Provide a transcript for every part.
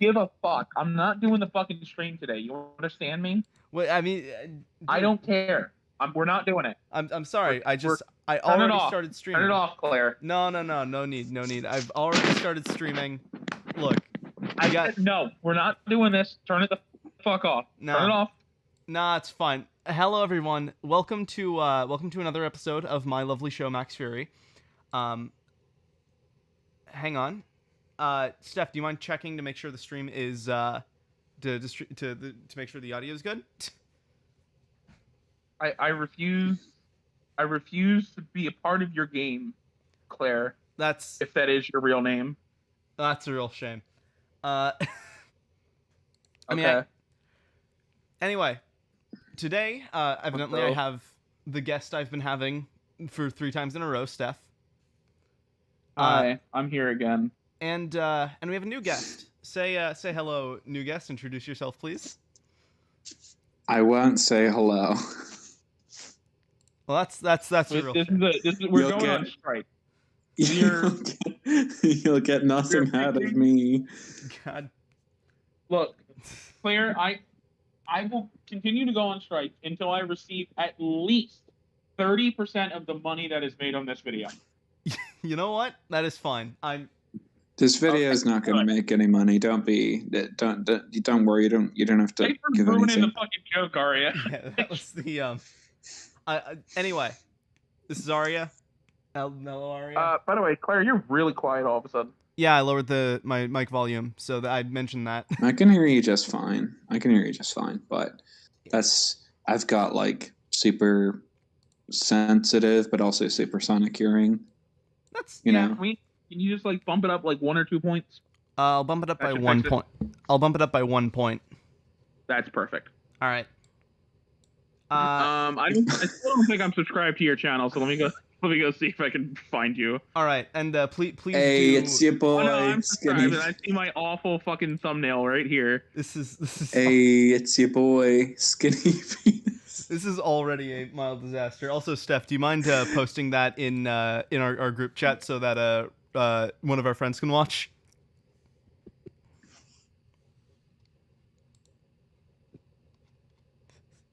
give a fuck. I'm not doing the fucking stream today. You understand me? Well, I mean, I don't care. We're not doing it. I'm sorry. I Turn it already off. started streaming. Turn it off, Claire. No need. I've already started streaming. Look, no, we're not doing this. Turn it the fuck off. No. Turn it off. Nah, it's fine. Hello, everyone. Welcome to another episode of my lovely show, Max Fury. Hang on. Steph, do you mind checking to make sure the stream is to make sure the audio is good? I refuse to be a part of your game, Claire. If that is your real name. That's a real shame. Okay. Anyway, today, evidently I have the guest I've been having for 3 times in a row, Steph. Hi, I'm here again. And we have a new guest. Say hello, new guest. Introduce yourself, please. I won't say hello. Well, that's a real shame. We're going on strike. You'll get nothing out of me. God. Look, Claire, I will continue to go on strike until I receive at least 30% of the money that is made on this video. You know what? That is fine. This video is not going to make any money. Don't worry. You don't have to give ruining anything. the fucking joke, Arya. Yeah, that was the anyway, this is Arya. Hello, Arya. By the way, Claire, you're really quiet all of a sudden. Yeah, I lowered my mic volume, so that I'd mentioned that. I can hear you just fine. But I've got like super sensitive, but also supersonic hearing. That's you know. Can you just like bump it up like 1 or 2 points? I'll bump it up by 1 point. I'll bump it up by 1 point. That's perfect. All right. I still don't think I'm subscribed to your channel, so let me go see if I can find you. All right, and please. Hey, it's your boy. Oh, no, I'm subscribed, and I see my awful fucking thumbnail right here. This is. Hey, it's your boy, Skinny Penis. This is already a mild disaster. Also, Steph, do you mind posting that in our group chat so that one of our friends can watch?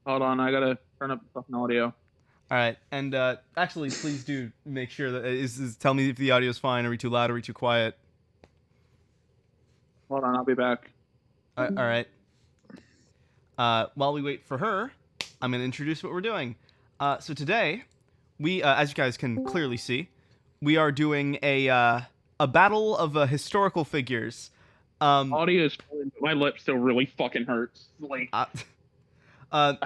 Hold on, I gotta turn up the fucking audio. All right, and actually, please do make sure that tell me if the audio is fine. Are we too loud? Are we too quiet? Hold on, I'll be back. All right. While we wait for her, I'm gonna introduce what we're doing. So today, we, as you guys can clearly see, we are doing a battle of historical figures. Audio is fine, but my lip still really fucking hurts. Like. I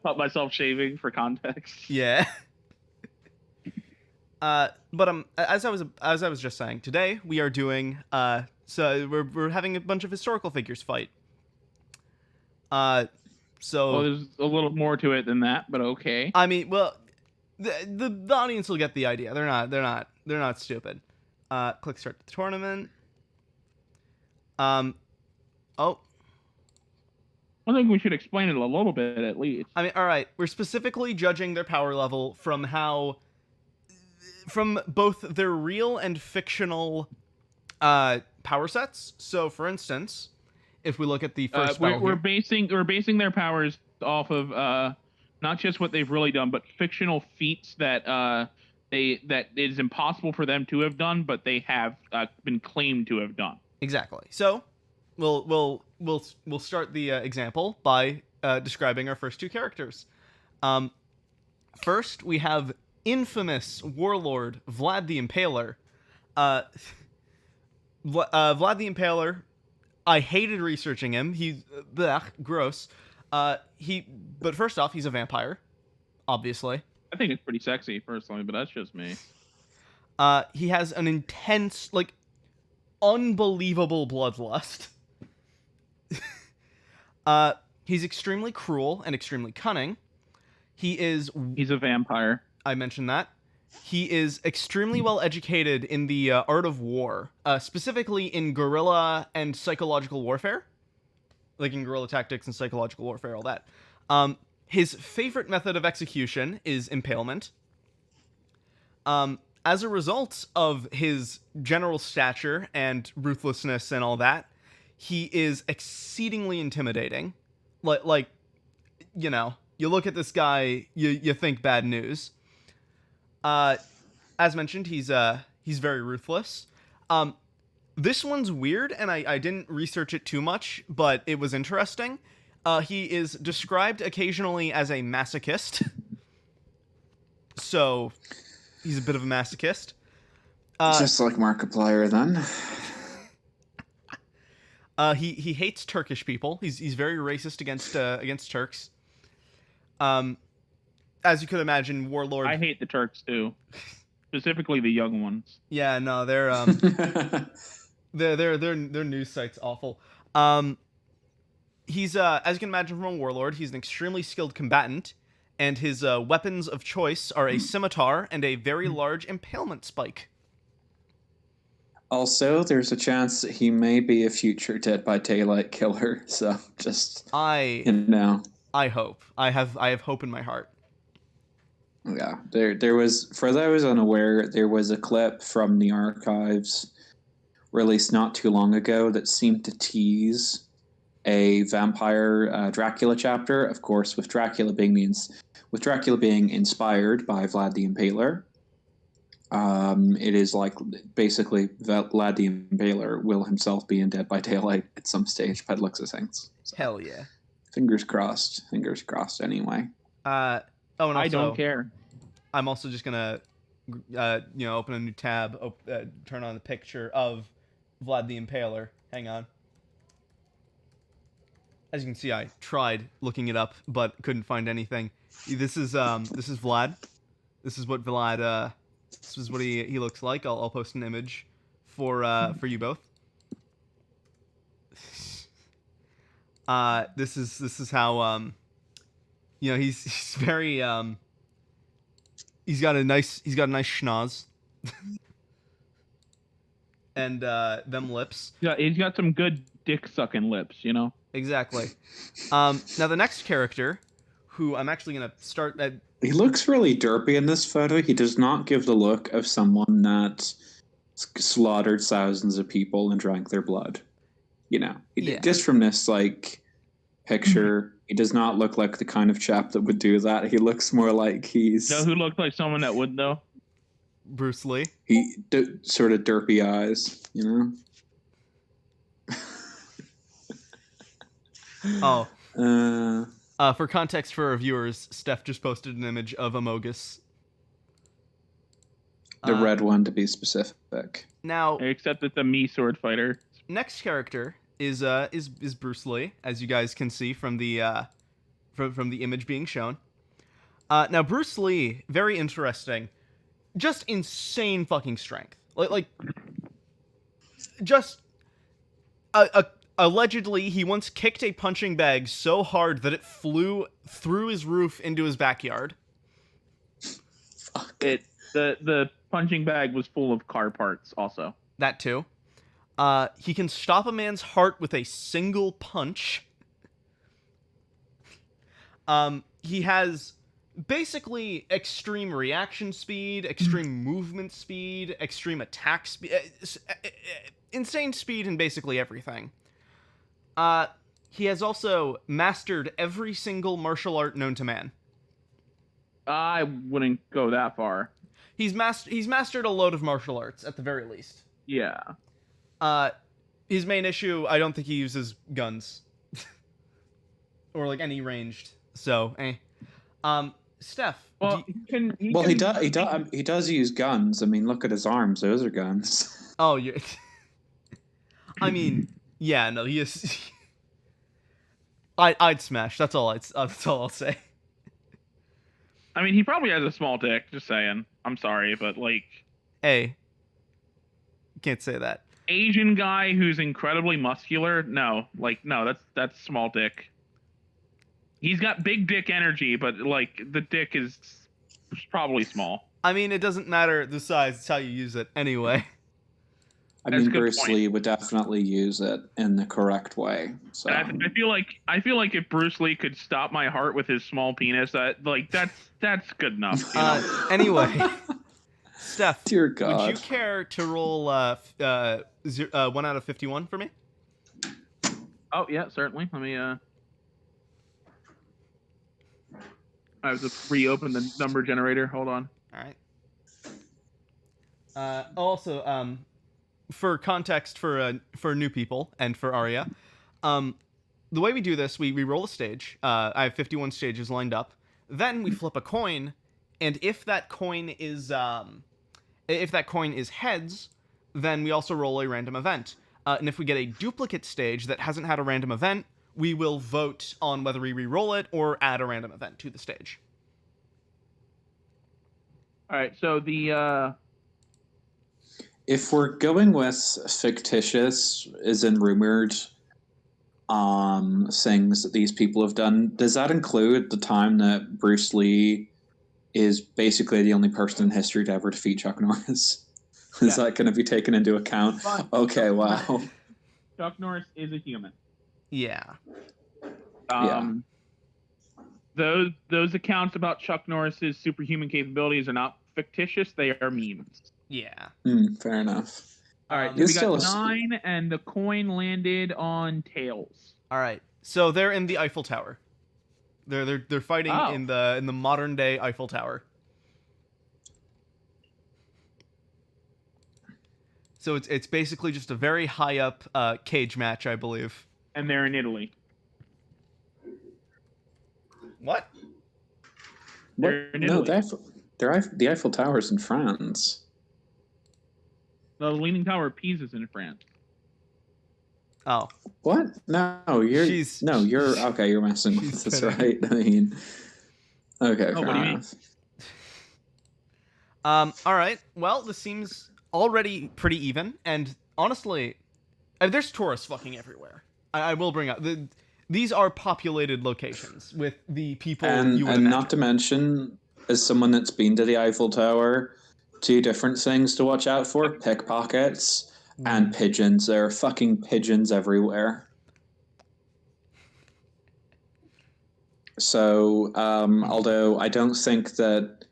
caught myself shaving for context. Yeah. But as I was just saying, today we are doing so we're having a bunch of historical figures fight. So well, there's a little more to it than that, but okay. I mean, well, the audience will get the idea. They're not stupid. Click start the tournament. Oh. I think we should explain it a little bit, at least. I mean, all right. We're specifically judging their power level from both their real and fictional power sets. So, for instance, if we look at the first battle we're basing their powers off of not just what they've really done, but fictional feats that that it is impossible for them to have done, but they have been claimed to have done. Exactly. So, we'll start the example by describing our first 2 characters. First, we have infamous Warlord Vlad the Impaler. Vlad the Impaler, I hated researching him. He's gross. But first off, he's a vampire, obviously. I think it's pretty sexy, personally, but that's just me. He has an intense, like, unbelievable bloodlust. He's extremely cruel and extremely cunning. He's a vampire. I mentioned that. He is extremely well educated in the art of war, specifically in guerrilla and psychological warfare, like in guerrilla tactics and psychological warfare, all that. His favorite method of execution is impalement. As a result of his general stature and ruthlessness and all that, he is exceedingly intimidating. Like, you know, you look at this guy, you think bad news. As mentioned, he's very ruthless. This one's weird, and I didn't research it too much, but it was interesting. He is described occasionally as a masochist. So, he's a bit of a masochist. Just like Markiplier, then. He hates Turkish people. He's very racist against Turks. As you could imagine, Warlord. I hate the Turks too, specifically the young ones. Yeah, no, their news site's awful. He's as you can imagine from a Warlord, he's an extremely skilled combatant, and his weapons of choice are a scimitar and a very large impalement spike. Also, there's a chance that he may be a future Dead by Daylight killer. So just I hope. I have hope in my heart. Yeah, there was, for those unaware, there was a clip from the archives released not too long ago that seemed to tease a vampire Dracula chapter. Of course, with Dracula being inspired by Vlad the Impaler. It is like basically Vlad the Impaler will himself be in Dead by Daylight at some stage by the looks of things. So, hell yeah. Fingers crossed. Fingers crossed. Anyway. And also, I don't care. I'm also just gonna, open a new tab, turn on the picture of Vlad the Impaler. Hang on. As you can see, I tried looking it up, but couldn't find anything. This is Vlad. This is what Vlad. This is what he looks like. I'll post an image for you both. This is how he's very he's got a nice schnoz. And them lips. Yeah, he's got some good dick sucking lips, you know. Exactly. Now the next character, who I'm actually gonna start at. He looks really derpy in this photo. He does not give the look of someone that slaughtered thousands of people and drank their blood. You know, just from this picture, he does not look like the kind of chap that would do that. He looks more like he's. You know who looked like someone that would though? Bruce Lee. He sort of derpy eyes, you know. Oh. For context for our viewers, Steph just posted an image of Amogus. The red one, to be specific. Now, except it's a me sword fighter. Next character is Bruce Lee, as you guys can see from the from the image being shown. Now Bruce Lee, very interesting, just insane fucking strength. Like just allegedly, he once kicked a punching bag so hard that it flew through his roof into his backyard. Fuck. The punching bag was full of car parts also. That too. He can stop a man's heart with a single punch. He has basically extreme reaction speed, extreme movement speed, extreme attack speed, insane speed in basically everything. He has also mastered every single martial art known to man. I wouldn't go that far. He's mastered a load of martial arts at the very least. Yeah. His main issue, I don't think he uses guns. Or like any ranged. So, Steph. Well, he does use guns. I mean, look at his arms; those are guns. Oh, yeah. I mean, yeah, no, he is. I'd smash. That's all I'll say. I mean, he probably has a small dick. Just saying. I'm sorry, but hey, can't say that. Asian guy who's incredibly muscular. No, that's small dick. He's got big dick energy, but the dick is probably small. I mean, it doesn't matter the size; it's how you use it anyway. I mean, Bruce Lee would definitely use it in the correct way. So I feel like if Bruce Lee could stop my heart with his small penis, that's good enough. You know? Anyway, Steph, dear God, would you care to roll 1 out of 51 for me? Oh yeah, certainly. Let me I have to reopen the number generator. Hold on. All right. Also, for context for new people and for Arya, the way we do this, we roll a stage. I have 51 stages lined up. Then we flip a coin, and if that coin is heads, then we also roll a random event. And if we get a duplicate stage that hasn't had a random event, we will vote on whether we re-roll it or add a random event to the stage. All right. So the if we're going with fictitious, as in rumored, things that these people have done, does that include the time that Bruce Lee is basically the only person in history to ever defeat Chuck Norris? Is that going to be taken into account? Okay, wow. Chuck Norris is a human. Yeah. Those accounts about Chuck Norris's superhuman capabilities are not fictitious; they are memes. Yeah. Fair enough. All right, so we got 9, and the coin landed on tails. All right, so they're in the Eiffel Tower. They're fighting in the modern day Eiffel Tower. So it's basically just a very high up cage match, I believe. And they're in Italy. What? They're in no, Italy. the Eiffel Tower's in France. The Leaning Tower of Pisa is in France. Oh. What? No, you're You're messing with this, right? I mean, okay, fair enough. All right. Well, this seems already pretty even, and honestly, there's tourists fucking everywhere. I will bring up these are populated locations with the people you would imagine. Not to mention, as someone that's been to the Eiffel Tower, 2 different things to watch out for: pickpockets and pigeons. There are fucking pigeons everywhere. So, although I don't think that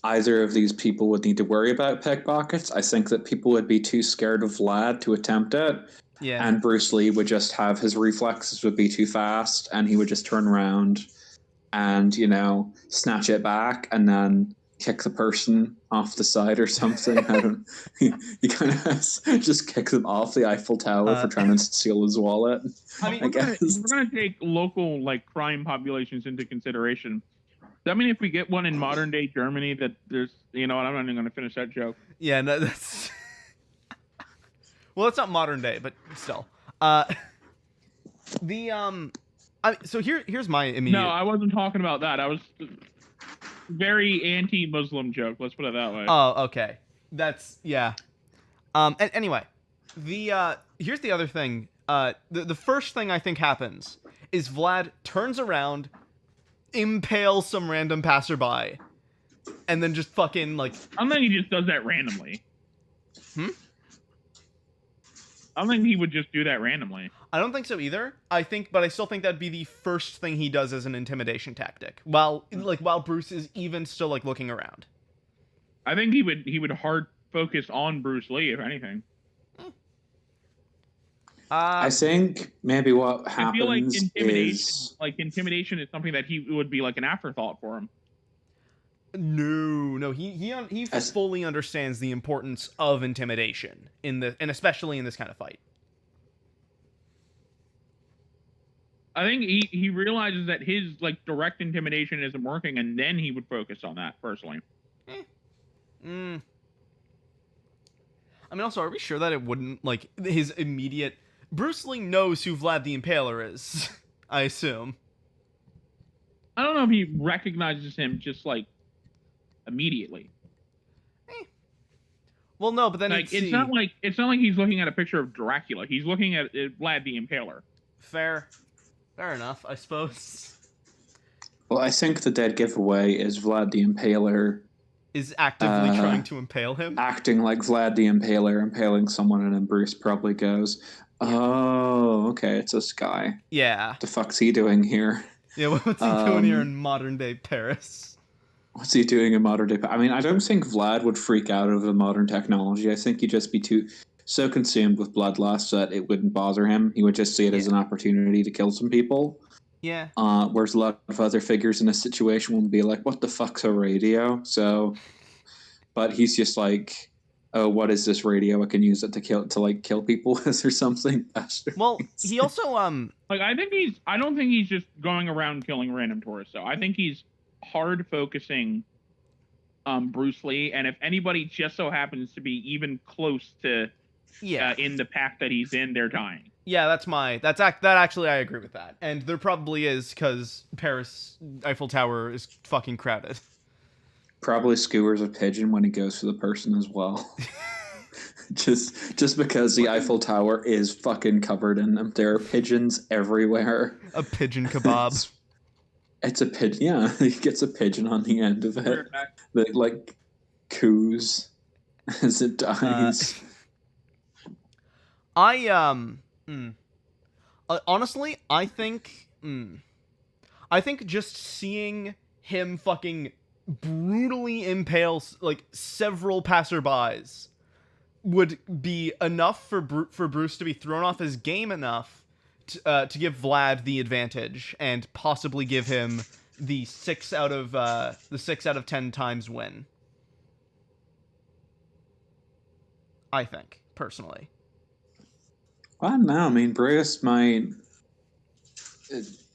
either of these people would need to worry about pickpockets, I think that people would be too scared of Vlad to attempt it. Yeah. And Bruce Lee would just have his reflexes would be too fast, and he would just turn around and, snatch it back and then kick the person off the side or something. I don't. You kind of just kick them off the Eiffel Tower for trying to steal his wallet. I mean, we're gonna take local crime populations into consideration. Does that mean if we get one in modern day Germany that there's I'm not even gonna finish that joke. Yeah, no, that's well, it's not modern day, but still. So here's my immediate. No, I wasn't talking about that. I was very anti-Muslim joke. Let's put it that way. Oh, okay. That's yeah. Anyway, here's the other thing. The first thing I think happens is Vlad turns around, impales some random passerby, and then just fucking I don't think he just does that randomly. I don't think he would just do that randomly. I don't think so either. But I still think that'd be the first thing he does as an intimidation tactic. While Bruce is even still looking around. I think he would hard focus on Bruce Lee, if anything. I think maybe what happens I feel like intimidation is something that he would be an afterthought for him. No, he fully understands the importance of intimidation and especially in this kind of fight. I think he realizes that his direct intimidation isn't working, and then he would focus on that personally. I mean, also, are we sure that it wouldn't his immediate? Bruce Lee knows who Vlad the Impaler is. I assume. I don't know if he recognizes him just immediately. Well, no, but then it's not like he's looking at a picture of Dracula. He's looking at Vlad the Impaler. Fair enough, I suppose. Well, I think the dead giveaway is Vlad the Impaler is actively trying to impale him, acting like Vlad the Impaler impaling someone, and then Bruce probably goes, "Oh, okay, it's this guy. Yeah, what the fuck's he doing here? Yeah, what's he doing here in modern day Paris? What's he doing in modern day? I mean, I don't think Vlad would freak out over the modern technology. I think he'd just be too so consumed with bloodlust that it wouldn't bother him. He would just see it as an opportunity to kill some people. Yeah. Whereas a lot of other figures in this situation would be like, what the fuck's a radio? So, but he's just like, oh, what is this radio? I can use it to kill people with or something. Well, he also like I don't think he's just going around killing random tourists. So I think he's hard focusing Bruce Lee, and if anybody just so happens to be even close to in the pack that he's in, they're dying. Yeah, that actually I agree with that. And there probably is, because Paris Eiffel Tower is fucking crowded. Probably skewers a pigeon when he goes for the person as well. just because the Eiffel Tower is fucking covered in them. There are pigeons everywhere. A pigeon kebab. It's a pigeon. Yeah, he gets a pigeon on the end of it that like coos as it dies. Honestly, I think just seeing him fucking brutally impale like several passerbys would be enough for Bruce to be thrown off his game enough to give Vlad the advantage and possibly give him the 6 out of 10 times win. I think, personally. I don't know. I mean, Bruce might.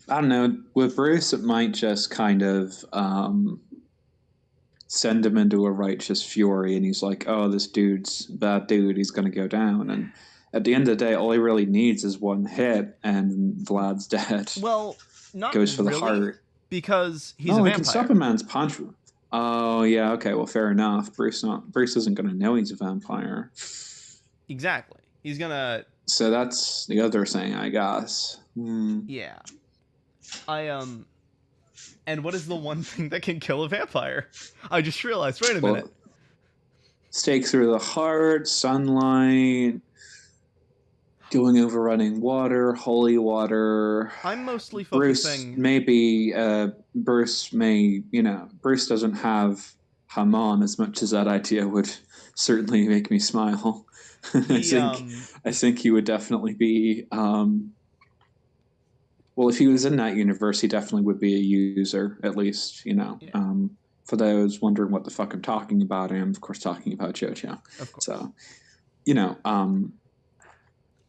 I don't know. With Bruce, it might just kind of send him into a righteous fury, and he's like, "Oh, this dude's a bad dude. He's going to go down." And at the end of the day, all he really needs is one hit, and Vlad's dead. Well, not goes for really, the heart because he's a vampire. He can stop a man's punch. Oh yeah, okay. Well, fair enough. Bruce isn't going to know he's a vampire. Exactly. He's gonna. So that's the other thing, I guess. Yeah. And what is the one thing that can kill a vampire? I just realized. Wait a minute. Stake through the heart, sunlight, going over running water, holy water. I'm mostly focusing. Bruce doesn't have Haman as much as that idea would certainly make me smile. I think he would definitely be. Well, if he was in that universe, he definitely would be a user, at least, Yeah. For those wondering what the fuck I'm talking about, I am, of course, talking about JoJo. Of course. So,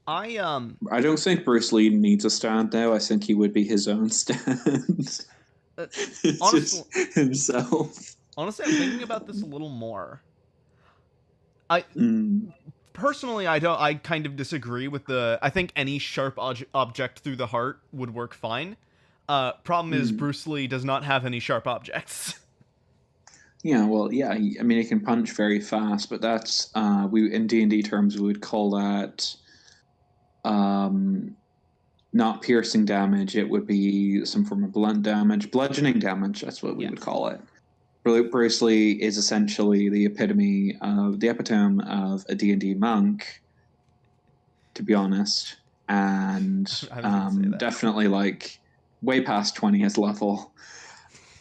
I don't think Bruce Lee needs a stand, though. I think he would be his own stand. Honestly, just himself. Honestly, I'm thinking about this a little more. Personally, I kind of disagree with I think any sharp object through the heart would work fine. Problem is, Bruce Lee does not have any sharp objects. Yeah, well, yeah. He can punch very fast, but that's in D&D terms we would call that not piercing damage. It would be some form of blunt damage, bludgeoning damage. That's what we would call it. Bruce Lee is essentially the epitome of a D&D monk, to be honest, and definitely like way past 20th level.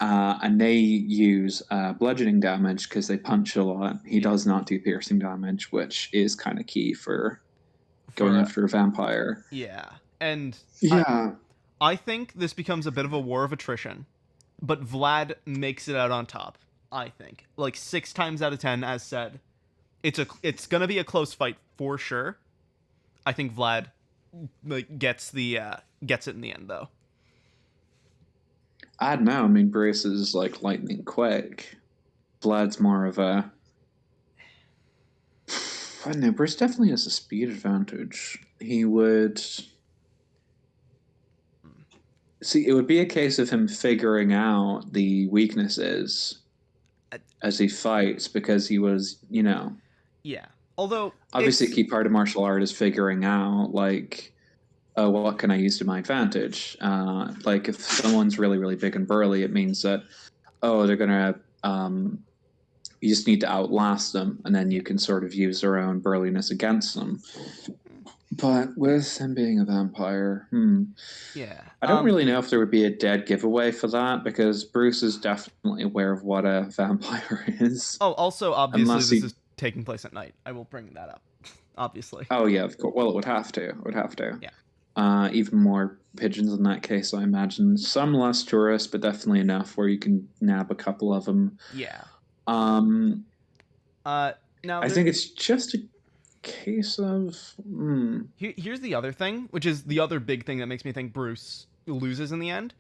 And they use bludgeoning damage because they punch a lot. He does not do piercing damage, which is kind of key for going after a vampire. Yeah, and yeah, I think this becomes a bit of a war of attrition. But Vlad makes it out on top, I think. Like 6 times out of 10, as said. It's gonna be a close fight for sure. I think Vlad gets it in the end, though. I don't know. Bruce is like lightning quick. Vlad's more of a. I don't know. Bruce definitely has a speed advantage. He would. See, it would be a case of him figuring out the weaknesses as he fights, because he was, Yeah. Although obviously a key part of martial art is figuring out, like, oh, what can I use to my advantage? Like, if someone's really, really big and burly, it means that, they're gonna. You just need to outlast them, and then you can sort of use their own burliness against them. But with him being a vampire, yeah, I don't really know if there would be a dead giveaway for that, because Bruce is definitely aware of what a vampire is. Oh, also, obviously, this is taking place at night. I will bring that up. obviously. Oh yeah, of course. Well, it would have to. It would have to. Yeah. Even more pigeons in that case, I imagine. Some less tourists, but definitely enough where you can nab a couple of them. Yeah. Now Now I think it's just a case of. Here's the other thing, which is the other big thing that makes me think Bruce loses in the end.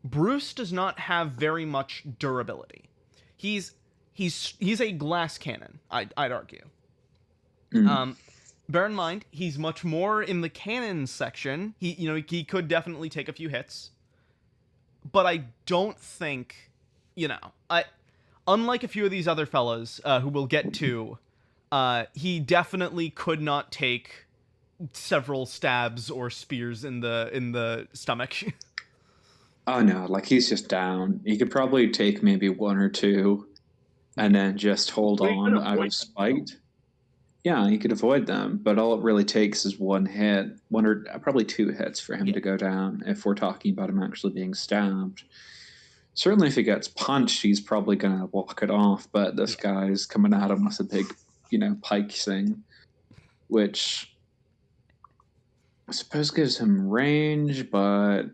Bruce does not have very much durability. He's a glass cannon, I'd argue. Bear in mind, he's much more in the cannon section. He could definitely take a few hits. But I don't think, unlike a few of these other fellas who we'll get to, he definitely could not take several stabs or spears in the stomach. Oh no, like he's just down. He could probably take maybe one or two and then just hold on out of spite. Yeah, he could avoid them, but all it really takes is one hit, one or probably two hits for him to go down if we're talking about him actually being stabbed. Certainly if he gets punched, he's probably going to walk it off, but this guy's coming at him with a big, pike thing, which I suppose gives him range, but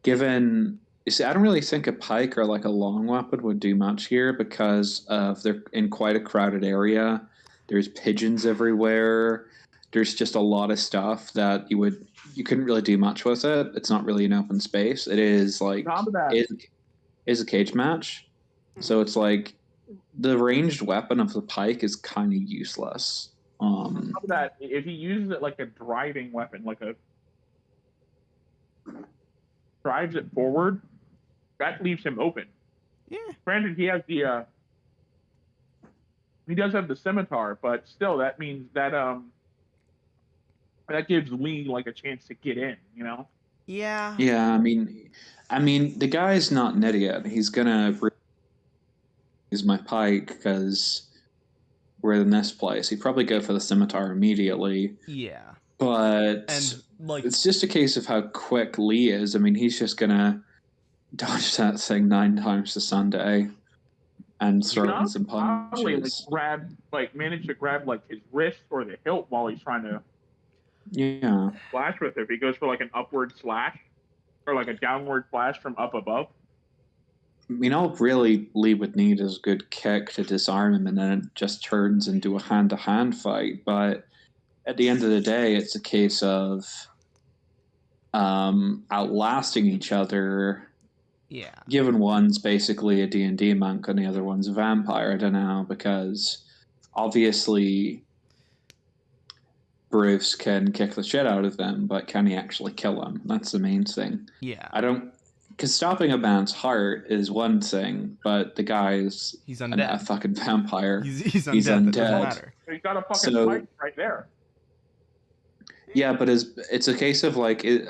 given... You see, I don't really think a pike or like a long weapon would do much here because they're in quite a crowded area. There's pigeons everywhere. There's just a lot of stuff that you couldn't really do much with it. It's not really an open space. It is like is a cage match. So it's like the ranged weapon of the pike is kind of useless. On top of that, if he uses it like a driving weapon, drives it forward, that leaves him open. Yeah. Granted, he has he does have the scimitar, but still, that means that that gives Lee like a chance to get in. Yeah. Yeah. I mean, the guy's not an idiot. He's gonna use my pike because we're in this place. He'd probably go for the scimitar immediately. Yeah. But it's just a case of how quick Lee is. I mean, he's just gonna dodge that thing 9 times to Sunday and throw in some punches. Probably manage to grab his wrist or the hilt while he's trying to slash with it. If he goes for an upward slash or a downward slash from up above. I mean, all really Lee would need is a good kick to disarm him, and then it just turns into a hand-to-hand fight. But at the end of the day, it's a case of outlasting each other. Yeah. Given one's basically a D&D monk and the other one's a vampire, I don't know, because obviously Bruce can kick the shit out of them, but can he actually kill them? That's the main thing. Yeah. Because stopping a man's heart is one thing, but the guy's a fucking vampire. He's undead. He's undead. That doesn't matter. He's got a fucking fight right there. Yeah, but it's a case of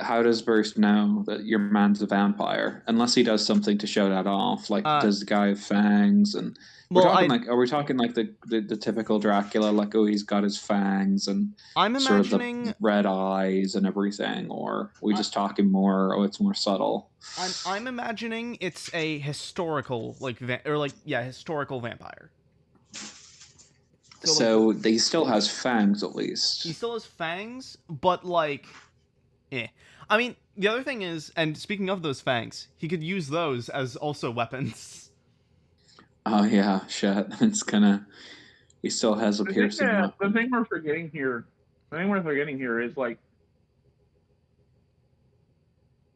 how does Bruce know that your man's a vampire? Unless he does something to show that off. Does the guy have fangs? And are we talking the typical Dracula, he's got his fangs and I'm imagining sort of the red eyes and everything, or are we just talking more? It's more subtle. I'm imagining it's a historical historical vampire. So he still has fangs, at least. He still has fangs, but I mean, the other thing is, and speaking of those fangs, he could use those as also weapons. Oh yeah, shit. He still has a piercing weapon. The thing we're forgetting here is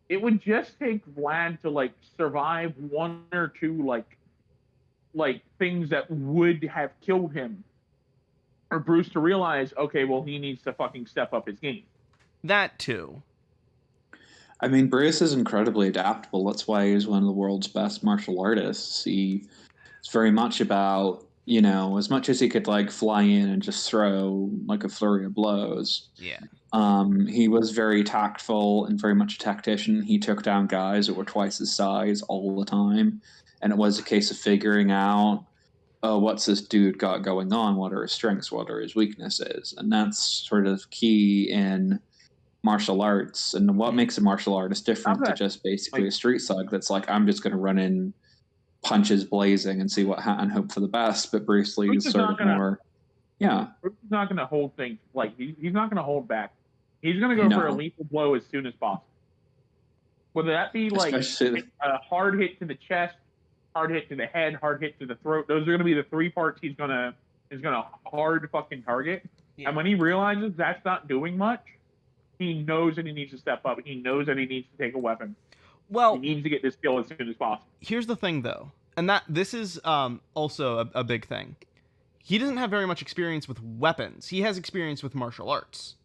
it would just take Vlad to survive one or two things that would have killed him. Or Bruce to realize, okay, well, he needs to fucking step up his game. That too. I mean, Bruce is incredibly adaptable. That's why he's one of the world's best martial artists. He's very much about, as much as he could fly in and just throw a flurry of blows. Yeah. He was very tactful and very much a tactician. He took down guys that were twice his size all the time. And it was a case of figuring out, what's this dude got going on? What are his strengths? What are his weaknesses? And that's sort of key in martial arts. And what makes a martial artist different to just basically a street thug that's I'm just going to run in, punches blazing, and see and hope for the best. But Bruce Lee is sort of more Yeah. Bruce is not going to hold things he's not going to hold back. He's going to go for a lethal blow as soon as possible. Whether that be a hard hit to the chest, hard hit to the head, hard hit to the throat. Those are going to be the three parts he's gonna hard fucking target. Yeah. And when he realizes that's not doing much, he knows that he needs to step up. He knows that he needs to take a weapon. Well, he needs to get this kill as soon as possible. Here's the thing, though, and this is also a big thing. He doesn't have very much experience with weapons. He has experience with martial arts.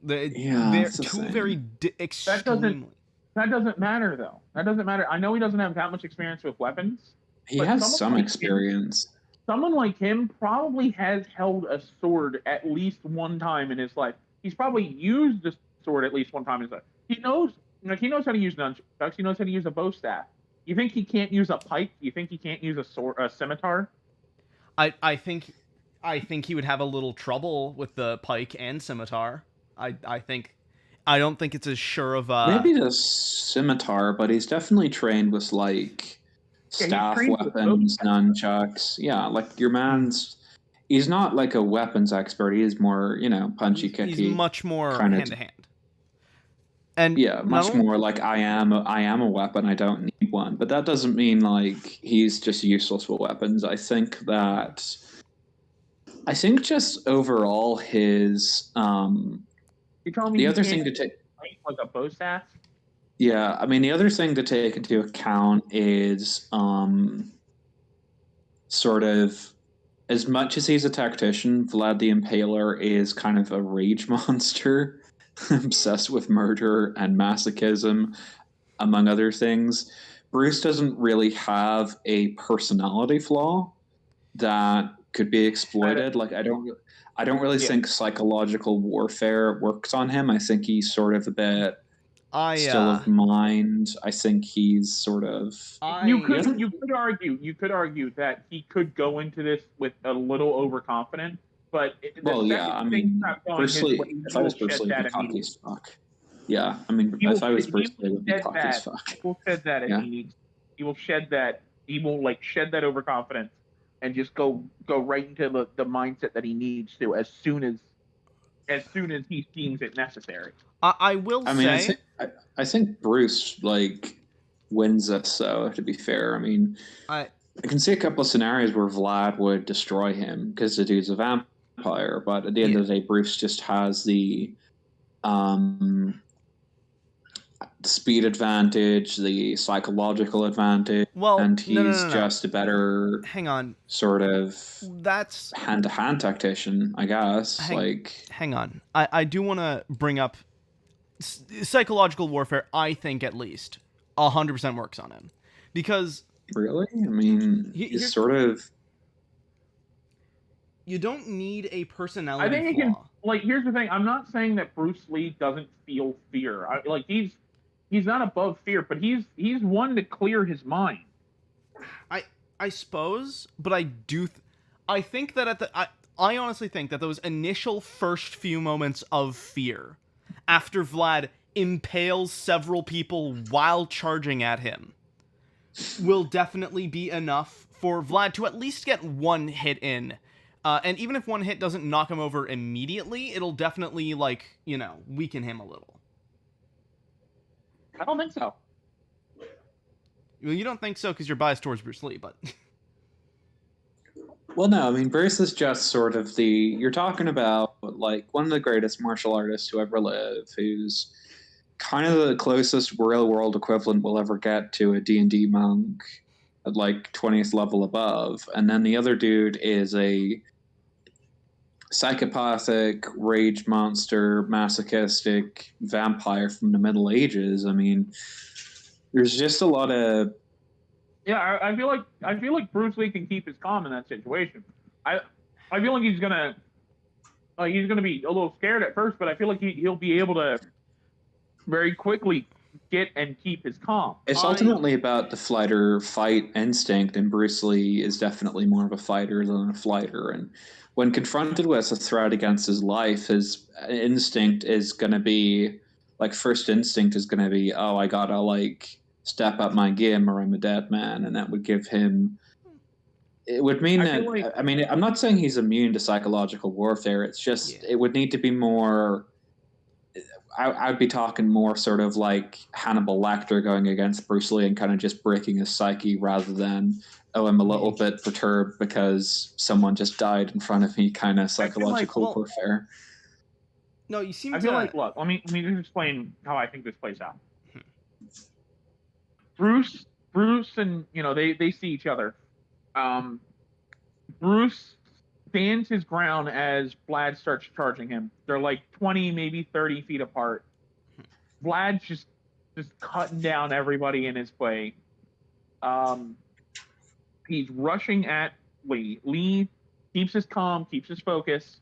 They're two very extremely. That doesn't matter, though. That doesn't matter. I know he doesn't have that much experience with weapons. He has some experience. Someone like him probably has held a sword at least one time in his life. He's probably used the sword at least one time in his life. He knows how to use nunchucks. He knows how to use a bow staff. You think he can't use a pike? You think he can't use a scimitar? I think he would have a little trouble with the pike and scimitar. I don't think it's as sure of maybe the scimitar, but he's definitely trained with staff weapons, nunchucks. Yeah, like your man's. He's not like a weapons expert. He is more, punchy, kicky. He's much more hand to hand. And much more like I am a weapon. I don't need one. But that doesn't mean like he's just useless with weapons. I think just overall his You telling me the other thing to take like a bow staff? Yeah, I mean the other thing to take into account is sort of as much as he's a tactician, Vlad the Impaler is kind of a rage monster, obsessed with murder and masochism, among other things. Bruce doesn't really have a personality flaw that could be exploited. Like I don't really think psychological warfare works on him. I think he's sort of a bit still of mind. I think he's sort of. You could argue that he could go into this with a little overconfident, but Bruce Lee. If I was Bruce Lee, would be cocky as fuck. Yeah, I mean, if I was Bruce Lee, would be cocky as fuck. He will shed that if he needs. He will shed that. He will shed that overconfidence and just go right into the mindset that he needs to as soon as he deems it necessary. I think Bruce wins this though. To be fair, I mean, I can see a couple of scenarios where Vlad would destroy him because the dude's a vampire. But at the end of the day, Bruce just has the speed advantage, the psychological advantage, and he's just a better sort of that's hand-to-hand tactician, I guess. Hang on, I do want to bring up psychological warfare. I think at least 100% works on him because really, I mean, he's sort of. You don't need a personality. I think flaw. it can. Here's the thing. I'm not saying that Bruce Lee doesn't feel fear. He's not above fear, but he's one to clear his mind. I suppose, but I think that I honestly think that those initial first few moments of fear, after Vlad impales several people while charging at him, will definitely be enough for Vlad to at least get one hit in. And even if one hit doesn't knock him over immediately, it'll definitely weaken him a little. I don't think so. Well, you don't think so because you're biased towards Bruce Lee, but. Well, no, I mean, Bruce is just sort of you're talking about, one of the greatest martial artists to ever live, who's kind of the closest real world equivalent we'll ever get to a D&D monk at, 20th level above. And then the other dude is a psychopathic, rage monster, masochistic vampire from the Middle Ages. I mean, there's just a lot of. Yeah, I feel like Bruce Lee can keep his calm in that situation. I feel like he's gonna be a little scared at first, but I feel like he'll be able to very quickly get and keep his calm. It's ultimately about the fight instinct, and Bruce Lee is definitely more of a fighter than a flighter. And when confronted with a threat against his life, his instinct is going to be first instinct is going to be, oh, I gotta step up my game or I'm a dead man, and that would give him it would mean I that, feel like- I mean, I'm not saying he's immune to psychological warfare. It's just, it would need to be more, I'd be talking more sort of like Hannibal Lecter going against Bruce Lee and kind of just breaking his psyche rather than, oh, I'm a little bit perturbed because someone just died in front of me, kind of psychological warfare. No, you seem to... I feel like, look, let me just explain how I think this plays out. Bruce and, they see each other. Bruce stands his ground as Vlad starts charging him. They're like 20, maybe 30 feet apart. Vlad's just cutting down everybody in his way. He's rushing at Lee. Lee keeps his calm, keeps his focus.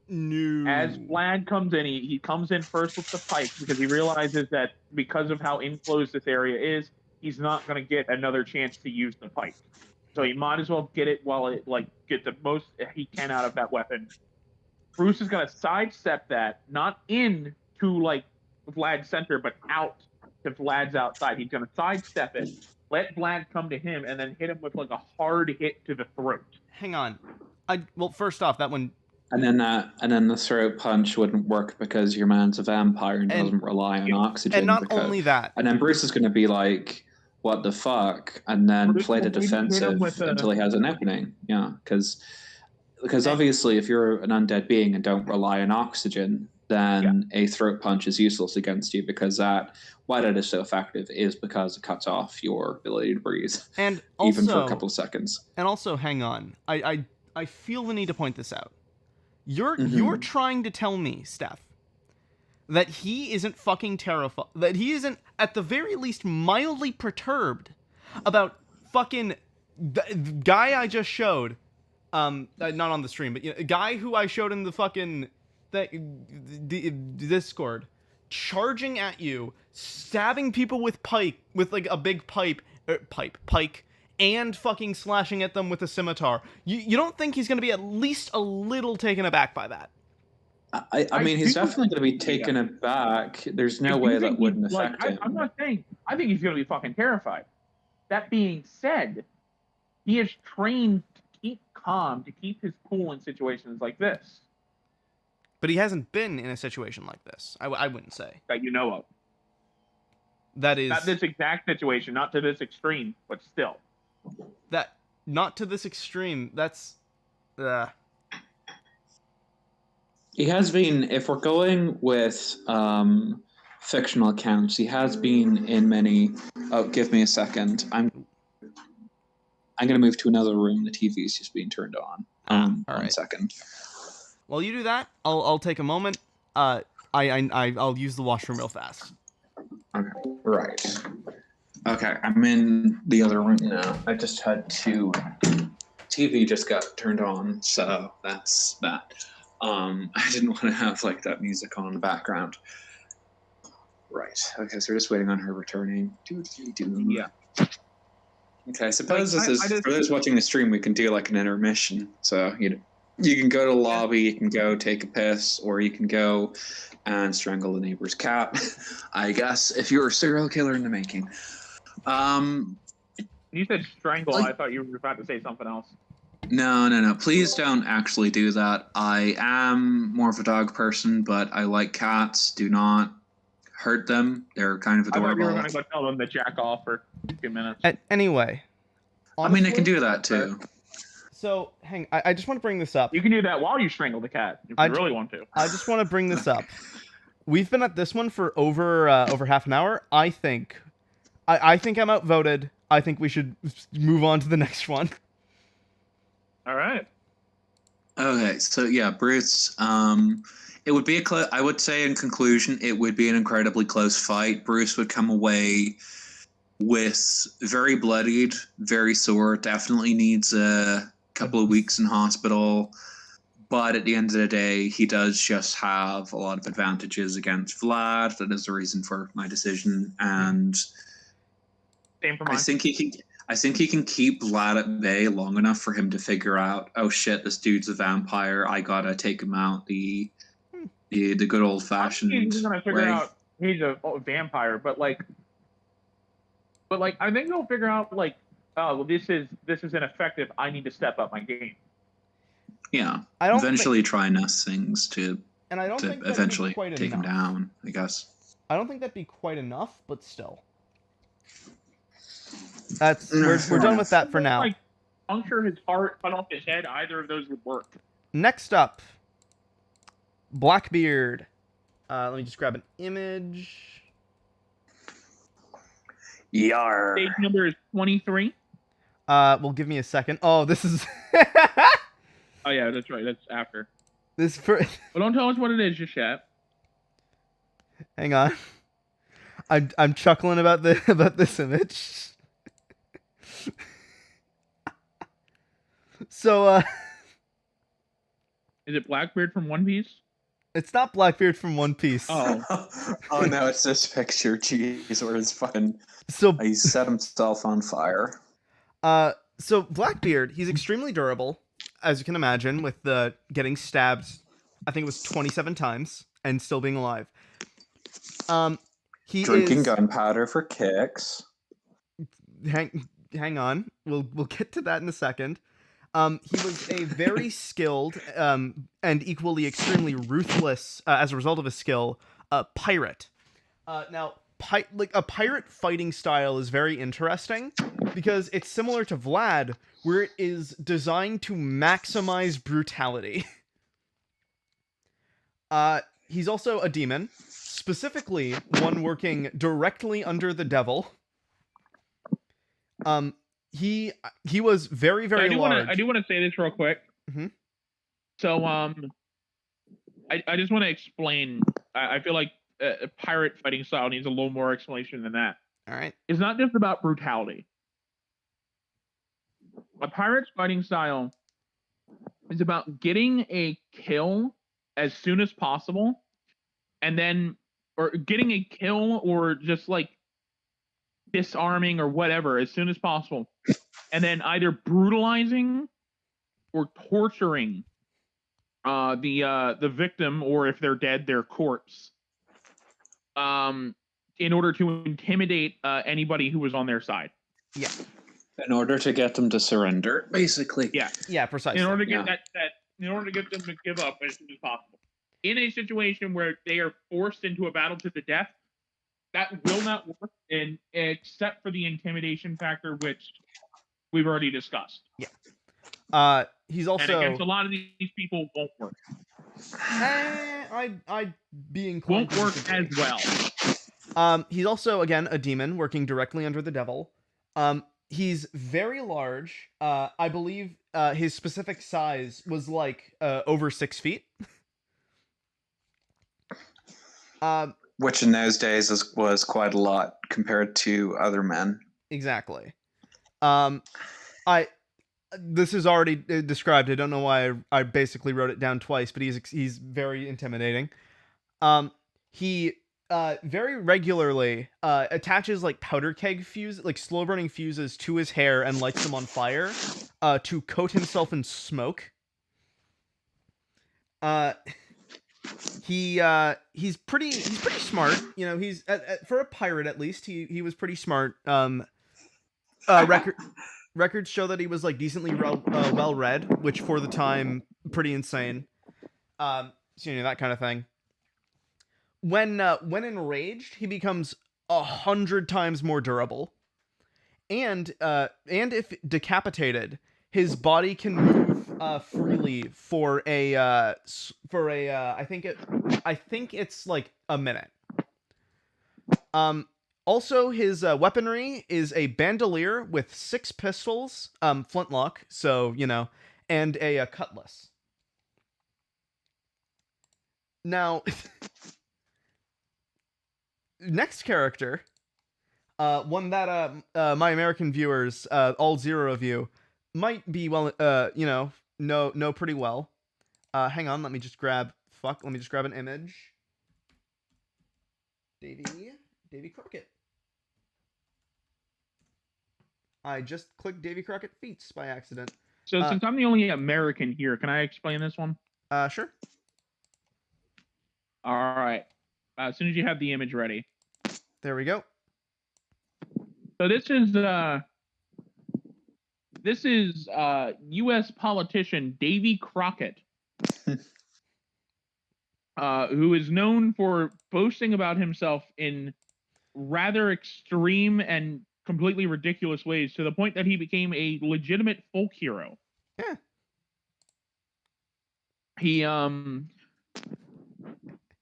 No. As Vlad comes in, he comes in first with the pike because he realizes that because of how enclosed this area is, he's not going to get another chance to use the pike. So he might as well get it while it get the most he can out of that weapon. Bruce is going to sidestep that, not in to Vlad's center, but out to Vlad's outside. He's going to sidestep it, let Vlad come to him, and then hit him with a hard hit to the throat. Hang on. Well, first off, that one... And then the throat punch wouldn't work because your man's a vampire and doesn't rely on oxygen. And not only that. And then Bruce is going to be like, what the fuck? And then play the defensive until he has an opening. Yeah, because obviously if you're an undead being and don't rely on oxygen, then a throat punch is useless against you because why that is so effective is because it cuts off your ability to breathe. And also, even for a couple of seconds. And also, hang on. I feel the need to point this out. You're trying to tell me, Steph, that he isn't fucking terrified, that he isn't at the very least mildly perturbed about fucking the guy I just showed, not on the stream, but a guy who I showed in the fucking the Discord, charging at you, stabbing people with pike, with a big pike, and fucking slashing at them with a scimitar. You don't think he's going to be at least a little taken aback by that? I mean, he's definitely going to be taken aback. There's no way that wouldn't affect him. I'm not saying... I think he's going to be fucking terrified. That being said, he is trained to keep calm, to keep his cool in situations like this. But he hasn't been in a situation like this, I wouldn't say. That you know of. That is... Not this exact situation, not to this extreme, but still. That... Not to this extreme, that's... He has been, if we're going with fictional accounts, he has been in many... Oh, give me a second. I'm going to move to another room. The TV's just being turned on. All right. 1 second. While you do that, I'll take a moment. I'll use the washroom real fast. Okay, right. Okay, I'm in the other room now. I just had to... TV just got turned on, so that's that. I didn't want to have that music on in the background. Right. Okay, so we're just waiting on her returning. Yeah. Okay, I suppose for those watching the stream, we can do an intermission. So you can go to the lobby, you can go take a piss, or you can go and strangle the neighbor's cat. I guess if you're a serial killer in the making. You said strangle. I thought you were about to say something else. No. Please don't actually do that. I am more of a dog person, but I like cats. Do not hurt them. They're kind of adorable. I thought you were going to go tell them to jack off for a few minutes. Anyway. Honestly, I mean, I can do that too. So, I just want to bring this up. You can do that while you strangle the cat, if you really want to. I just want to bring this up. We've been at this one for over half an hour. I think I'm outvoted. I think we should move on to the next one. All right. Okay, so yeah, Bruce. It would be I would say in conclusion, it would be an incredibly close fight. Bruce would come away with very bloodied, very sore. Definitely needs a couple of weeks in hospital. But at the end of the day, he does just have a lot of advantages against Vlad. That is the reason for my decision, and same for mine. I think he can keep Vlad at bay long enough for him to figure out, oh shit, this dude's a vampire. I gotta take him out the good old fashioned way. He's gonna figure out he's a vampire, but I think he'll figure out oh, well, this is ineffective. I need to step up my game. Yeah. I don't eventually try enough things to And I don't think that'd eventually be quite take him enough. down, I guess. I don't think that'd be quite enough, but still. We're done with that for now. Like, puncture his heart, cut off his head. Either of those would work. Next up, Blackbeard. Let me just grab an image. Yar. Stage number is 23. Well, give me a second. Oh, this is. Oh yeah, that's right. That's after. This for. Well, don't tell us what it is just yet. Hang on. I'm chuckling about this image. So Is it Blackbeard from One Piece? it's not Blackbeard from One Piece. Oh. Oh no, it's this picture. Jeez, where he's fucking. So He set himself on fire. So Blackbeard, he's extremely durable, as you can imagine, with the getting stabbed, I think it was 27 times, and still being alive. He Drinking is gunpowder for kicks. hang on. We'll get to that in a second. He was a very skilled and equally extremely ruthless, as a result of his skill, pirate. Now, a pirate fighting style is very interesting because it's similar to Vlad, where it is designed to maximize brutality. He's also a demon, specifically one working directly under the devil. He was very, very large. I do want to say this real quick. Mhm. So I just want to explain. I feel like a pirate fighting style needs a little more explanation than that. All right. It's not just about brutality. A pirate's fighting style is about getting a kill as soon as possible, and then, or getting a kill, or just like disarming or whatever as soon as possible, and then either brutalizing or torturing the victim, or if they're dead, their corpse, in order to intimidate anybody who was on their side. Yeah. In order to get them to surrender, basically. Yeah. Yeah, precisely. In order to get in order to get them to give up as soon as possible. In a situation where they are forced into a battle to the death, that will not work, and except for the intimidation factor, which we've already discussed. Yeah. He's also. And against a lot of these people, won't work. I'd be inclined. Won't work as well. He's also, again, a demon working directly under the devil. He's very large. I believe his specific size was like over 6 feet. Which in those days was quite a lot compared to other men. Exactly. This is already described. I don't know why I basically wrote it down twice, but he's very intimidating. He very regularly attaches like powder keg fuse, like slow burning fuses to his hair and lights them on fire to coat himself in smoke. He's pretty smart. You know, he's for a pirate at least. He was pretty smart. Records show that he was like decently well read, which for the time pretty insane. So you know, that kind of thing. When enraged, he becomes 100 times more durable, and if decapitated, his body can move freely for a I think it's like a minute. Also, his weaponry is a bandolier with 6 pistols, flintlock, so you know, and a cutlass. Now. Next character, one that my American viewers, all 0 of you, might be well, know pretty well. Hang on, let me just grab an image. Davy Crockett. I just clicked Davy Crockett feats by accident. So since I'm the only American here, can I explain this one? Sure. All right. As soon as you have the image ready. There we go. So this is This is U.S. politician Davy Crockett, who is known for boasting about himself in rather extreme and completely ridiculous ways, to the point that he became a legitimate folk hero. Yeah.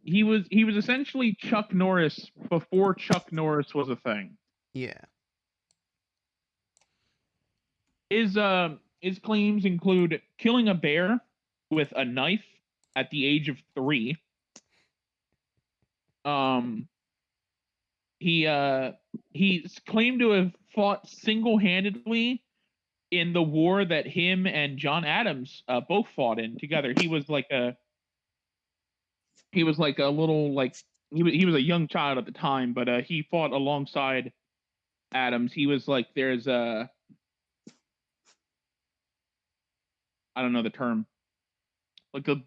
He was essentially Chuck Norris before Chuck Norris was a thing. Yeah. His claims include killing a bear with a knife at the age of 3. He's claimed to have fought single-handedly in the war that him and John Adams both fought in together. He was like a little, like, he was a young child at the time, but he fought alongside Adams. He was like, there's a, I don't know the term, like the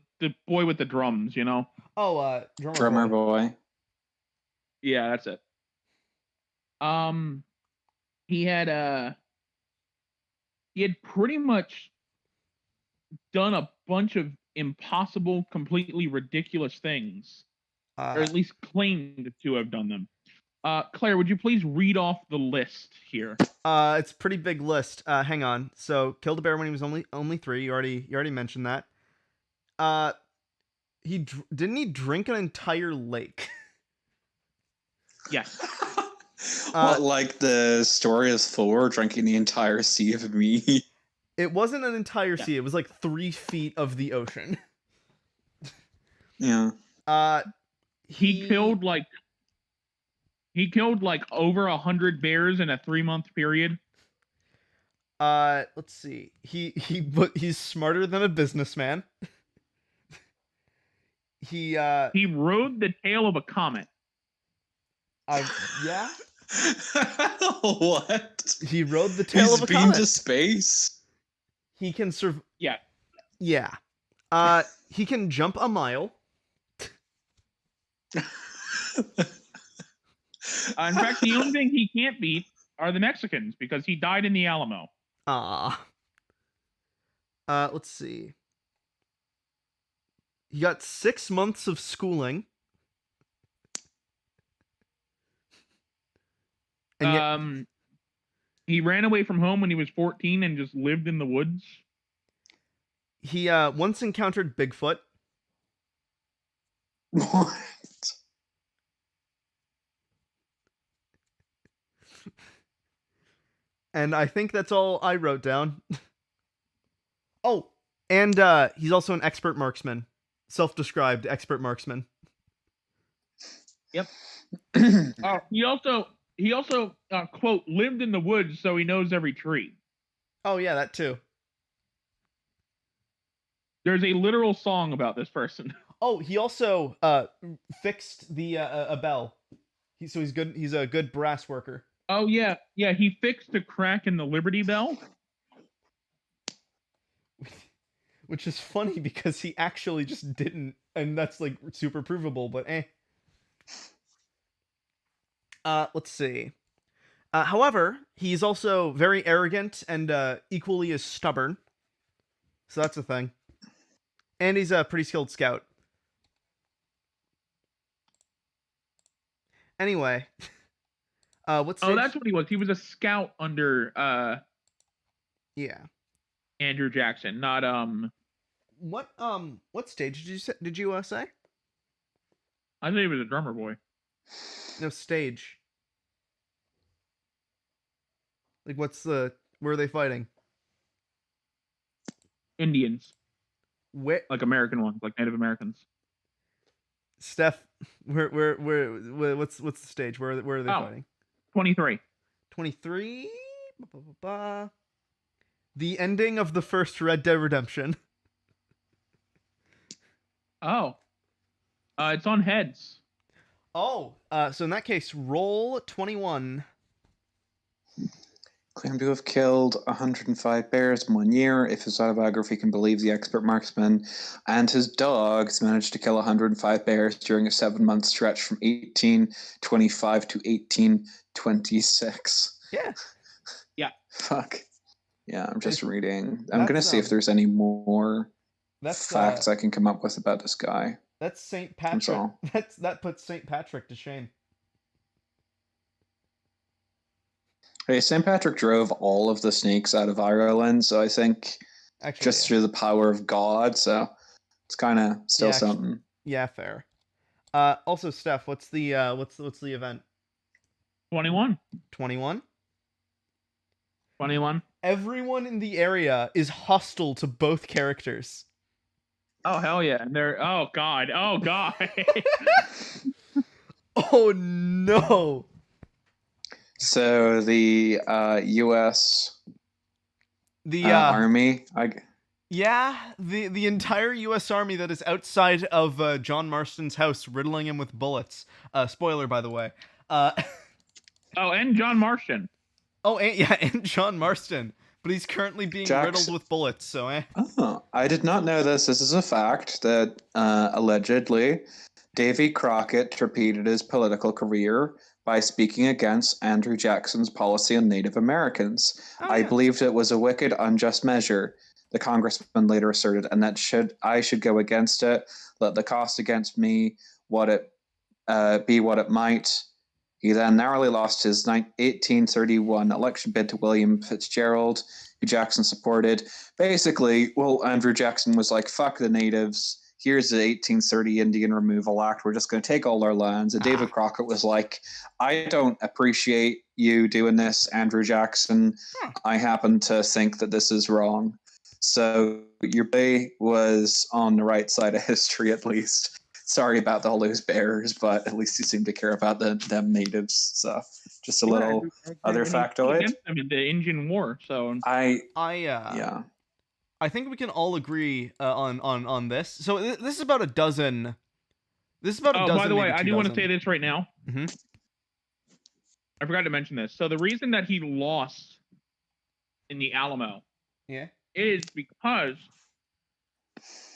boy with the drums, you know? Oh, Drummer boy. Yeah, that's it. He had pretty much done a bunch of impossible, completely ridiculous things, or at least claimed to have done them. Claire, would you please read off the list here? It's a pretty big list. Hang on. So, killed a bear when he was only 3. You already mentioned that. Didn't he drink an entire lake? Yes. What, like the story is for drinking the entire sea of meat? It wasn't an entire sea. It was like 3 feet of the ocean. Yeah. He killed like over 100 bears in a 3-month period. Let's see. He's smarter than a businessman. He rode the tail of a comet. Yeah. What? He rode the tail of a comet. He's been to space. He can survive. Yeah. Yeah. He can jump a mile. In fact, the only thing he can't beat are the Mexicans, because he died in the Alamo. Let's see. He got 6 months of schooling. And yet, he ran away from home when he was 14 and just lived in the woods. He once encountered Bigfoot. What? And I think that's all I wrote down. Oh, and he's also an expert marksman. Self-described expert marksman. Yep. He also quote, lived in the woods, so he knows every tree. Oh yeah, that too. There's a literal song about this person. Oh, he also fixed the a bell. He's good. He's a good brass worker. Oh yeah, he fixed a crack in the Liberty Bell. Which is funny because he actually just didn't, and that's like super provable. But let's see. However, he's also very arrogant and equally as stubborn. So that's a thing. And he's a pretty skilled scout. Anyway. What stage? Oh, that's what he was. He was a scout under yeah. Andrew Jackson, not What stage did you say? I thought he was a drummer boy. No, stage. Like, where are they fighting? Indians. Where? Like American ones, like Native Americans. Steph, what's the stage? Where are they fighting? 23. 23? The ending of the first Red Dead Redemption. Oh. It's on heads. Oh, so in that case, roll 21. Claimed to have killed 105 bears in 1 year. If his autobiography can believe the expert marksman, and his dogs managed to kill 105 bears during a 7-month stretch from 1825 to 1826. Yeah. Yeah. Fuck. Yeah, I'm just reading. I'm gonna see if there's any more facts I can come up with about this guy. That's St. Patrick. That puts St. Patrick to shame. Hey, St. Patrick drove all of the snakes out of Ireland, so I think through the power of God, so it's kind of still something. Yeah, fair. Also, Steph, what's the event? 21. 21? 21. Everyone in the area is hostile to both characters. Oh, hell yeah. And they're, oh, God. Oh, God. Oh, no. So the U.S. Army, the entire U.S. Army that is outside of John Marston's house, riddling him with bullets. Spoiler, by the way. Oh, and John Marston. Oh, and John Marston. But he's currently being riddled with bullets, so Oh, I did not know this. This is a fact that allegedly Davy Crockett torpedoed his political career by speaking against Andrew Jackson's policy on Native Americans. I believed it was a wicked, unjust measure, the congressman later asserted, and that I should go against it, let the cost against me be what it might. He then narrowly lost his 1831 election bid to William Fitzgerald, who Jackson supported. Basically, Andrew Jackson was like, fuck the natives. Here's the 1830 Indian Removal Act. We're just going to take all our lands. And David Crockett was like, I don't appreciate you doing this, Andrew Jackson. I happen to think that this is wrong. So your boy was on the right side of history, at least. Sorry about all those bears, but at least you seem to care about them natives. So just a little other factoid. I mean, the Indian War. So yeah. I think we can all agree on this. So this is about a dozen. This is about a dozen. By the way, I do want to say this right now. Mm-hmm. I forgot to mention this. So the reason that he lost in the Alamo, is because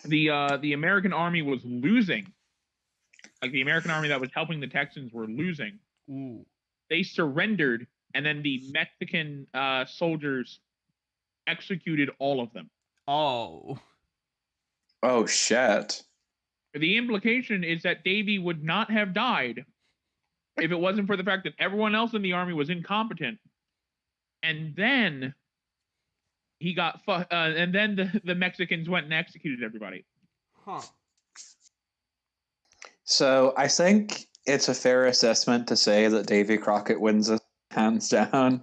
the American army was losing. Like the American army that was helping the Texans were losing. Ooh. They surrendered, and then the Mexican soldiers executed all of them. Oh shit. The implication is that Davy would not have died if it wasn't for the fact that everyone else in the army was incompetent. And then he got and then the Mexicans went and executed everybody. Huh. So I think it's a fair assessment to say that Davy Crockett wins it hands down.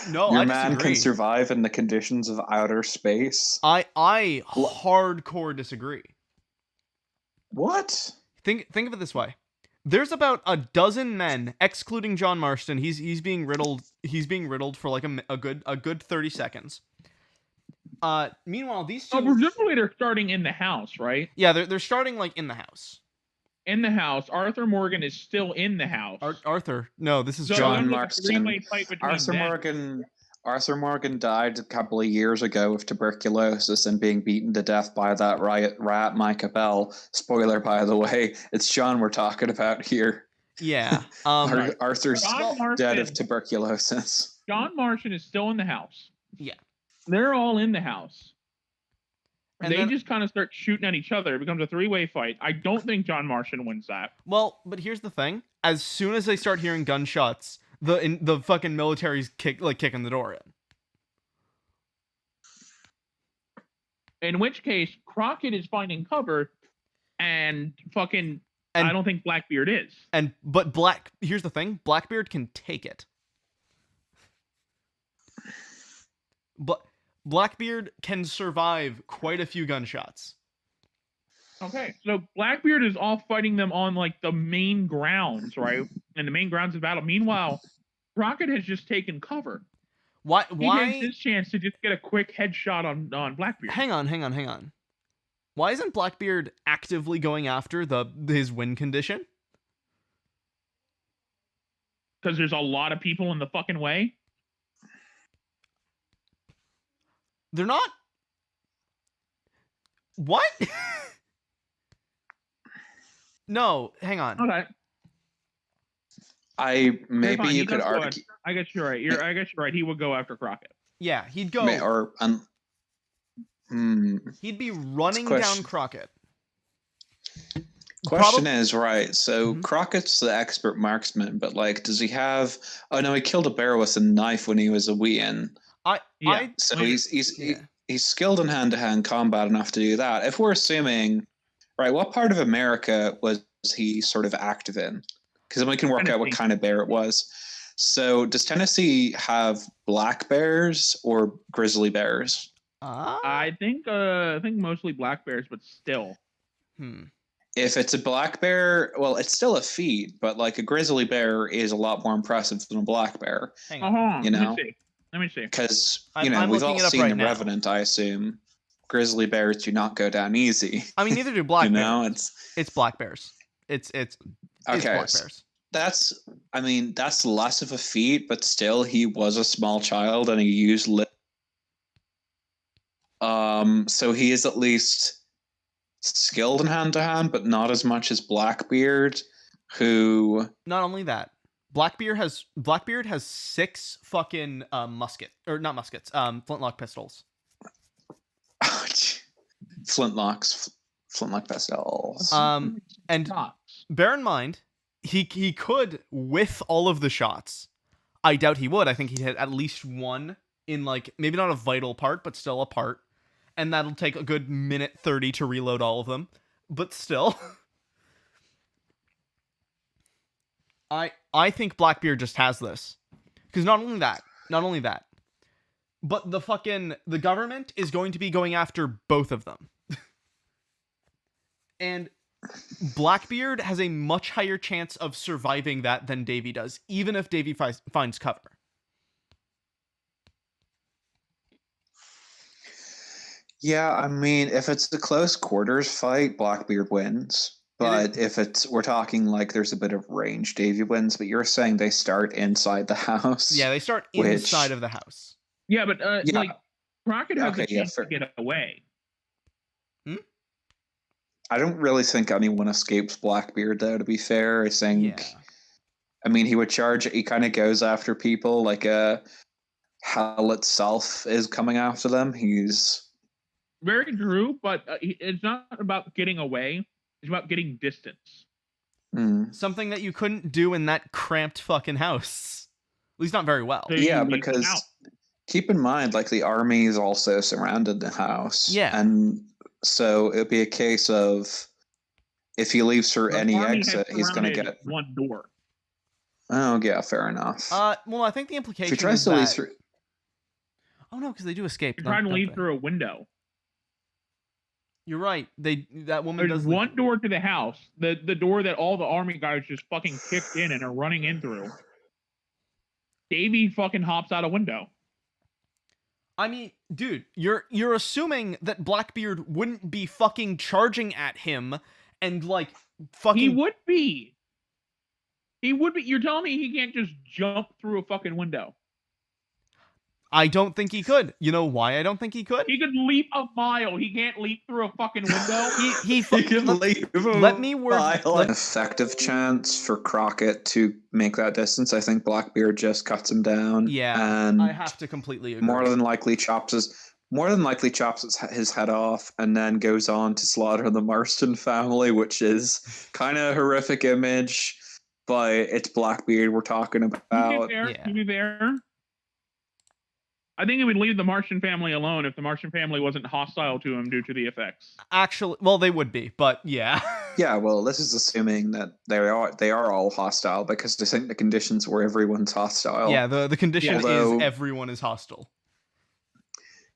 No, Your I man disagree. can survive in the conditions of outer space. I hardcore disagree. What? Think of it this way. There's about a dozen men, excluding John Marston. He's being riddled. He's being riddled for like a good 30 seconds. Meanwhile, these two. Oh, presumably they're starting in the house, right? Yeah, they're starting like in the house. In the house, Arthur Morgan is still in the house. Arthur, no, this is John Marston. Arthur Morgan died a couple of years ago of tuberculosis and being beaten to death by that rat Micah Bell. Spoiler, by the way, it's John we're talking about here. Yeah, Arthur's dead of tuberculosis. John Marston is still in the house. Yeah, they're all in the house. And they just kind of start shooting at each other. It becomes a three-way fight. I don't think John Marston wins that. Well, but here's the thing: as soon as they start hearing gunshots, the fucking military's kicking the door in. In which case, Crockett is finding cover, and I don't think Blackbeard is. But here's the thing: Blackbeard can take it. But Blackbeard can survive quite a few gunshots. Okay, so Blackbeard is off fighting them on like the main grounds, right? And the main grounds of battle. Meanwhile, Crockett has just taken cover. Why? He gets his chance to just get a quick headshot on Blackbeard. Hang on. Why isn't Blackbeard actively going after his win condition? Because there's a lot of people in the fucking way. They're not. What? No, hang on. Okay. You could argue. I guess you're right. I guess you're right. He would go after Crockett. Yeah, he'd go. He'd be running down Crockett. Question is, right, so Crockett's the expert marksman, but, like, does he have... Oh, no, he killed a bear with a knife when he was a wean. So he's skilled in hand-to-hand combat enough to do that. If we're assuming... Right, what part of America was he sort of active in? Because then we can work out what kind of bear it was. So does Tennessee have black bears or grizzly bears? I think mostly black bears, but still. If it's a black bear, well, it's still a feat, but like a grizzly bear is a lot more impressive than a black bear. Hang on. You know? Let me see. Because, we've all seen The Revenant, I assume. Grizzly bears do not go down easy. I mean, neither do black bears. It's black bears. It's black bears. That's less of a feat, but still, he was a small child and he used so he is at least skilled in hand-to-hand, but not as much as Blackbeard, who... Not only that, Blackbeard has 6 fucking flintlock pistols. Flintlock pistols. And bear in mind, he could, with all of the shots, I doubt he would. I think he'd hit at least one in, like, maybe not a vital part, but still a part. And that'll take a good minute 30 to reload all of them. But still. I think Blackbeard just has this. Because not only that, but the government is going to be going after both of them. And Blackbeard has a much higher chance of surviving that than Davy does, even if Davy finds cover. Yeah, I mean, if it's a close quarters fight, Blackbeard wins. But if we're talking like there's a bit of range, Davy wins. But you're saying they start inside the house. Yeah, they start inside of the house. Yeah, but like Crockett has a chance to get away. I don't really think anyone escapes Blackbeard, though. To be fair, I think. I mean, he would charge. He kind of goes after people like hell itself is coming after them. He's very true, but it's not about getting away. It's about getting distance. Something that you couldn't do in that cramped fucking house. At least not very well. Yeah, because keep in mind, like, the army is also surrounded the house. Yeah. And so it'd be a case of if he leaves for any exit, he's going to get one door. Oh, yeah, fair enough. Well, I think the implication is that... Leave through... Oh, no, because they do escape. They're trying to leave through a window. You're right. That woman There's one door to the house. The door that all the army guys just fucking kicked in and are running in through. Davy fucking hops out a window. I mean, dude, you're assuming that Blackbeard wouldn't be fucking charging at him and, like, fucking... He would be. You're telling me he can't just jump through a fucking window? I don't think he could. You know why I don't think he could? He could leap a mile. He can't leap through a fucking window. He can leap let me work. An effective chance for Crockett to make that distance. I think Blackbeard just cuts him down. Yeah, and I have to completely agree. More than likely chops his head off, and then goes on to slaughter the Marston family, which is kind of a horrific image. But it's Blackbeard we're talking about. To be fair. I think he would leave the Martian family alone if the Martian family wasn't hostile to him due to the effects. Actually, well, they would be, but yeah. Yeah, well, this is assuming that they are all hostile, because I think the conditions were everyone's hostile. Yeah, the condition is everyone is hostile.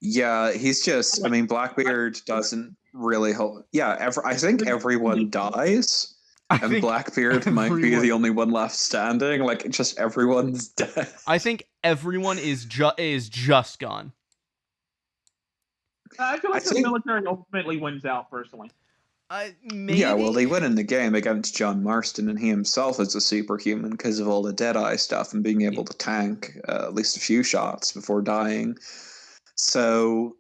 Yeah, he's just... I mean, Blackbeard doesn't really hold... Yeah, I think everyone dies. And Blackbeard might be the only one left standing. Like, just everyone's dead. I think everyone is just gone. I feel like the military ultimately wins out, personally. Maybe? Yeah, well, they win in the game against John Marston, and he himself is a superhuman because of all the Deadeye stuff and being able to tank at least a few shots before dying. So...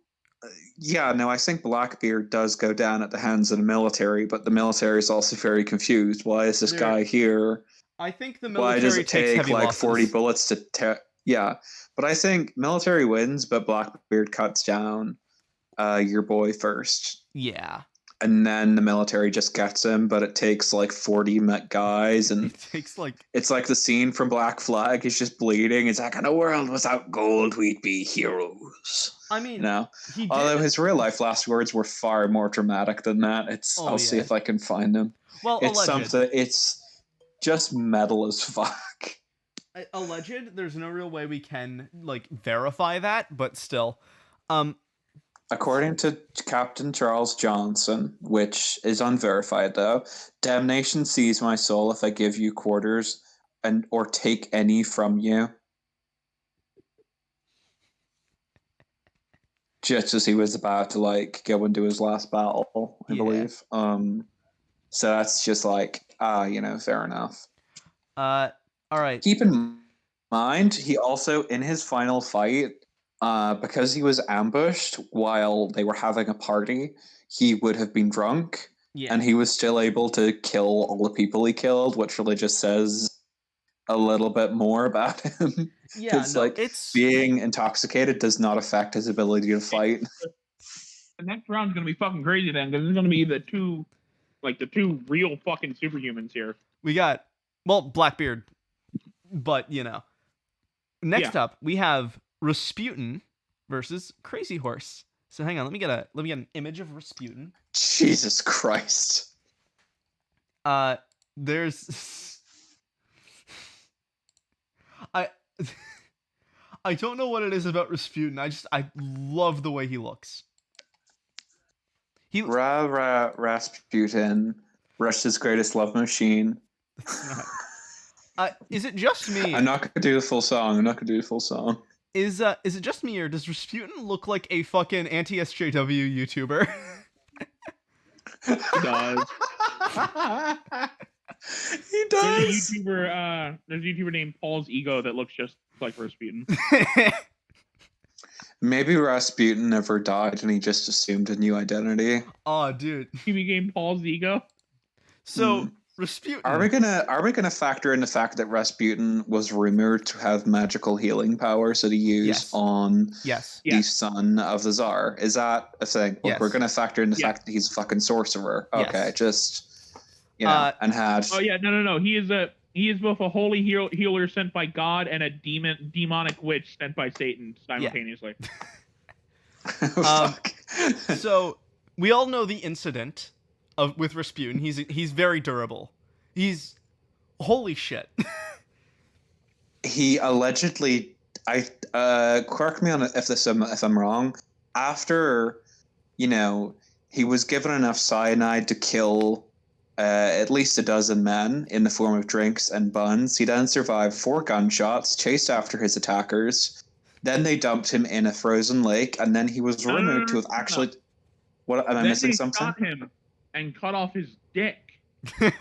Yeah, no, I think Blackbeard does go down at the hands of the military, but the military is also very confused. Why is this guy here? I think the military Why does it take like losses. 40 bullets to Yeah, but I think military wins, but Blackbeard cuts down your boy first. Yeah. And then the military just gets him, but it takes like 40 guys, and It takes like it's like the scene from Black Flag. He's just bleeding. It's like, in a world without gold, we'd be heroes. I mean, You know? he did. Although his real life last words were far more dramatic than that. I'll see if I can find them. Well, It's alleged. something. It's just metal as fuck. Alleged. There's no real way we can like verify that, but still. According to Captain Charles Johnson, which is unverified though, damnation seize my soul if I give you quarters or take any from you. Just as he was about to like go into his last battle, I believe. So that's just like, fair enough. All right. Keep in mind, he also in his final fight, because he was ambushed while they were having a party, he would have been drunk, and he was still able to kill all the people he killed, which really just says a little bit more about him. Yeah, it's being intoxicated does not affect his ability to fight. The next round's gonna be fucking crazy then, because it's gonna be the two real fucking superhumans here. We got Blackbeard, but Next up we have Rasputin versus Crazy Horse. So hang on, let me get an image of Rasputin. Jesus Christ. There's I don't know what it is about Rasputin. I love the way he looks. Rasputin, Russia's greatest love machine. Is it just me? I'm not gonna do the full song. Is it just me, or does Rasputin look like a fucking anti-SJW YouTuber? He does. He does. There's a YouTuber named Paul's Ego that looks just like Rasputin. Maybe Rasputin never died and he just assumed a new identity. Oh, dude. He became Paul's Ego. So Rasputin. Are we gonna factor in the fact that Rasputin was rumored to have magical healing powers that he used on the son of the Tsar? Is that a thing? Yes. We're gonna factor in the fact that he's a fucking sorcerer. Okay, just and had. Oh yeah, no. He is both a holy healer sent by God and a demonic witch sent by Satan simultaneously. Fuck. So we all know the incident with Rasputin. He's very durable. He's holy shit. He allegedly, correct me on if I'm wrong. After, he was given enough cyanide to kill at least a dozen men in the form of drinks and buns. He then survived 4 gunshots, chased after his attackers. Then they dumped him in a frozen lake, and then he was rumored to have actually. What am I missing? Something? Shot him and cut off his dick. And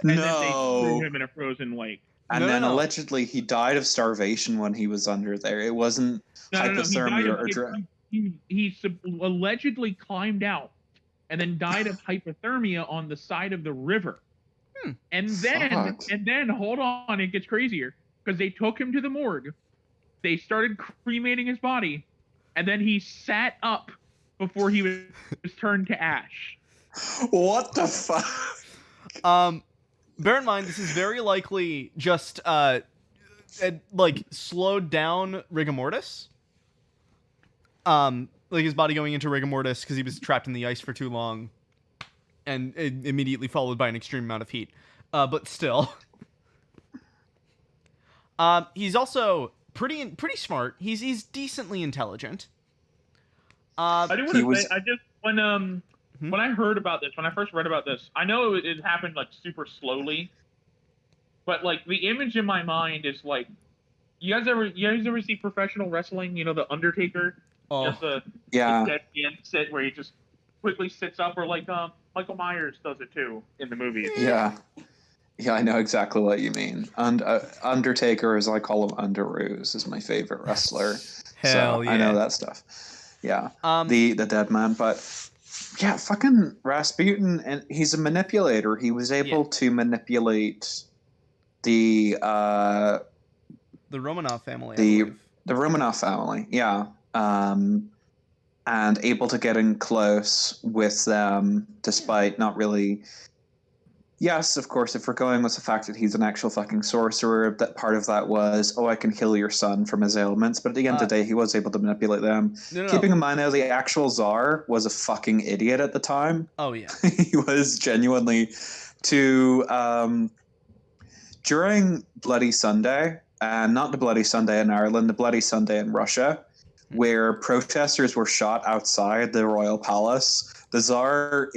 then they threw him in a frozen lake. And then allegedly he died of starvation when he was under there. It wasn't hypothermia He allegedly climbed out and then died of hypothermia on the side of the river. And then hold on, it gets crazier, because they took him to the morgue. They started cremating his body, and then he sat up before he was turned to ash. What the fuck? Bear in mind, this is very likely just slowed down rigor mortis. Like his body going into rigor mortis because he was trapped in the ice for too long, and immediately followed by an extreme amount of heat. But still, he's also pretty smart. He's decently intelligent. I do want to say, when I heard about this, when I first read about this, I know it happened like super slowly, but like the image in my mind is like, you guys ever see professional wrestling? The Undertaker. Just a dead end sit where he just quickly sits up, or like Michael Myers does it too in the movies. Yeah, I know exactly what you mean. And Undertaker, as I call him, Underoos, is my favorite wrestler. Hell yeah. I know that stuff. Yeah, the dead man, but yeah, fucking Rasputin, and he's a manipulator. He was able to manipulate the The Romanov family, I The believe. the Romanov family, yeah. And able to get in close with them despite not really. Yes, of course, if we're going with the fact that he's an actual fucking sorcerer, that part of that was, oh, I can heal your son from his ailments. But at the end of the day, he was able to manipulate them. No. Keeping in mind, though, the actual Tsar was a fucking idiot at the time. Oh, yeah. He was genuinely during Bloody Sunday, and not the Bloody Sunday in Ireland, the Bloody Sunday in Russia, where protesters were shot outside the royal palace. The Tsar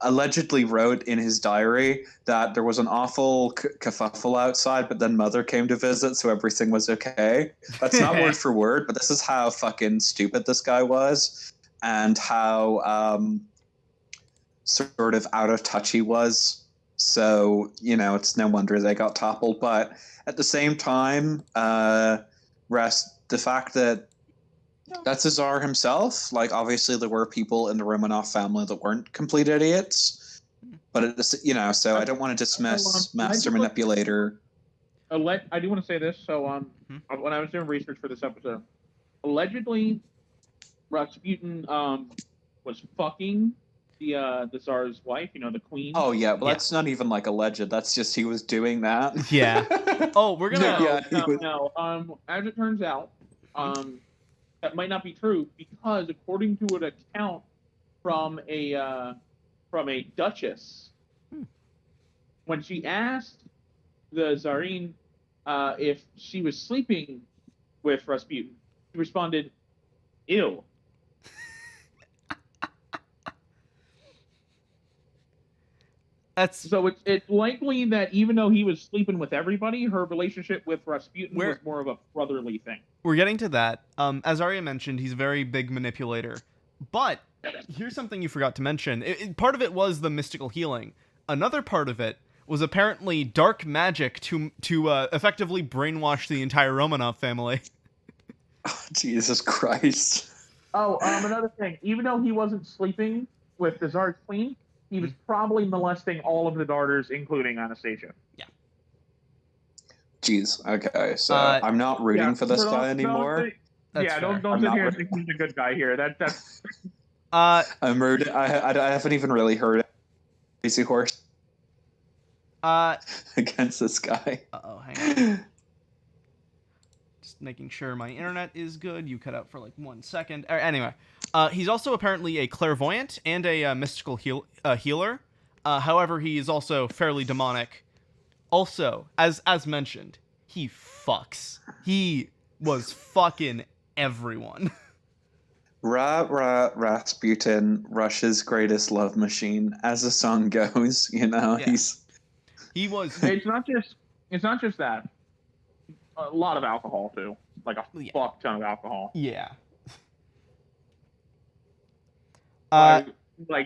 allegedly wrote in his diary that there was an awful kerfuffle outside, but then Mother came to visit, so everything was okay. That's not word for word, but this is how fucking stupid this guy was, and how sort of out of touch he was. So, it's no wonder they got toppled. But at the same time, the fact that that's the Tsar himself. Like, obviously, there were people in the Romanov family that weren't complete idiots. But, so I don't want to dismiss Master Manipulator. I do want to say this. So, when I was doing research for this episode, allegedly, Rasputin was fucking the Tsar's wife, the queen. Oh, yeah. Well, that's not even, alleged. That's just he was doing that. Yeah. Oh, we're gonna... No. As it turns out, that might not be true because, according to an account from a duchess, when she asked the Tsarine if she was sleeping with Rasputin, she responded, "Ew." So it's likely that even though he was sleeping with everybody, her relationship with Rasputin was more of a brotherly thing. We're getting to that. As Arya mentioned, he's a very big manipulator. But here's something you forgot to mention. Part of it was the mystical healing. Another part of it was apparently dark magic to effectively brainwash the entire Romanov family. Oh, Jesus Christ. Oh, another thing. Even though he wasn't sleeping with the Tsar's queen, he was probably molesting all of the daughters, including Anastasia. Yeah. Jeez. Okay, so I'm not rooting for this guy anymore. Don't sit here and think he's a good guy here. That's. I'm rude. I haven't even really heard Crazy Horse against this guy. Hang on. Just making sure my internet is good. You cut out for 1 second. Anyway. He's also apparently a clairvoyant and a mystical healer. However, he is also fairly demonic. Also, as mentioned, he fucks. He was fucking everyone. Rasputin, Russia's greatest love machine, as the song goes. Yeah. He was. It's not just that. A lot of alcohol too, fuck ton of alcohol. Yeah.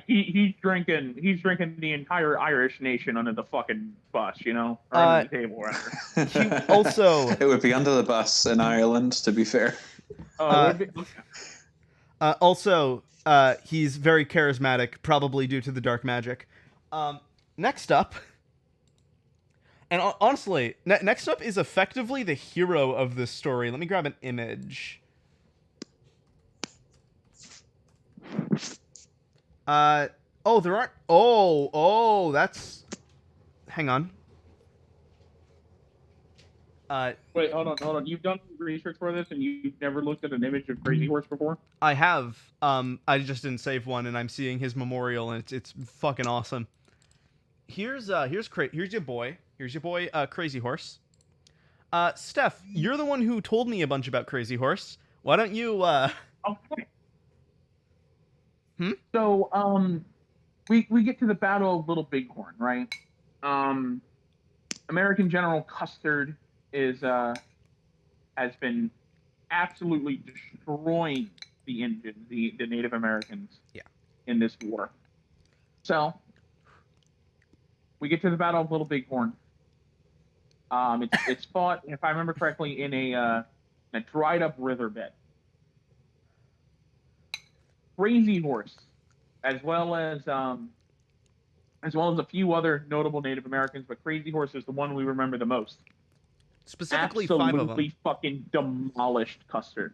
He's drinking the entire Irish nation under the fucking bus, or under the table, rather. Also, it would be under the bus in Ireland, to be fair. Also, he's very charismatic, probably due to the dark magic. Next up, and honestly, next up is effectively the hero of this story. Let me grab an image. There aren't. That's. Hang on. Wait, hold on. You've done research for this, and you've never looked at an image of Crazy Horse before? I have. I just didn't save one, and I'm seeing his memorial, and it's fucking awesome. Here's your boy. Here's your boy, Crazy Horse. Steph, you're the one who told me a bunch about Crazy Horse. Why don't you? Okay. So, we get to the Battle of Little Bighorn, right? American General Custer has been absolutely destroying the Indians, the Native Americans, in this war. So, we get to the Battle of Little Bighorn. It's fought, if I remember correctly, in a dried up riverbed. Crazy Horse, as well as a few other notable Native Americans, but Crazy Horse is the one we remember the most. Specifically, 5 of them. Absolutely fucking demolished Custer.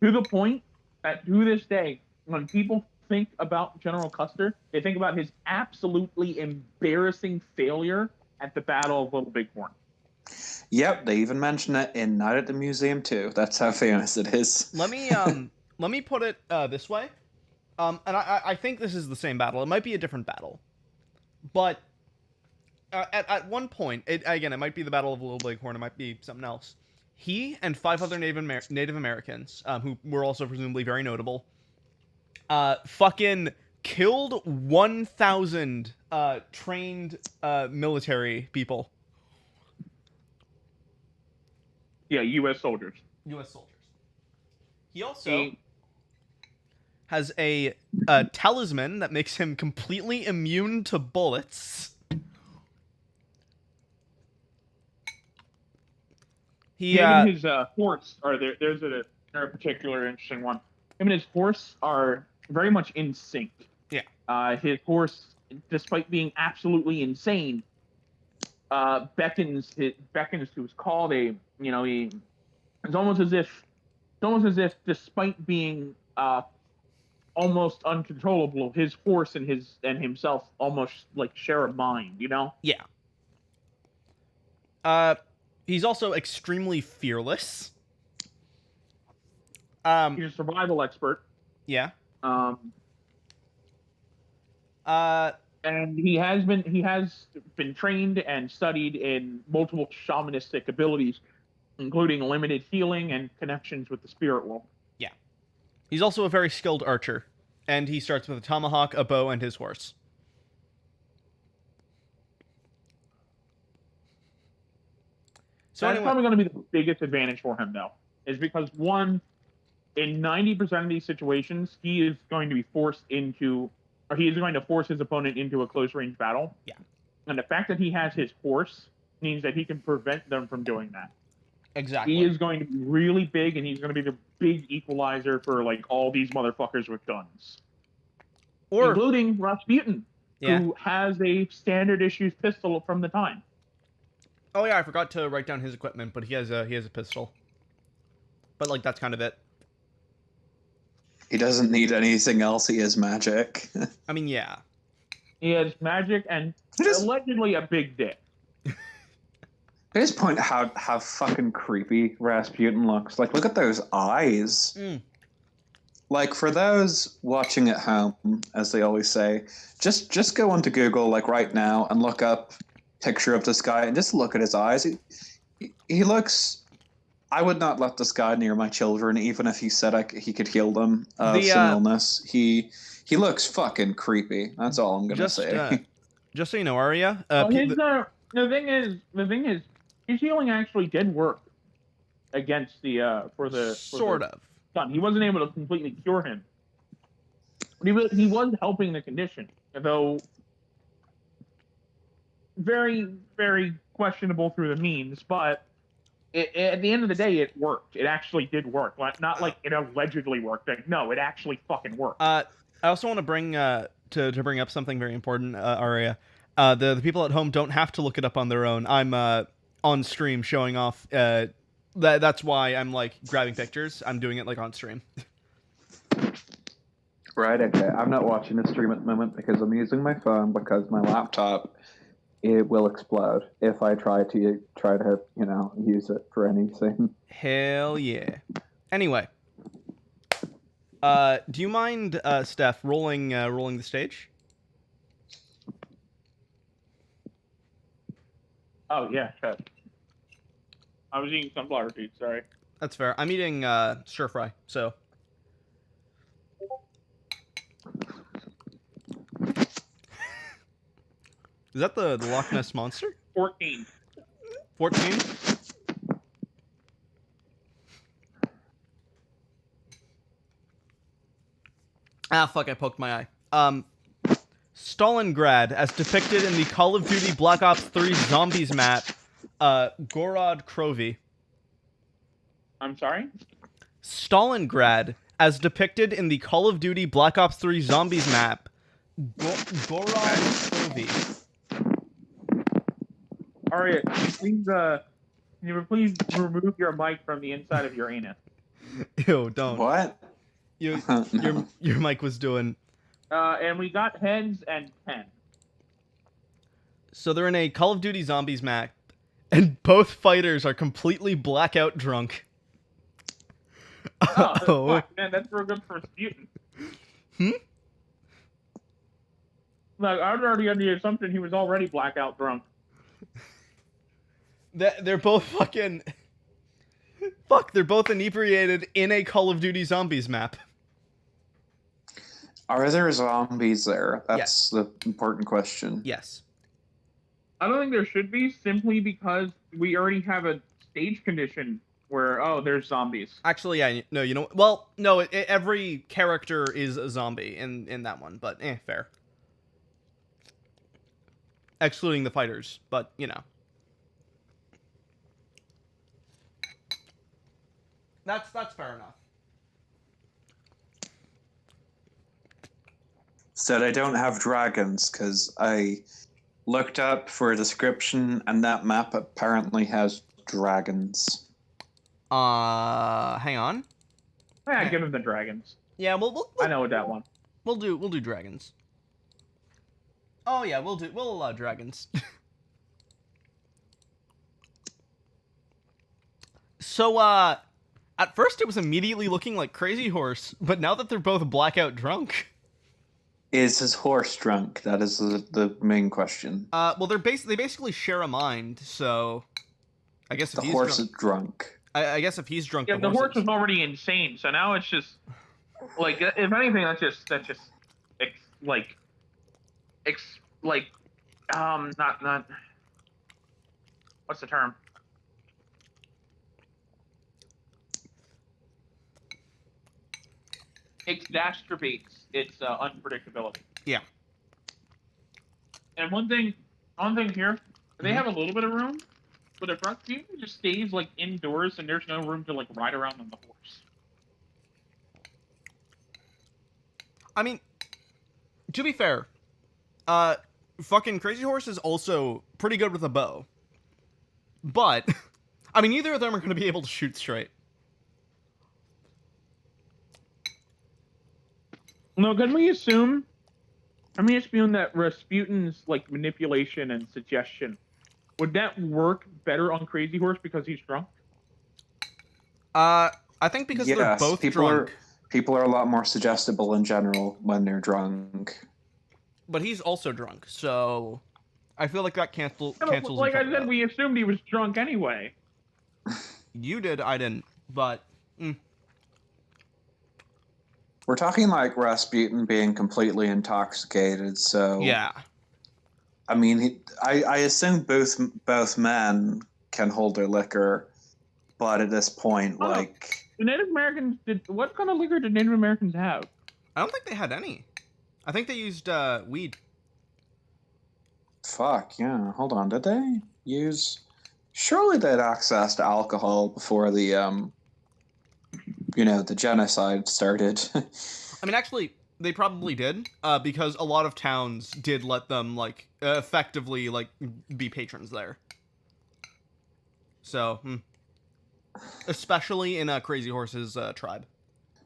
To the point that to this day, when people think about General Custer, they think about his absolutely embarrassing failure at the Battle of Little Bighorn. Yep, they even mention it in Night at the Museum too. That's how famous it is. Let me put it this way. And I think this is the same battle. It might be a different battle. But at one point, it might be the Battle of Little Bighorn, it might be something else. He and 5 other Native Americans, who were also presumably very notable, fucking killed 1,000 trained military people. Yeah, U.S. soldiers. U.S. soldiers. He also has a talisman that makes him completely immune to bullets. Him and his horse are there. There's a particular interesting one. Him and his horse are very much in sync. Yeah. His horse, despite being absolutely insane, beckons to his call. It's almost as if despite being almost uncontrollable, his horse and himself almost like share a mind, you know? Yeah. He's also extremely fearless. He's a survival expert. Yeah. And he has been trained and studied in multiple shamanistic abilities, including limited healing and connections with the spirit world. Yeah. He's also a very skilled archer, and he starts with a tomahawk, a bow, and his horse. So that's anyway, probably going to be the biggest advantage for him, though, is because, one, in 90% of these situations, he is going to force his opponent into a close-range battle. Yeah. And the fact that he has his horse means that he can prevent them from doing that. Exactly. He is going to be really big, and he's going to be the big equalizer for, like, all these motherfuckers with guns. Including Rasputin, who has a standard issues pistol from the time. Oh yeah, I forgot to write down his equipment, but he has a pistol. But like that's kind of it. He doesn't need anything else. He has magic. I mean, yeah. He has magic and allegedly a big dick. I just point out how fucking creepy Rasputin looks. Like, look at those eyes. Mm. Like, for those watching at home, as they always say, just go onto Google, like, right now and look up picture of this guy and just look at his eyes. He looks... I would not let this guy near my children, even if he said he could heal them of some illness. He looks fucking creepy. That's all I'm gonna say. Just so you know, Arya. The thing is, his healing actually did work against sort of. Son. He wasn't able to completely cure him, but he was helping the condition, though very, very questionable through the means. But at the end of the day, it worked. It actually did work. Not like it allegedly worked. Like, no, it actually fucking worked. I also want to bring to bring up something very important, Arya. The people at home don't have to look it up on their own. I'm on stream showing off. That's why I'm like grabbing pictures. I'm doing it like on stream. Right. Okay. I'm not watching the stream at the moment because I'm using my phone because my laptop. It will explode if I try to use it for anything. Hell yeah. Anyway, do you mind, Steph, rolling the stage? Oh yeah, sure. I was eating sunflower seeds. Sorry. That's fair. I'm eating stir fry, so. Is that the Loch Ness Monster? 14. 14? Ah, fuck, I poked my eye. Stalingrad, as depicted in the Call of Duty Black Ops 3 Zombies map, Gorod Krovi. I'm sorry? Stalingrad, as depicted in the Call of Duty Black Ops 3 Zombies map, Gorod Krovi. Arya, can you please Can you please remove your mic from the inside of your anus? Ew, don't. What? Your mic was doing. And we got heads and 10. So they're in a Call of Duty Zombies map, and both fighters are completely blackout drunk. Oh, fuck, man, that's real good for Rasputin. Like, I was already under the assumption he was already blackout drunk. They're both fucking... Fuck, they're both inebriated in a Call of Duty Zombies map. Are there zombies there? That's the important question. Yes. I don't think there should be, simply because we already have a stage condition where, oh, there's zombies. Actually, yeah, no, you know... Well, no, every character is a zombie in that one, but fair. Excluding the fighters, but, you know. That's fair enough. Said I don't have dragons because I looked up for a description and that map apparently has dragons. Hang on. Yeah, give him the dragons. Yeah, we'll I know that one. We'll do dragons. Oh yeah, we'll allow dragons. So at first it was immediately looking like Crazy Horse, but now that they're both blackout drunk. Is his horse drunk? That is the main question. Well, they basically share a mind, so I guess if the he's horse drunk, is drunk. I guess if he's drunk, Yeah, the horse was already insane, so now it's just like, if anything, that's just not what's the term? Exacerbates its unpredictability. Yeah. And one thing here, they have a little bit of room, but if Rasputin just stays like indoors and there's no room to like ride around on the horse. I mean, to be fair, fucking Crazy Horse is also pretty good with a bow. But, I mean, neither of them are going to be able to shoot straight. No, can we assume that Rasputin's like manipulation and suggestion, would that work better on Crazy Horse because he's drunk? I think because they're both drunk. People are a lot more suggestible in general when they're drunk. But he's also drunk, so I feel like that cancels. Like I said, we assumed he was drunk anyway. You did, I didn't, but. We're talking like Rasputin being completely intoxicated, so yeah. I mean, I assume both men can hold their liquor, but at this point, the Native Americans what kind of liquor did Native Americans have? I don't think they had any. I think they used weed. Fuck yeah! Hold on, did they use? Surely they had access to alcohol before the the genocide started. I mean, actually, they probably did, because a lot of towns did let them, like, effectively, like, be patrons there. So, especially in Crazy Horse's tribe.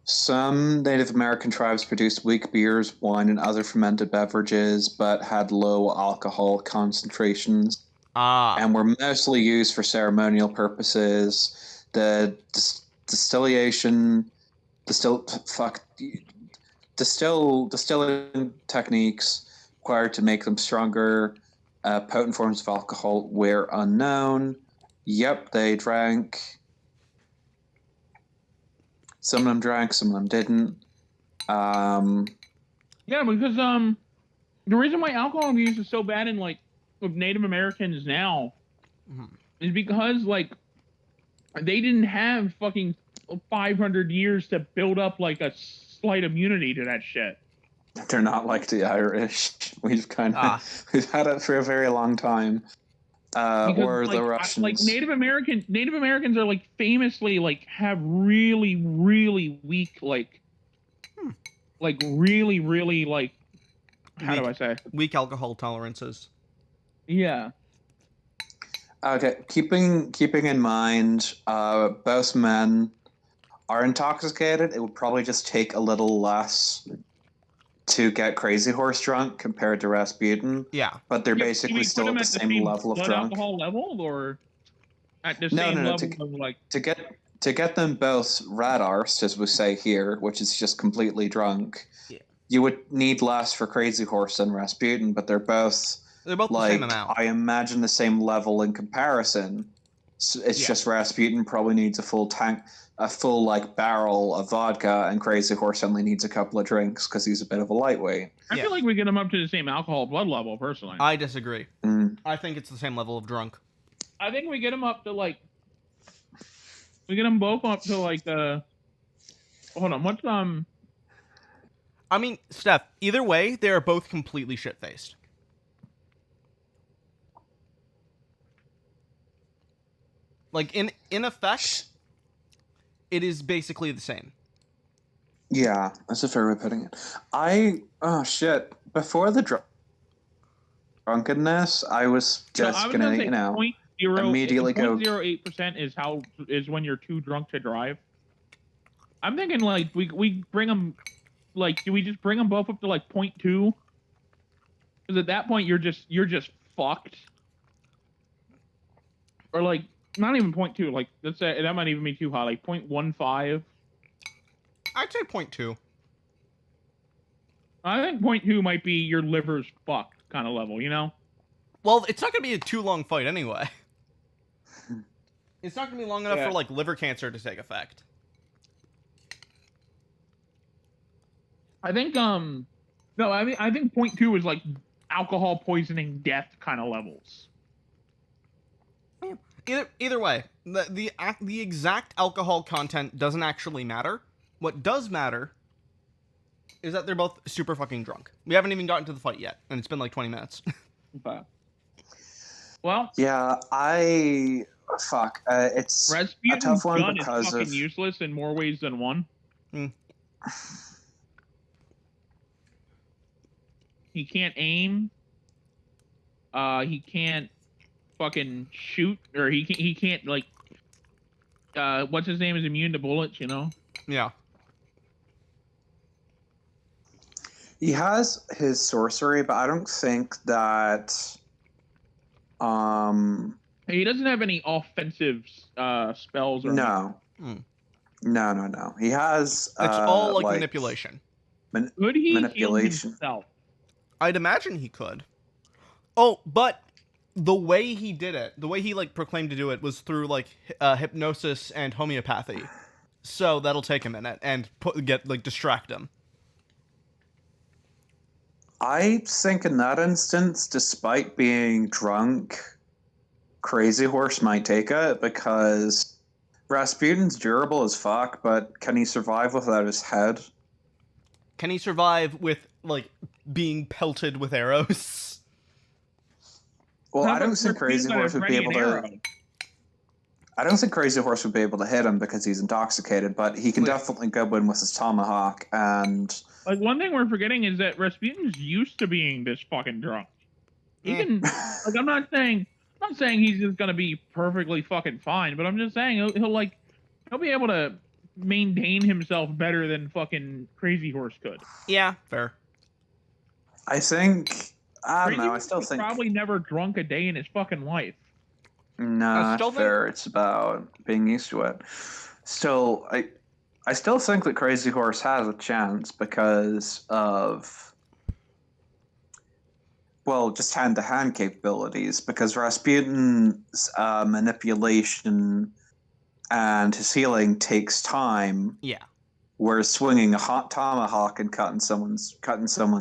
Some Native American tribes produced weak beers, wine, and other fermented beverages, but had low alcohol concentrations. And were mostly used for ceremonial purposes. The distilling techniques required to make them stronger, potent forms of alcohol were unknown. Yep, they drank. Some of them drank, some of them didn't. Yeah, because the reason why alcohol use is so bad in like with Native Americans now is because like they didn't have fucking 500 years to build up like a slight immunity to that shit. They're not like the Irish. We've had it for a very long time. Or like, the Russians. Like Native Americans are like famously like have really, really weak like really, really like how do I say? Weak alcohol tolerances. Yeah. Okay, keeping in mind, both men are intoxicated. It would probably just take a little less to get Crazy Horse drunk compared to Rasputin. Yeah. But they're Do basically we still put at them the same level of blood drunk. alcohol level, or at the No, same no, no. level of like? To get them both radarsed, as we say here, which is just completely drunk, Yeah. you would need less for Crazy Horse than Rasputin, but they're both the same amount. I imagine the same level in comparison. It's just Rasputin probably needs a full like barrel of vodka, and Crazy Horse only needs a couple of drinks because he's a bit of a lightweight. I feel like we get him up to the same alcohol blood level, personally. I disagree. Mm. I think it's the same level of drunk. I think we get him up to like. We get them both up to like hold on, what's I mean, Steph, either way, they are both completely shit-faced. Like, in effect, it is basically the same. Yeah, that's a fair way of putting it. Oh shit, before the drunkenness, I was just gonna immediately go 0.08% is when you're too drunk to drive. I'm thinking like we bring them, like, do we just bring them both up to like 0.2? Because at that point you're just fucked. Or like not even 0.2. Like let's say that might even be too high. Like 0.15. I'd say 0.2. I think 0.2 might be your liver's fucked kind of level. You know. Well, it's not gonna be a too long fight anyway. It's not gonna be long enough for like liver cancer to take effect. I think no, I think 0.2 is like alcohol poisoning death kind of levels. Either way, the exact alcohol content doesn't actually matter. What does matter is that they're both super fucking drunk. We haven't even gotten to the fight yet, and it's been like 20 minutes. Okay. Well, yeah, it's Rasputin's a tough one gun because is fucking useless in more ways than one. He can't aim. He can't fucking shoot, or he can't like. What's his name is immune to bullets, you know? Yeah. He has his sorcery, but I don't think that. He doesn't have any offensive spells or no. No. He has. It's all like manipulation. Could he manipulation? Heal himself? I'd imagine he could. Oh, but the way he did it, the way he like proclaimed to do it, was through like hypnosis and homeopathy. So that'll take a minute and distract him. I think in that instance, despite being drunk, Crazy Horse might take it because Rasputin's durable as fuck, but can he survive without his head? Can he survive with, like, being pelted with arrows? Well, I don't think Crazy Horse would be able to... I don't think Crazy Horse would be able to hit him because he's intoxicated, but he can definitely go in with his tomahawk and... Like, one thing we're forgetting is that Rasputin's used to being this fucking drunk. He can... like, I'm not saying he's just gonna be perfectly fucking fine, but I'm just saying he'll be able to maintain himself better than fucking Crazy Horse could. Yeah, fair. I think... I don't know, I still think... probably never drunk a day in his fucking life. No, not fair. It's about being used to it. Still, I still think that Crazy Horse has a chance because of, well, just hand-to-hand capabilities. Because Rasputin's manipulation and his healing takes time. Yeah. Whereas swinging a hot tomahawk and cutting someone's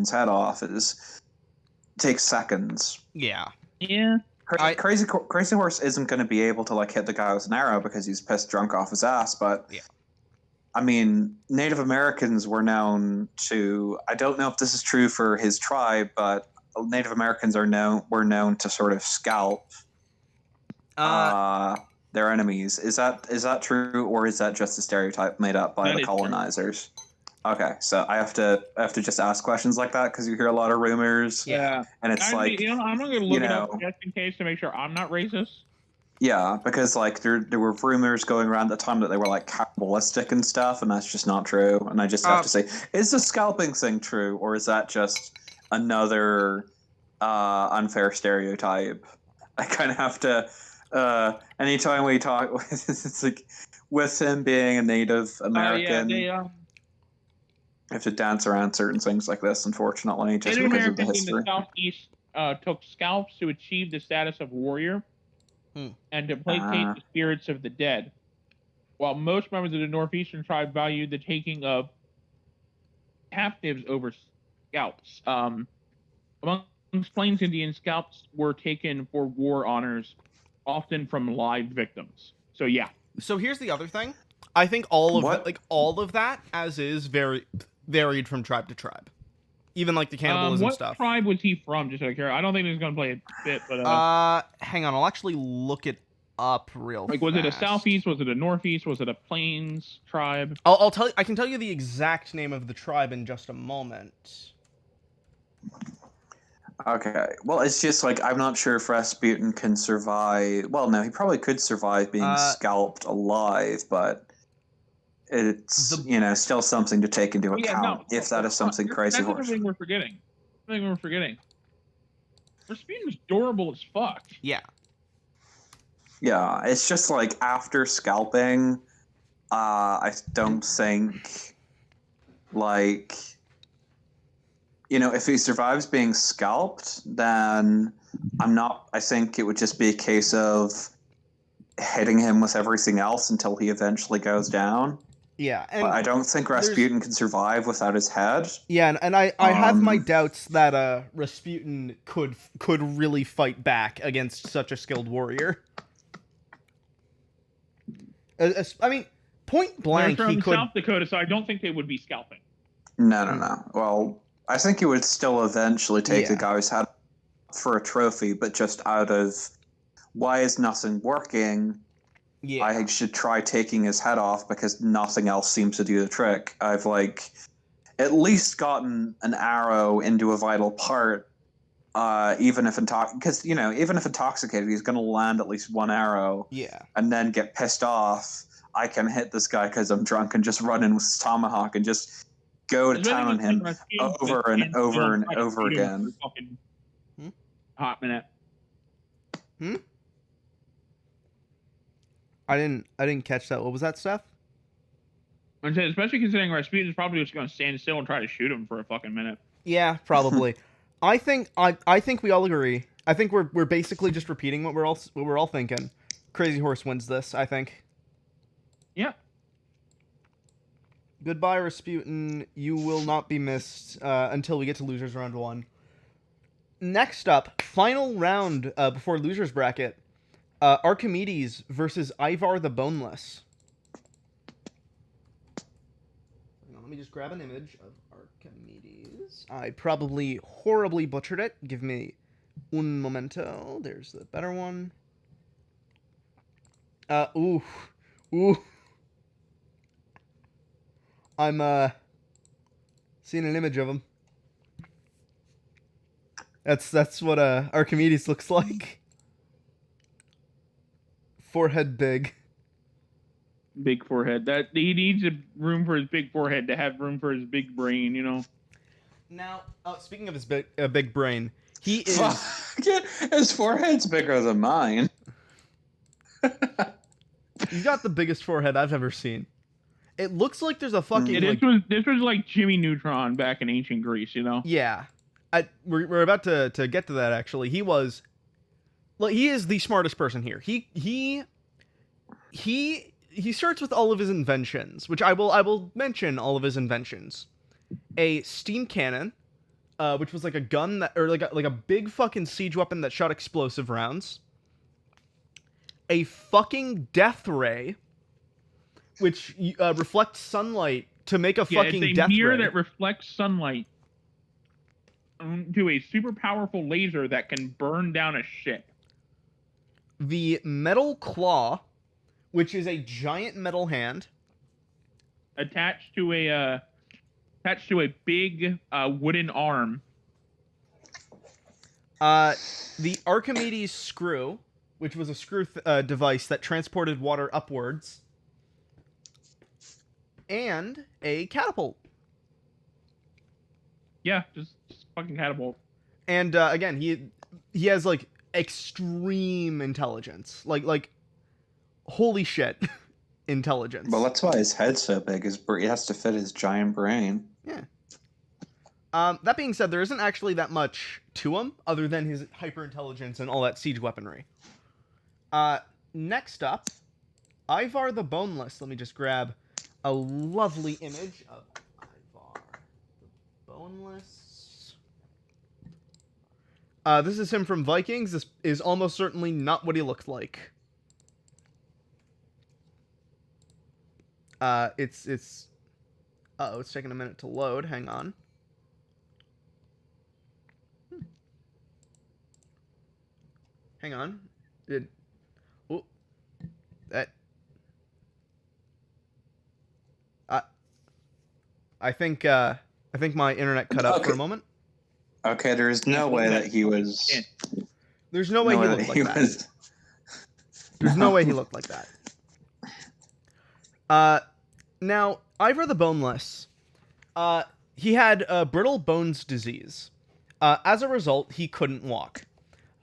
head off takes seconds. Yeah. Yeah. Crazy Horse isn't going to be able to like hit the guy with an arrow because he's pissed drunk off his ass. But yeah. I mean, Native Americans were known to. I don't know if this is true for his tribe, but Native Americans were known to sort of scalp their enemies. Is that true, or is that just a stereotype made up by the colonizers? True. Okay, so I have to just ask questions like that because you hear a lot of rumors. Yeah, and it's I'm gonna look it up just in case to make sure I'm not racist. Yeah, because like there were rumors going around at the time that they were like cannibalistic and stuff, and that's just not true. And I just have to say, is the scalping thing true, or is that just another unfair stereotype? I kind of have to. Anytime we talk, it's like with him being a Native American, They have to dance around certain things like this, unfortunately, just Native because of the Americans in the history. Southeast took scalps to achieve the status of warrior and to placate the spirits of the dead, while most members of the Northeastern tribe valued the taking of captives over scalps. Among Plains Indian, scalps were taken for war honors, often from live victims. So yeah. So here's the other thing. I think all of that as is varied from tribe to tribe. Even like the cannibalism stuff. What tribe was he from? Just out of curiosity. I don't think he's gonna play a bit, but hang on, I'll actually look it up real like, fast. was it a Southeast? Was it a Northeast? Was it a Plains tribe? I'll tell you. I can tell you the exact name of the tribe in just a moment. Okay. Well, it's just like I'm not sure if Rasputin can survive. Well, no, he probably could survive being scalped alive, but it's still something to take into account if that is something Crazy Horse. That's the thing we're forgetting. Rasputin's adorable as fuck. Yeah. Yeah, it's just like after scalping, I don't think like. If he survives being scalped, then I think it would just be a case of hitting him with everything else until he eventually goes down. Yeah. But I don't think Rasputin can survive without his head. Yeah, and I have my doubts that Rasputin could really fight back against such a skilled warrior. I mean, point blank, They're from he could. South Dakota, so I don't think they would be scalping. No. Well, I think he would still eventually take the guy's head for a trophy, but just out of why is nothing working? Yeah. I should try taking his head off because nothing else seems to do the trick. I've at least gotten an arrow into a vital part, even if intoxicated, he's going to land at least one arrow. Yeah. And then get pissed off. I can hit this guy because I'm drunk and just run in with his tomahawk and just go to town on him over and over and over again. Hot minute. I didn't catch that. What was that, Steph? I'm saying, especially considering Rasputin's probably just going to stand still and try to shoot him for a fucking minute. Yeah, probably. I think we all agree. I think we're basically just repeating what we're all thinking. Crazy Horse wins this, I think. Yeah. Goodbye, Rasputin. You will not be missed until we get to Losers Round 1. Next up, final round before Losers Bracket. Archimedes versus Ivar the Boneless. Let me just grab an image of Archimedes. I probably horribly butchered it. Give me un momento. There's the better one. Ooh. I'm seeing an image of him. That's what Archimedes looks like. Forehead big. Big forehead. That he needs room for his big forehead to have room for his big brain, Now, speaking of his big brain, he is. His forehead's bigger than mine. He's got the biggest forehead I've ever seen. It looks like there's a fucking. This was like Jimmy Neutron back in ancient Greece, Yeah, we're about to get to that. Actually, he is the smartest person here. He starts with all of his inventions, which I will mention all of his inventions. A steam cannon, which was like a gun like a big fucking siege weapon that shot explosive rounds. A fucking death ray, which reflects sunlight to make a fucking death ray. It's a mirror that reflects sunlight to a super powerful laser that can burn down a ship. The metal claw, which is a giant metal hand attached to a big wooden arm. The Archimedes screw, which was a screw device that transported water upwards, and a catapult. Yeah, just fucking catapult. And again, he has like extreme intelligence, like holy shit intelligence. Well, that's why his head's so big. He has to fit his giant brain. Yeah. That being said, there isn't actually that much to him other than his hyper intelligence and all that siege weaponry. Next up, Ivar the Boneless. Let me just grab a lovely image of Ivar the Boneless. This is him from Vikings. This is almost certainly not what he looked like. It's taking a minute to load. Hang on. Hang on. I think my internet cut out for a moment. Okay, there's no way that he was. There's no way he looked like that. There's no way he looked like that. Now, Ivar the Boneless, he had brittle bones disease. As a result, he couldn't walk.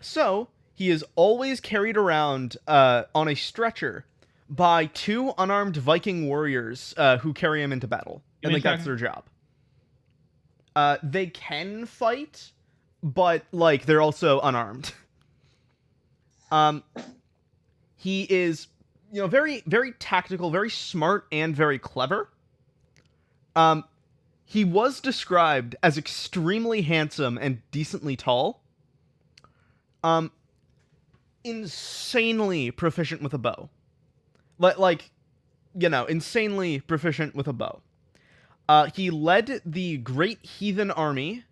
So, he is always carried around on a stretcher by 2 unarmed Viking warriors who carry him into battle. And like that's their job. They can fight, but like they're also unarmed. He is, very, very tactical, very smart, and very clever. He was described as extremely handsome and decently tall. Insanely proficient with a bow. Insanely proficient with a bow. He led the Great Heathen Army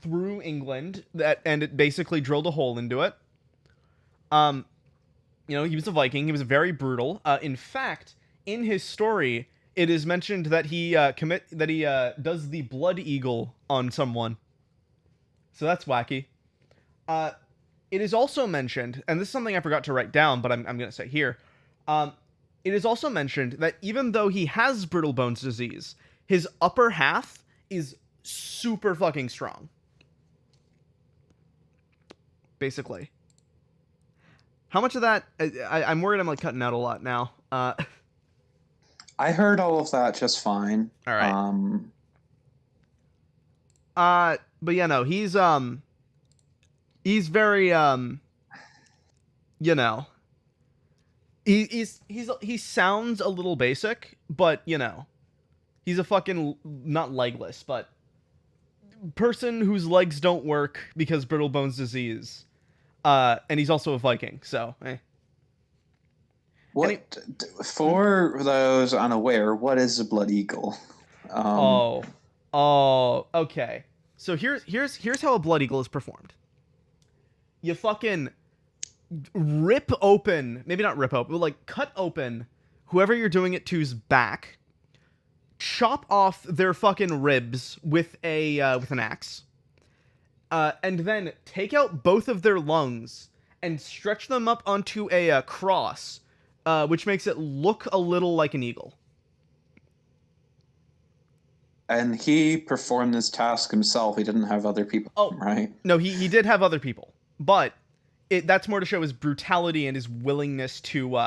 through England, and it basically drilled a hole into it. He was a Viking. He was very brutal. In fact, in his story, it is mentioned that he does the blood eagle on someone. So that's wacky. It is also mentioned, and this is something I forgot to write down, but I'm going to say here. It is also mentioned that even though he has brittle bones disease, his upper half is super fucking strong. Basically. How much of that... I'm worried I'm like cutting out a lot now. I heard all of that just fine. All right. But yeah, no, he's very he sounds a little basic, but he's a fucking not legless, but person whose legs don't work because brittle bones disease. And he's also a Viking, so For those unaware, what is a blood eagle? Okay. So here's how a blood eagle is performed. You fucking maybe not rip open, but like cut open whoever you're doing it to's back, chop off their fucking ribs with an axe, and then take out both of their lungs and stretch them up onto a cross, which makes it look a little like an eagle. And he performed this task himself. He didn't have other people, right? No, he did have other people, but that's more to show his brutality and his willingness to,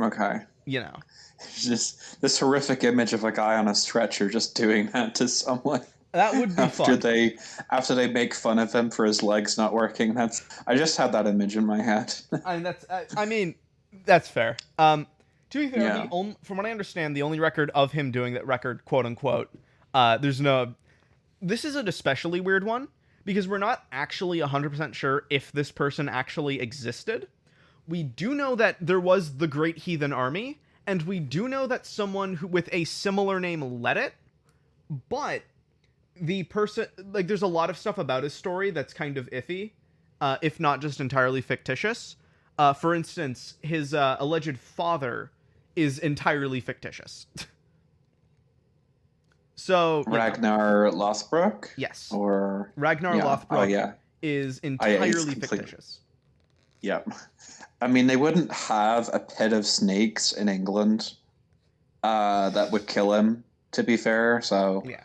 Okay. It's just this horrific image of a guy on a stretcher just doing that to someone. That would be fun. After they make fun of him for his legs not working. I just had that image in my head. That's fair. To be fair, from what I understand, the only record of him doing that record, quote unquote, this is an especially weird one, because we're not actually 100% sure if this person actually existed. We do know that there was the Great Heathen Army, and we do know that someone with a similar name led it, but the person, there's a lot of stuff about his story that's kind of iffy, if not just entirely fictitious. For instance, his alleged father is entirely fictitious. So Ragnar Lothbrok? Yes. Or Ragnar Lothbrok is entirely fictitious. Yep. I mean, they wouldn't have a pit of snakes in England that would kill him, to be fair. So Yeah.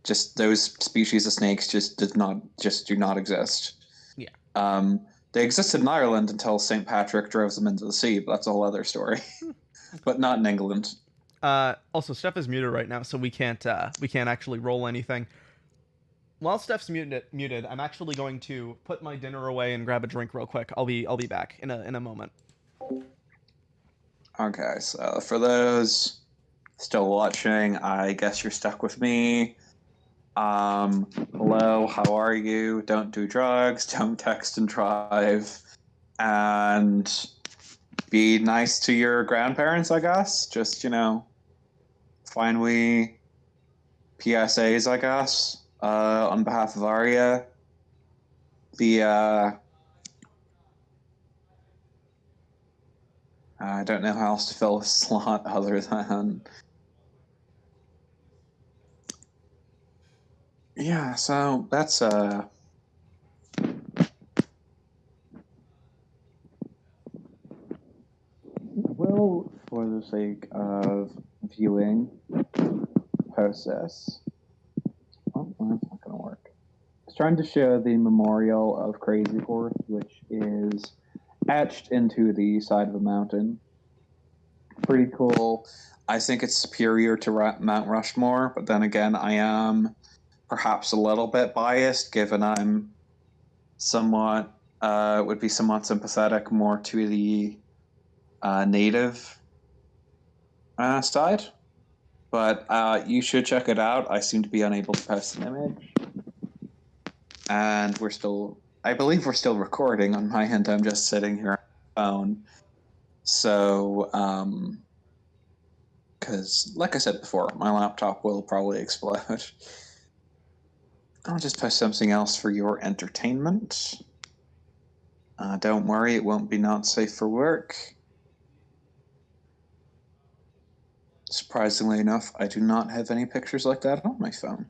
just those species of snakes just do not exist. Yeah. They existed in Ireland until St. Patrick drove them into the sea, but that's a whole other story. But not in England. Also, Steph is muted right now, so we can't actually roll anything. While Steph's muted, I'm actually going to put my dinner away and grab a drink real quick. I'll be back in a moment. Okay, so for those still watching, I guess you're stuck with me. Hello, how are you? Don't do drugs, don't text and drive, and be nice to your grandparents, I guess. Just, fine we PSAs, I guess, on behalf of Arya. I don't know how else to fill a slot other than... Yeah, so that's well, for the sake of viewing, post this. Oh, well, that's not going to work. I was trying to show the memorial of Crazy Horse, which is etched into the side of a mountain. Pretty cool. I think it's superior to Mount Rushmore, but then again, I am perhaps a little bit biased, given I'm would be somewhat sympathetic more to the native side. But you should check it out. I seem to be unable to post an image. And I believe we're still recording on my end. I'm just sitting here on my phone. So, because like I said before, my laptop will probably explode. I'll just post something else for your entertainment. Don't worry, it won't be not safe for work. Surprisingly enough, I do not have any pictures like that on my phone.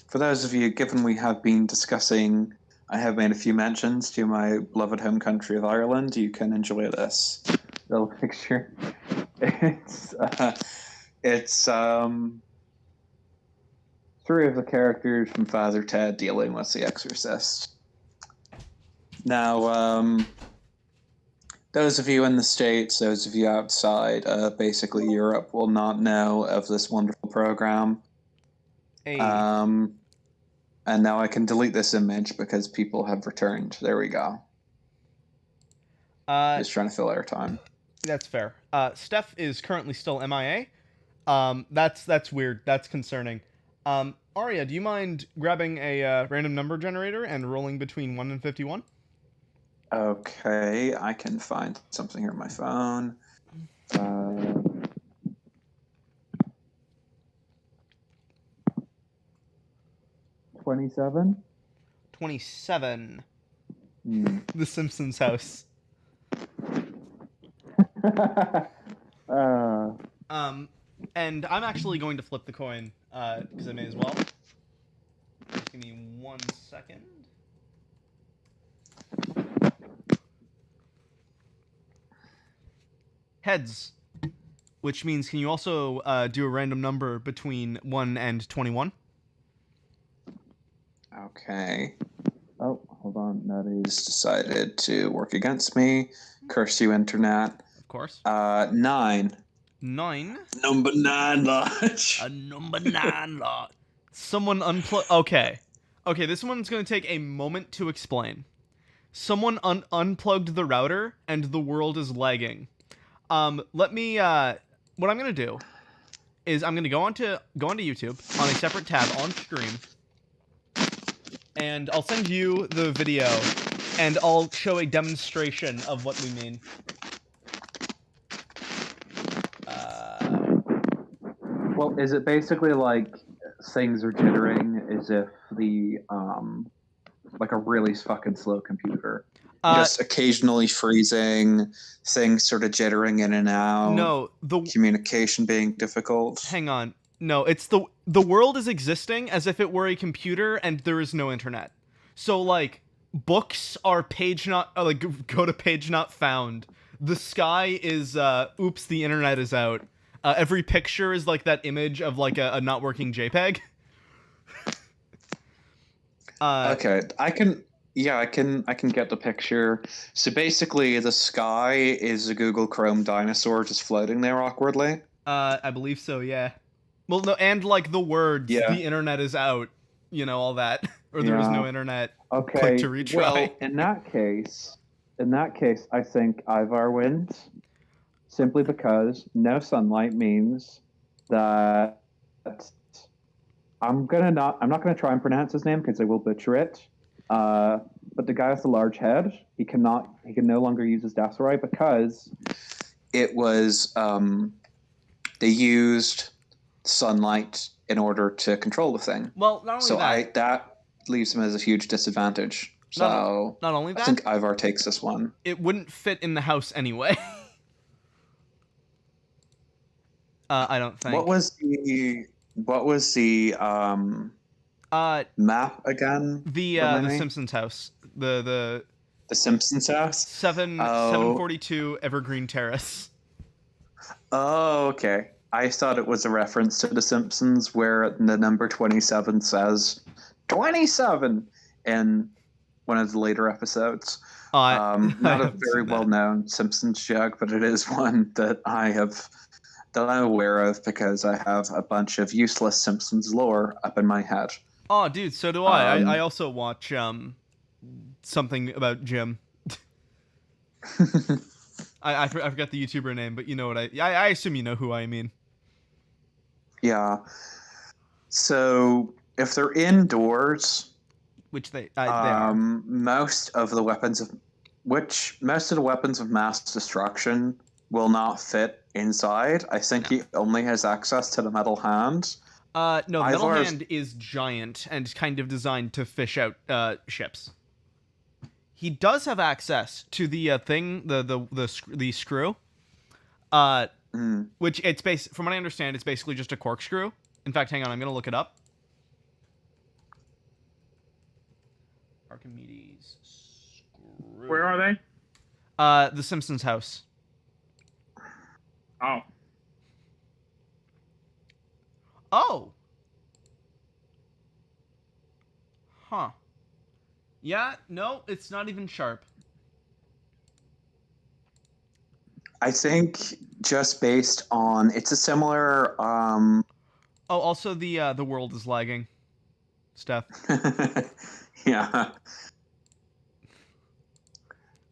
For those of you, given we have been discussing, I have made a few mentions to my beloved home country of Ireland, you can enjoy this little picture. It's three of the characters from Father Ted dealing with The Exorcist. Now, those of you in the States, those of you outside, basically Europe, will not know of this wonderful program. Hey. And now I can delete this image because people have returned. There we go. Just trying to fill airtime. That's fair. Steph is currently still MIA. That's weird. That's concerning. Arya, do you mind grabbing a random number generator and rolling between 1 and 51? Okay, I can find something here on my phone. 27? 27. The Simpsons house. And I'm actually going to flip the coin, because I may as well. Just give me 1 second. Heads. Which means, can you also do a random number between 1 and 21? Okay. Oh, hold on. That is decided to work against me. Curse you, internet. Of course. 9. 9. Number 9, Lodge. A number 9 lot. Someone unplug. Okay. Okay, this one's going to take a moment to explain. Someone unplugged the router, and the world is lagging. Let me, what I'm going to do is I'm going to go onto YouTube on a separate tab on stream, and I'll send you the video, and I'll show a demonstration of what we mean. Well, is it basically like things are jittering as if the, like a really fucking slow computer? Just occasionally freezing, things sort of jittering in and out. No, the communication being difficult. Hang on. No, it's the world is existing as if it were a computer and there is no internet. So like books are page not like go to page not found. The sky is oops, the internet is out. Every picture is like that image of like a not working JPEG. Okay, I can get the picture. So basically, the sky is a Google Chrome dinosaur just floating there awkwardly. I believe so, yeah. Well, no, and like the words, Yeah. the internet is out, all that, or there is no internet. Okay. Click to retry. Well, in that case, I think Ivar wins, simply because no sunlight means that I'm not gonna try and pronounce his name because I will butcher it. But the guy with the large head, he can no longer use his Dasarai because it was they used sunlight in order to control the thing. Well, not only that leaves him as a huge disadvantage. So not only that, I think Ivar takes this one. It wouldn't fit in the house anyway. I don't think. What was the map again? The Simpsons house. The Simpsons house? 742 Evergreen Terrace. Oh, okay. I thought it was a reference to The Simpsons where the number 27 says 27 in one of the later episodes. Not a very well-known Simpsons joke, but it is one that I'm aware of because I have a bunch of useless Simpsons lore up in my head. Oh, dude, so do I. I also watch something about Jim. I forgot the YouTuber name, but you know what I assume you know who I mean. Yeah. So if they're indoors, which they are, most of the weapons of mass destruction will not fit inside. I think he only has access to the metal hand. No, the metal hand is giant and kind of designed to fish out ships. He does have access to the thing, the screw, which from what I understand, it's basically just a corkscrew. In fact, hang on, I'm gonna look it up. Archimedes screw. Where are they? The Simpsons house. Oh. Oh. Huh. Yeah, no, it's not even sharp. I think just based on it's a similar Oh, also the world is lagging. Steph. Yeah.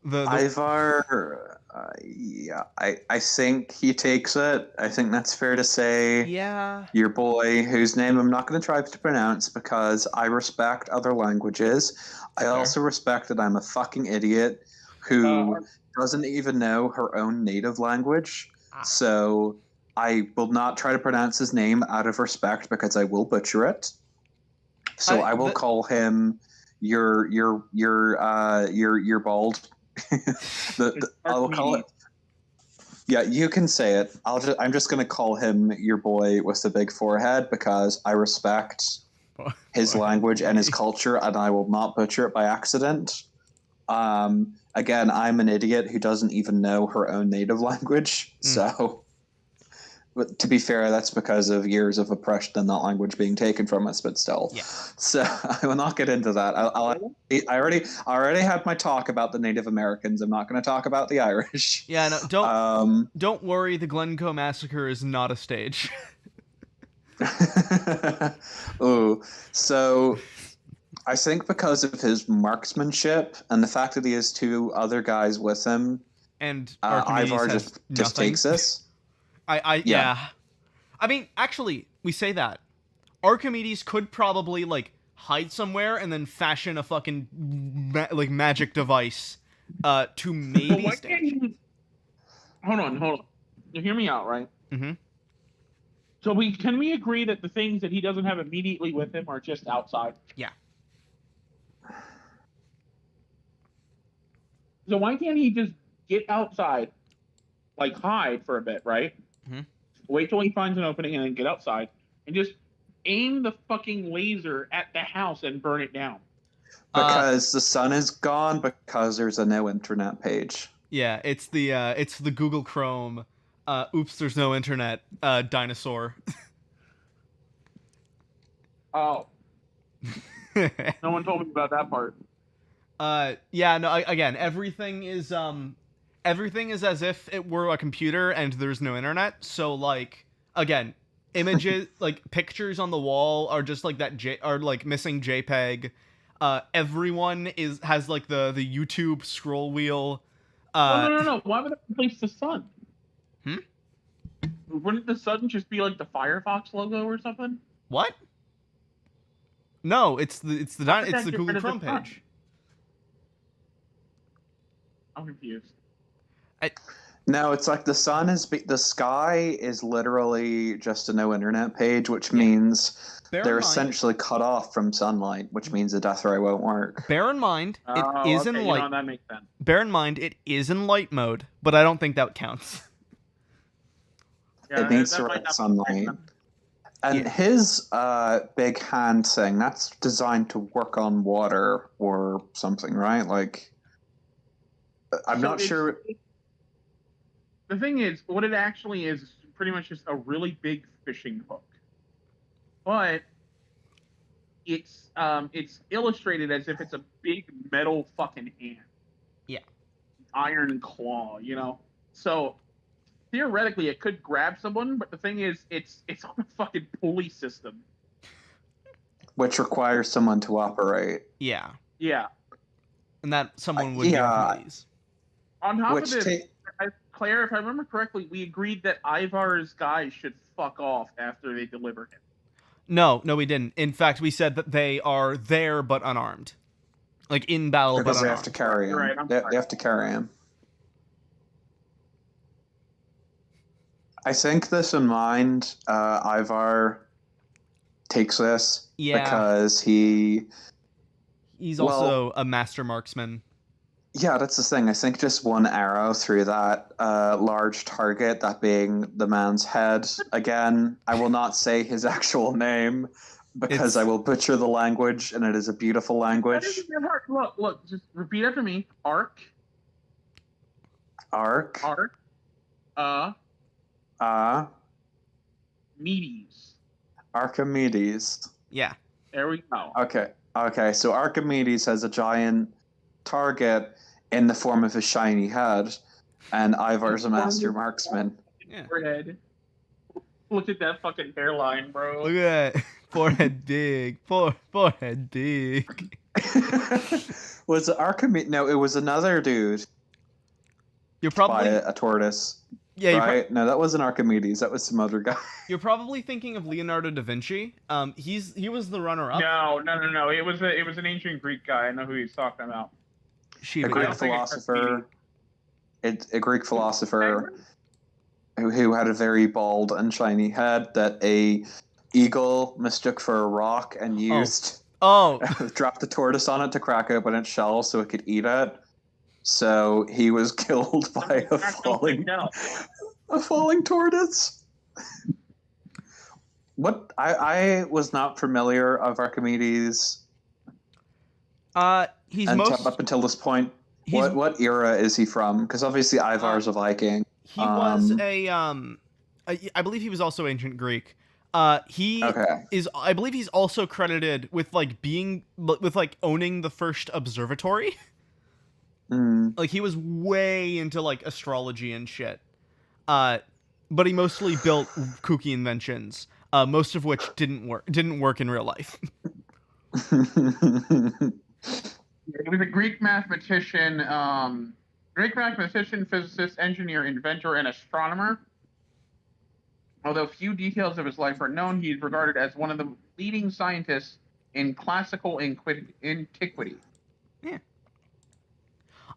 Ivar, yeah, I think he takes it. I think that's fair to say. Yeah. Your boy, whose name I'm not going to try to pronounce because I respect other languages. I also respect that I'm a fucking idiot who doesn't even know her own native language. So I will not try to pronounce his name out of respect because I will butcher it. So I will call him your bald. I will call it. Yeah, you can say it. I'm just gonna call him your boy with the big forehead because I respect his language and his culture, and I will not butcher it by accident. Again, I'm an idiot who doesn't even know her own native language, so. But to be fair, that's because of years of oppression and that language being taken from us. But still, So I will not get into that. I already had my talk about the Native Americans. I'm not going to talk about the Irish. Yeah, no, don't worry. The Glencoe massacre is not a stage. Ooh, so I think because of his marksmanship and the fact that he has two other guys with him, and Ivar just takes this. Yeah. I mean, actually, we say that Archimedes could probably like hide somewhere and then fashion a fucking magic device to maybe stage. Hold on. You hear me out, right? Mm-hmm. So can we agree that the things that he doesn't have immediately with him are just outside? Yeah. So why can't he just get outside, like hide for a bit, right? Mm-hmm. Wait till he finds an opening and then get outside and just aim the fucking laser at the house and burn it down. Because the sun is gone because there's a no internet page. Yeah, it's the Google Chrome. Oops, there's no internet. Dinosaur. Oh, no one told me about that part. Yeah, no. Again, everything is as if it were a computer and there's no internet. So like, again, images like pictures on the wall are just like are like missing JPEG. Everyone has like the YouTube scroll wheel. No. Why would they replace the sun? Hmm? Wouldn't the sun just be like the Firefox logo or something? What? No, it's the Google Chrome page. I'm confused. No, it's like the sky is literally just a no internet page, which means they're essentially cut off from sunlight, which means the death ray won't work. Bear in mind, it is in light. That makes sense. Bear in mind, it is in light mode, but I don't think that counts. Yeah, it needs direct sunlight. And his big hand thing, that's designed to work on water or something, right? Like, I'm not sure. The thing is, what it actually is pretty much just a really big fishing hook. But it's illustrated as if it's a big metal fucking hand. Yeah. Iron claw, you know? So theoretically it could grab someone, but the thing is it's on a fucking pulley system. Which requires someone to operate. Yeah. Yeah. And that someone would be Archimedes. On top of this, Claire, if I remember correctly, we agreed that Ivar's guys should fuck off after they deliver him. No, we didn't. In fact, we said that they are there but unarmed. Like in battle because but they unarmed. have to carry him. Right, they have to carry him. I think this in mind, Ivar takes this because he's also a master marksman. Yeah, that's the thing. I think just one arrow through that large target, that being the man's head. Again, I will not say his actual name because I will butcher the language, and it is a beautiful language. Look, just repeat after me. Archimedes. Archimedes. Yeah. There we go. Okay. So Archimedes has a giant target in the form of a shiny head, and Ivar's a master marksman. Yeah. Forehead. Look at that fucking hairline, bro. Look at that. Forehead big. Forehead big. Was it Archimedes? No, it was another dude. You're probably by a tortoise. Yeah, right? No, that wasn't Archimedes. That was some other guy. You're probably thinking of Leonardo da Vinci. He was the runner-up. No. It was an ancient Greek guy. I know who he's talking about. A Greek philosopher. A Greek philosopher who had a very bald and shiny head that a eagle mistook for a rock and used. Dropped the tortoise on it to crack open its shell so it could eat it. So he was killed by a falling tortoise. What I was not familiar of Archimedes. He's up until this point. What era is he from? Because obviously Ivar's a Viking. He was I believe he was also ancient Greek. Is I believe he's also credited with owning the first observatory. Like he was way into like astrology and shit. But he mostly built kooky inventions, most of which didn't work in real life. He was a Greek mathematician, physicist, engineer, inventor, and astronomer. Although few details of his life are known, he is regarded as one of the leading scientists in classical antiquity. Yeah.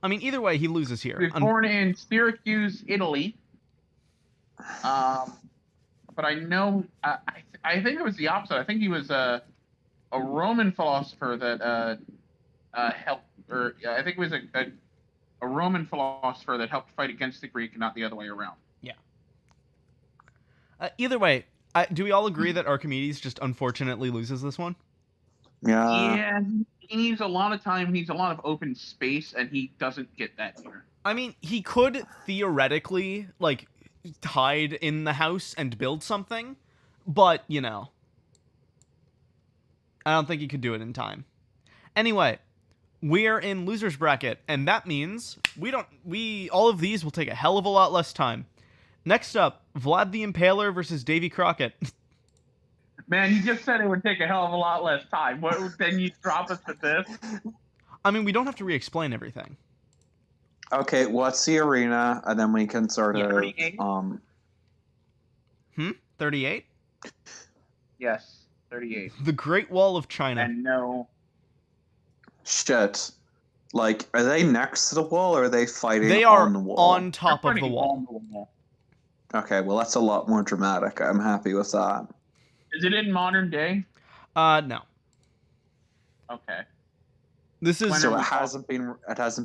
I mean, either way, he loses here. He was born in Syracuse, Italy. But I know, I think it was the opposite. I think he was a Roman philosopher that helped, or I think it was a Roman philosopher that helped fight against the Greek, and not the other way around. Yeah. Either way, do we all agree that Archimedes just unfortunately loses this one? Yeah. he needs a lot of time. He needs a lot of open space, and he doesn't get that here. I mean, he could theoretically, like, hide in the house and build something, but, you know, I don't think he could do it in time. Anyway, we're in loser's bracket, and that means all of these will take a hell of a lot less time. Next up, Vlad the Impaler versus Davy Crockett. Man, you just said it would take a hell of a lot less time. What then you drop us to this? I mean, we don't have to re-explain everything. Okay, what's the arena? And then we can sort of 38? 38? Yes, 38. The Great Wall of China. And no. Shit. Like, are they next to the wall or are they fighting They are on the wall? on top of the wall. Okay, well that's a lot more dramatic. I'm happy with that. Is it in modern day? No. Okay. This is So it hasn't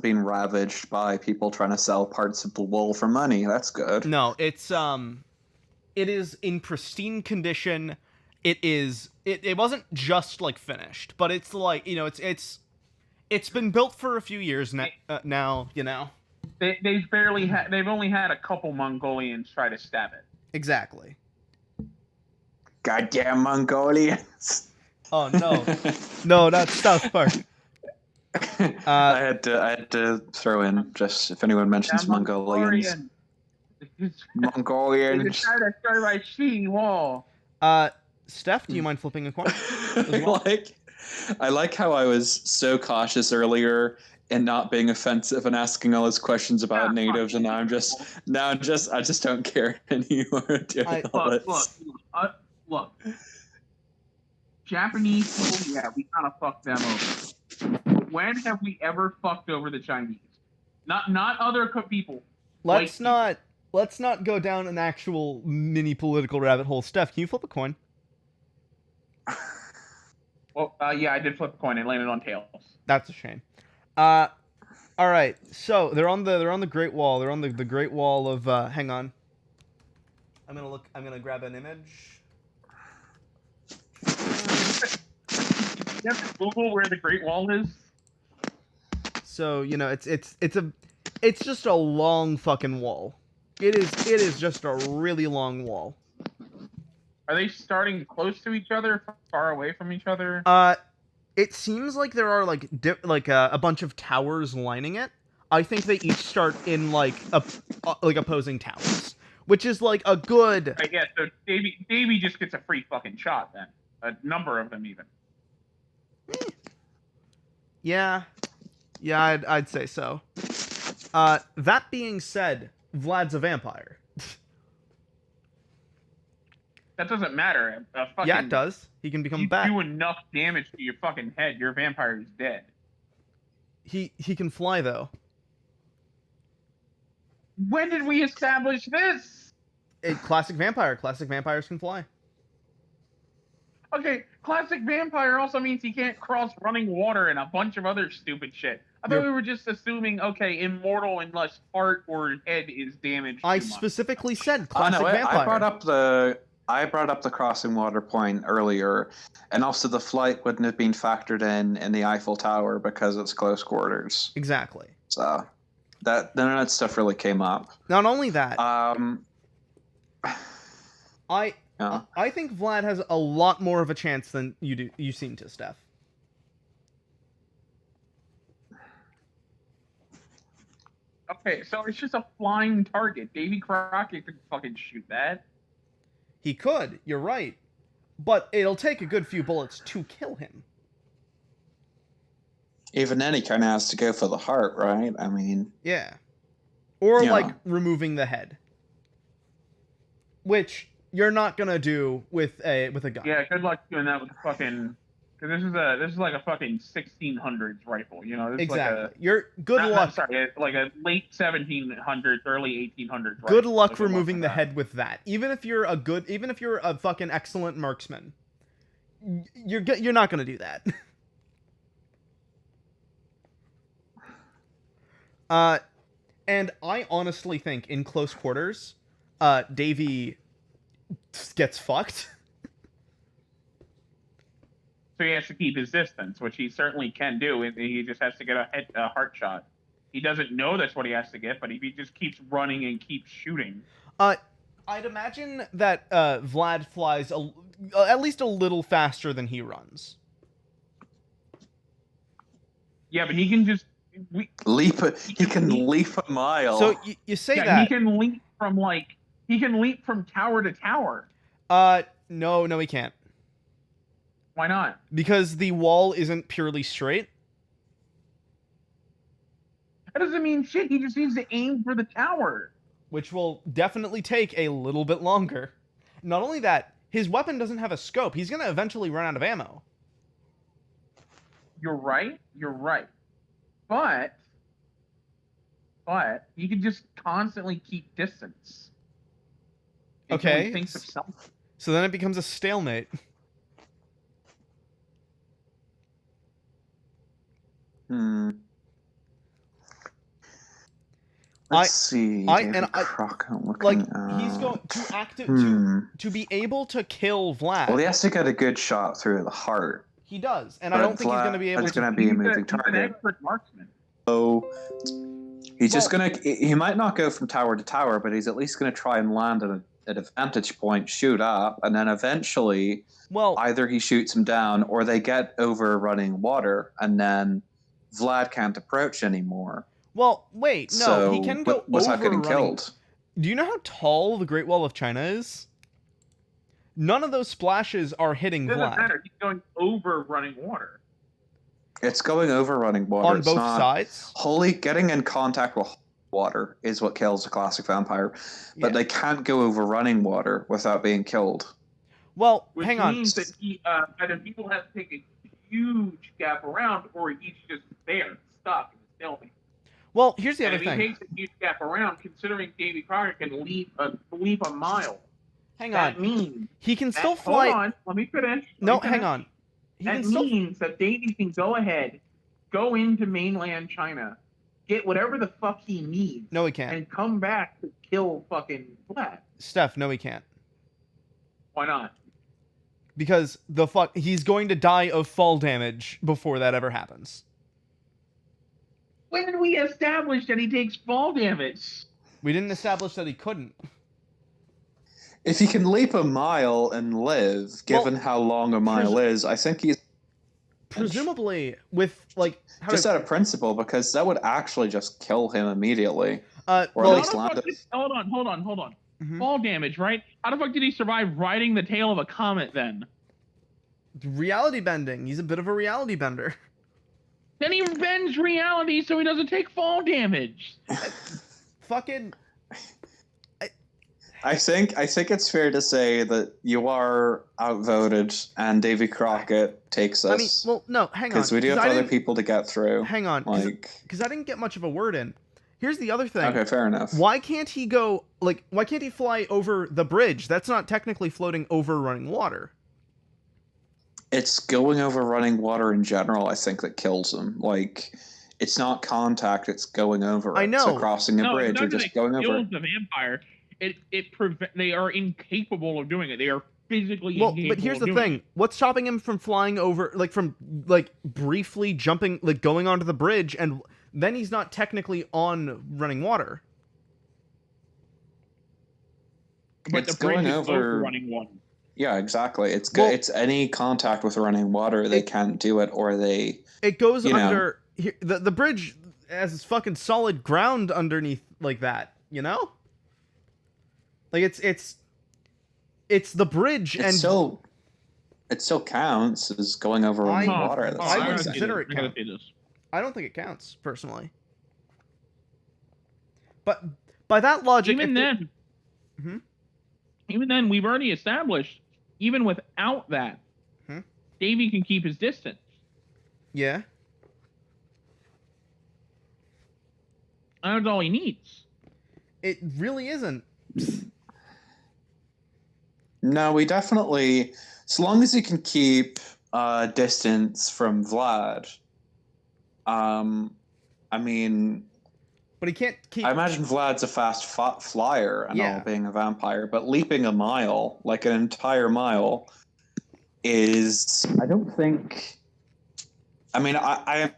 been ravaged by people trying to sell parts of the wall for money. That's good. No, it is in pristine condition. It wasn't just like finished, but it's like, you know, it's been built for a few years now, you know. They've only had a couple Mongolians try to stab it. Exactly. Goddamn Mongolians. Oh no. No, that's South Park. I had to throw in, just if anyone mentions Mongolians. Mongolians. They try to destroy my Xi wall. Steph, do you mind flipping a coin? Well? I like how I was so cautious earlier in not being offensive and asking all those questions about natives, and now I just don't care anymore. Look. Japanese people, yeah, we kind of fucked them over. When have we ever fucked over the Chinese? Not other people. Let's not go down an actual mini political rabbit hole. Steph, can you flip a coin? Well, yeah, I did flip a coin and landed on tails. That's a shame. All right, so they're on the Great Wall. They're on the Great Wall of. Hang on. I'm gonna grab an image. You have to Google where the Great Wall is. So, you know, it's just a long fucking wall. It is just a really long wall. Are they starting close to each other, far away from each other? It seems like there are a bunch of towers lining it. I think they each start in like opposing towers, which is like a good. I guess so. Davy just gets a free fucking shot then. A number of them even. Yeah, I'd say so. That being said, Vlad's a vampire. That doesn't matter. Yeah, it does. He can become back. You do enough damage to your fucking head, your vampire is dead. He can fly though. When did we establish this? Classic vampire. Classic vampires can fly. Okay, classic vampire also means he can't cross running water and a bunch of other stupid shit. I thought we were just assuming, okay, immortal unless heart or head is damaged. I specifically said classic vampire. I brought up the crossing water point earlier, and also the flight wouldn't have been factored in the Eiffel Tower because it's close quarters. Exactly. So none of that stuff really came up. Not only that, Yeah. I think Vlad has a lot more of a chance than you do. You seem to, Steph. Okay, so it's just a flying target. Davy Crockett could fucking shoot that. He could. You're right, but it'll take a good few bullets to kill him. Even then, he kind of has to go for the heart, right? I mean, yeah, or like removing the head, which you're not gonna do with a gun. Yeah, good luck doing that with a fucking. Because this is like a fucking 1600s rifle, you know. This exactly. Is like You're good luck. Sorry, like a late 1700s, early 1800s. Good luck removing the head with that. Even if you're a fucking excellent marksman, you're not gonna do that. And I honestly think in close quarters, Davy gets fucked. So he has to keep his distance, which he certainly can do. He just has to get a heart shot. He doesn't know that's what he has to get, but if he just keeps running and keeps shooting. I'd imagine that Vlad flies at least a little faster than he runs. Yeah, but he can just leap a mile. So you say that he can leap from tower to tower. No, he can't. Why not? Because the wall isn't purely straight. That doesn't mean shit. He just needs to aim for the tower. Which will definitely take a little bit longer. Not only that, his weapon doesn't have a scope. He's going to eventually run out of ammo. You're right. But you can just constantly keep distance. Okay. He thinks of something. So then it becomes a stalemate. Let's see. Crockett looking he's going to to be able to kill Vlad. Well, he has to get a good shot through the heart. He does, and I don't think he's going to be able to. It's going to be a moving target. He's an expert marksman. So he's just going to. He might not go from tower to tower, but he's at least going to try and land at a vantage point, shoot up, and then eventually, either he shoots him down or they get over running water, and then Vlad can't approach anymore. Well, wait, no, so he can go without over getting running. killed. Do you know how tall the Great Wall of China is? None of those splashes are hitting It doesn't Vlad. matter. He's going over running water. It's going over running water. On both sides? Getting in contact with water is what kills a classic vampire. But they can't go over running water without being killed. Well, Which hang on. means that either people have to take a huge gap around, or he's just there, stuck in the stalemate. Well, here's the other thing. thing. If he takes a huge gap around, considering Davy Crockett can leap a mile. Hang that on. Means he can still fly. Hold on, let me finish. Hang on. That means that Davy can go ahead, go into mainland China, get whatever the fuck he needs. No, he can't. And come back to kill fucking Vlad. Steph, no, he can't. Why not? Because he's going to die of fall damage before that ever happens. When did we establish that he takes fall damage? We didn't establish that he couldn't. If he can leap a mile and live, given how long a mile is, I think he's... Presumably, with, just out of principle, because that would actually just kill him immediately. Or at least land it. Hold on. Mm-hmm. Fall damage, right? How the fuck did he survive riding the tail of a comet, then? Reality bending. He's a bit of a reality bender. Then he bends reality so he doesn't take fall damage. Fucking... I think it's fair to say that you are outvoted, and Davy Crockett takes us. I mean, well, no, hang on. Because we do have other people to get through. Hang on, because I didn't get much of a word in. Here's the other thing. Okay, fair enough. Why can't he why can't he fly over the bridge? That's not technically floating over running water. It's going over running water in general, I think, that kills him. It's not contact, it's going over it. I know. So crossing a bridge, you're just going over it. The vampire. They are incapable of doing it. They are physically incapable. But here's the thing: what's stopping him from flying over, from briefly jumping, going onto the bridge, and then he's not technically on running water. But the bridge is over running water. Yeah, exactly. It's any contact with running water, they can't do it, or they. It goes under the bridge has fucking solid ground underneath that, you know. It's the bridge, and it still counts as going over running water. I would consider it count. I don't think it counts personally. But by that logic, even then, we've already established, even without that, Davy can keep his distance. Yeah. That's all he needs. It really isn't. No, we definitely, so long as you can keep distance from Vlad. I mean, but he can't keep. I imagine Vlad's a fast flyer and all, being a vampire, but leaping a mile, an entire mile, is, I don't think. I mean, I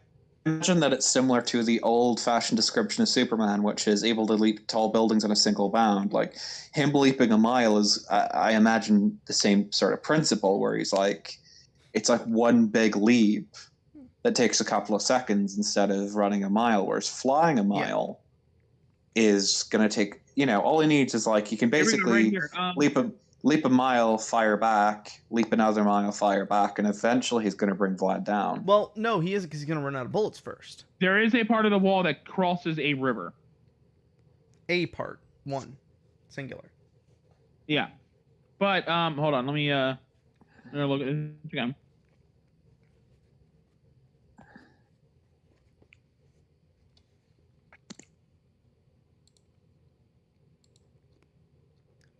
imagine that it's similar to the old-fashioned description of Superman, which is able to leap tall buildings in a single bound. Like, him leaping a mile is, I imagine, the same sort of principle, where he's like, it's like one big leap that takes a couple of seconds instead of running a mile, whereas flying a mile is going to take, all he needs is like, he can basically leap a mile, fire back, leap another mile, fire back, and eventually he's going to bring Vlad down. Well, no, he isn't, because he's going to run out of bullets first. There is a part of the wall that crosses a river. A part. One. Singular. Yeah. But, hold on, let me look at this again.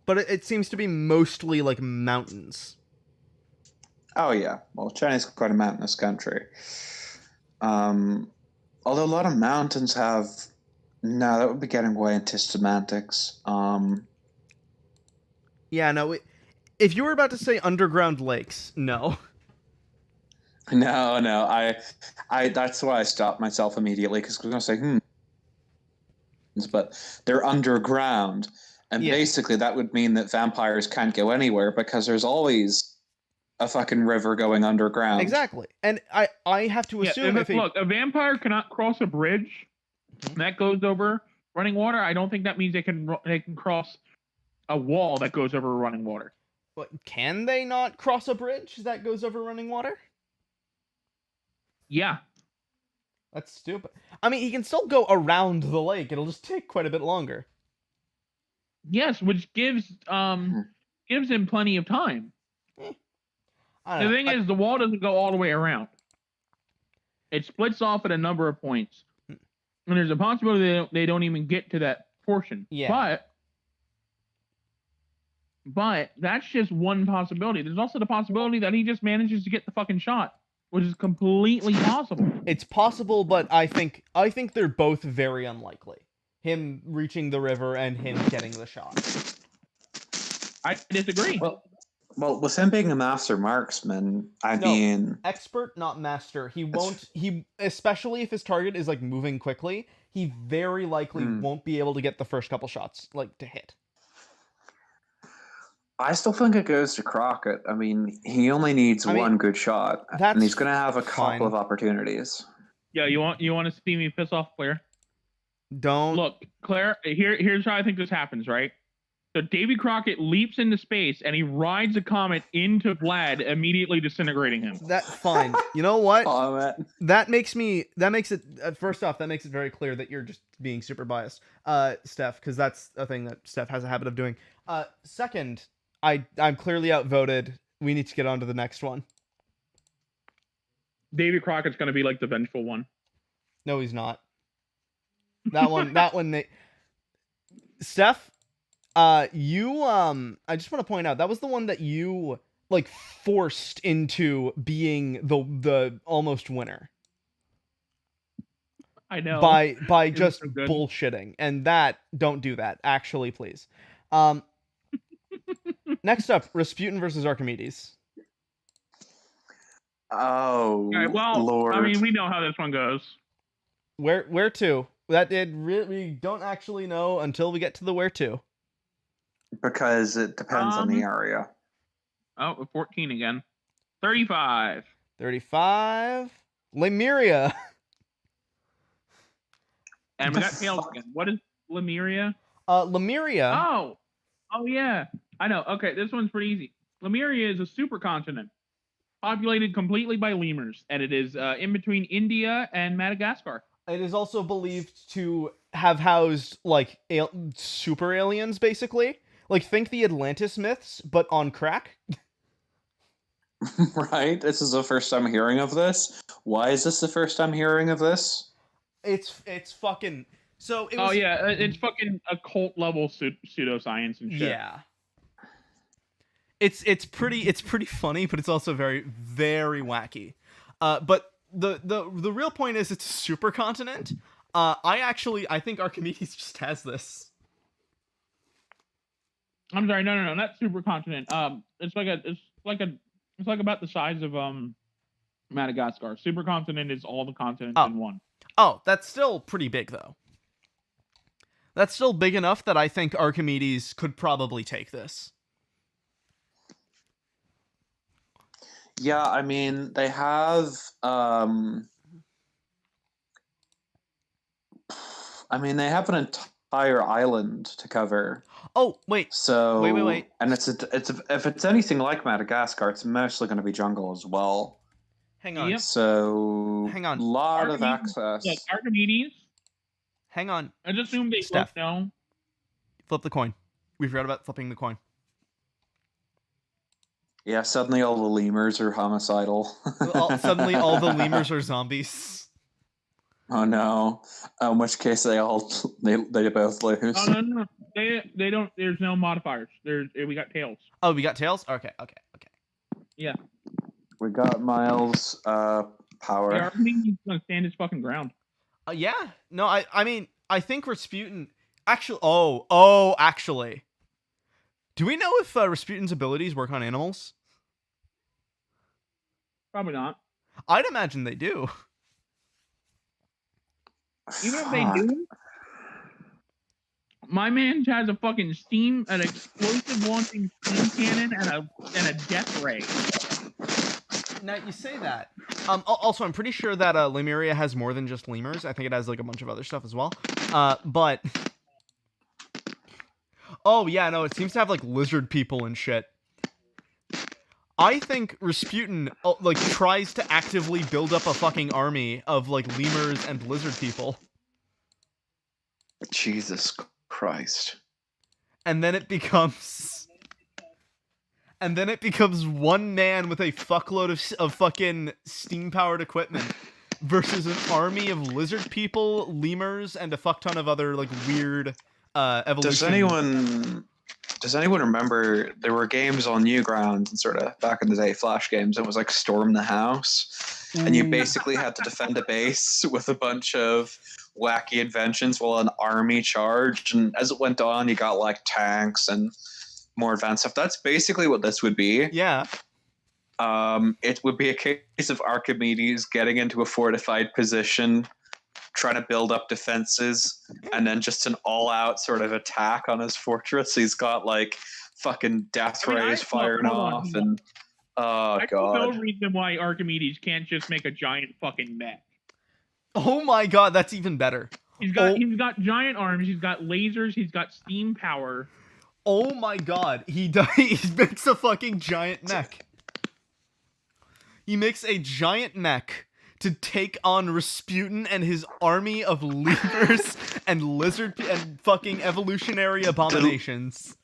But it seems to be mostly like mountains. Oh yeah, well, China's quite a mountainous country. Although a lot of mountains have, no, that would be getting way into semantics. Yeah, no. If you were about to say underground lakes, no. No, I that's why I stopped myself immediately, because I was going to say, but they're underground. And basically that would mean that vampires can't go anywhere because there's always a fucking river going underground. Exactly. And I have to assume look, a vampire cannot cross a bridge that goes over running water. I don't think that means they can cross a wall that goes over running water. But can they not cross a bridge that goes over running water? Yeah. That's stupid. I mean, he can still go around the lake. It'll just take quite a bit longer. Yes, which gives him plenty of time. The thing is, the wall doesn't go all the way around. It splits off at a number of points. And there's a possibility they don't even get to that portion. Yeah. But that's just one possibility. There's also the possibility that he just manages to get the fucking shot, which is completely possible. It's possible, but I think they're both very unlikely. Him reaching the river and him getting the shot. I disagree. Well, with him being a master marksman, I mean... Expert, not master. He won't... especially if his target is, like, moving quickly, he very likely won't be able to get the first couple shots, like, to hit. I still think it goes to Crockett. I mean, he only needs one good shot, and he's going to have a couple of opportunities. Yeah, you want to see me piss off Claire? Don't look, Claire. Here's how I think this happens, right? So Davy Crockett leaps into space and he rides a comet into Vlad, immediately disintegrating him. That's fine. You know what? That makes it first off, that makes it very clear that you're just being super biased, Steph, because that's a thing that Steph has a habit of doing. Second, I'm clearly outvoted. We need to get on to the next one. Davy Crockett's gonna be like the vengeful one. No, he's not. That one, Steph, you, I just want to point out, that was the one that you, like, forced into being the almost winner. I know. By just bullshitting. And don't do that, actually, please. Next up, Rasputin versus Archimedes. Oh, right, well, Lord. I mean, we know how this one goes. Where to? We don't actually know until we get to the where to. Because it depends on the area. Oh, 14 again. 35. 35. Lemuria. And we got tails again. What is Lemuria? Lemuria. Oh yeah. I know. Okay, this one's pretty easy. Lemuria is a supercontinent populated completely by lemurs, and it is in between India and Madagascar. It is also believed to have housed, like, super aliens, basically. Like, think the Atlantis myths, but on crack. Right? This is the first time hearing of this. Why is this the first time hearing of this? It's fucking... So it was... Oh, yeah. It's fucking occult level pseudoscience and shit. Yeah. It's pretty funny, but it's also very, very wacky. But the real point is it's a supercontinent. I think Archimedes just has this. I'm sorry, no, not supercontinent. It's like a It's like about the size of Madagascar. Supercontinent is all the continents Oh. in one. Oh, that's still pretty big, though. That's still big enough that I think Archimedes could probably take this. Yeah, I mean, they have. They have an entire island to cover. Oh, wait. So Wait. And if it's anything like Madagascar, it's mostly going to be jungle as well. Hang on. Yep. So Hang on. a lot of Archimedes- access. Look, Archimedes. Hang on. I just assume they Steph. both know. Flip the coin. We forgot about flipping the coin. Yeah, suddenly all the lemurs are homicidal. Suddenly all the lemurs are zombies. Oh no! In which case they both lose. No. They don't. There's no modifiers. We got tails. Oh, we got tails? Okay. Yeah. We got Miles' power. Yeah, Archimedes gonna stand his fucking ground. Yeah. No, I mean, I think Rasputin actually. Actually. Do we know if Rasputin's abilities work on animals? Probably not. I'd imagine they do. Even if they do, my man has a fucking an explosive launching steam cannon and a death ray. Now you say that. Also, I'm pretty sure that Lemuria has more than just lemurs. I think it has like a bunch of other stuff as well. But oh yeah, no, it seems to have like lizard people and shit. I think Rasputin tries to actively build up a fucking army of like lemurs and lizard people. Jesus Christ. And then it becomes one man with a fuckload of fucking steam-powered equipment versus an army of lizard people, lemurs, and a fuck ton of other like weird evolution. Does anyone remember there were games on Newgrounds and sort of back in the day, Flash games? It was like Storm the House, and you basically had to defend a base with a bunch of wacky inventions while an army charged. And as it went on, you got like tanks and more advanced stuff. That's basically what this would be. Yeah. It would be a case of Archimedes getting into a fortified position, trying to build up defenses, and then just an all-out sort of attack on his fortress. He's got like fucking death rays firing off, and oh god, no reason why Archimedes can't just make a giant fucking mech. Oh my god, that's even better. He's got giant arms. He's got lasers. He's got steam power. Oh my god, he makes a fucking giant mech. He makes a giant mech to take on Rasputin and his army of lemurs and lizard and fucking evolutionary abominations.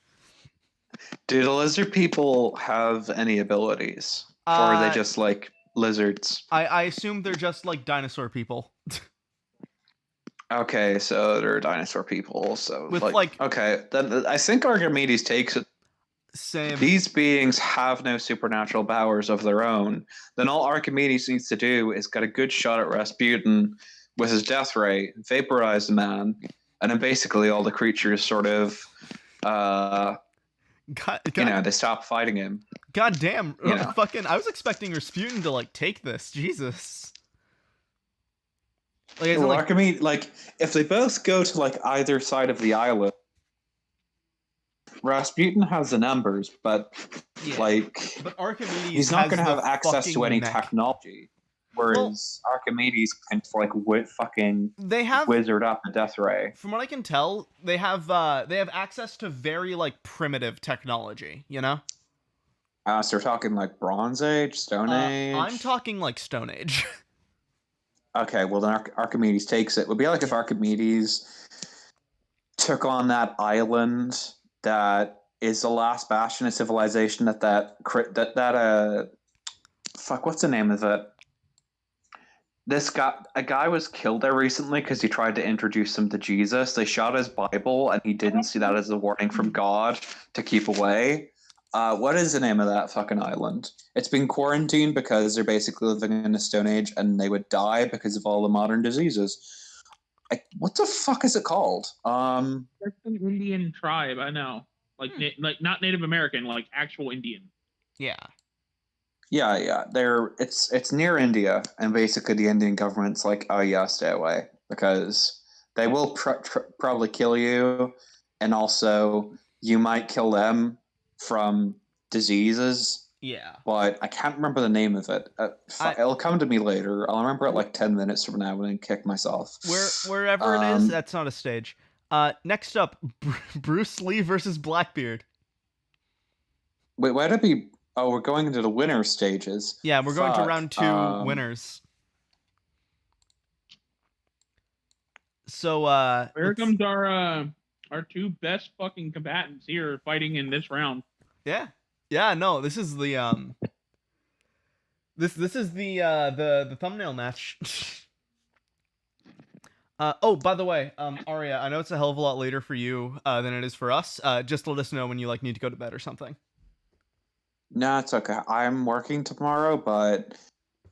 Do the lizard people have any abilities? Or are they just like lizards? I assume they're just like dinosaur people. Okay, so they're dinosaur people. So With okay, then I think Archimedes takes it. Same. These beings have no supernatural powers of their own. Then all Archimedes needs to do is get a good shot at Rasputin with his death ray, vaporize the man, and then basically all the creatures sort of, they stop fighting him. God damn, fucking! I was expecting Rasputin to like take this. Jesus. Archimedes, if they both go to like either side of the island, Rasputin has the numbers, but but Archimedes, he's not going to have access to any mech. Technology. Whereas Archimedes can fucking wizard up a death ray. From what I can tell, they have access to very like primitive technology. You know. So we're talking like Bronze Age, Stone Age. I'm talking like Stone Age. Okay, well then Archimedes takes it. It would be like if Archimedes took on that island that is the last bastion of civilization what's the name of it? A guy was killed there recently because he tried to introduce him to Jesus. They shot his Bible and he didn't see that as a warning from God to keep away. What is the name of that fucking island? It's been quarantined because they're basically living in a Stone Age and they would die because of all the modern diseases. What the fuck is it called? That's an Indian tribe, I know. Like not Native American, like actual Indian. Yeah. Yeah. It's near India, and basically the Indian government's like, oh yeah, stay away because they will probably kill you, and also you might kill them from diseases. Yeah. But I can't remember the name of it. It'll come to me later. I'll remember it like 10 minutes from now and then kick myself. Wherever it is, that's not a stage. Next up, Bruce Lee versus Blackbeard. Wait, why would it be? Oh, we're going into the winner stages. Yeah, we're going to round 2 winners. So, here comes our 2 best fucking combatants here fighting in this round. Yeah. Yeah, no, this is the this is the thumbnail match. Oh, by the way, Arya, I know it's a hell of a lot later for you than it is for us. Just let us know when you like need to go to bed or something. No, it's okay. I'm working tomorrow, but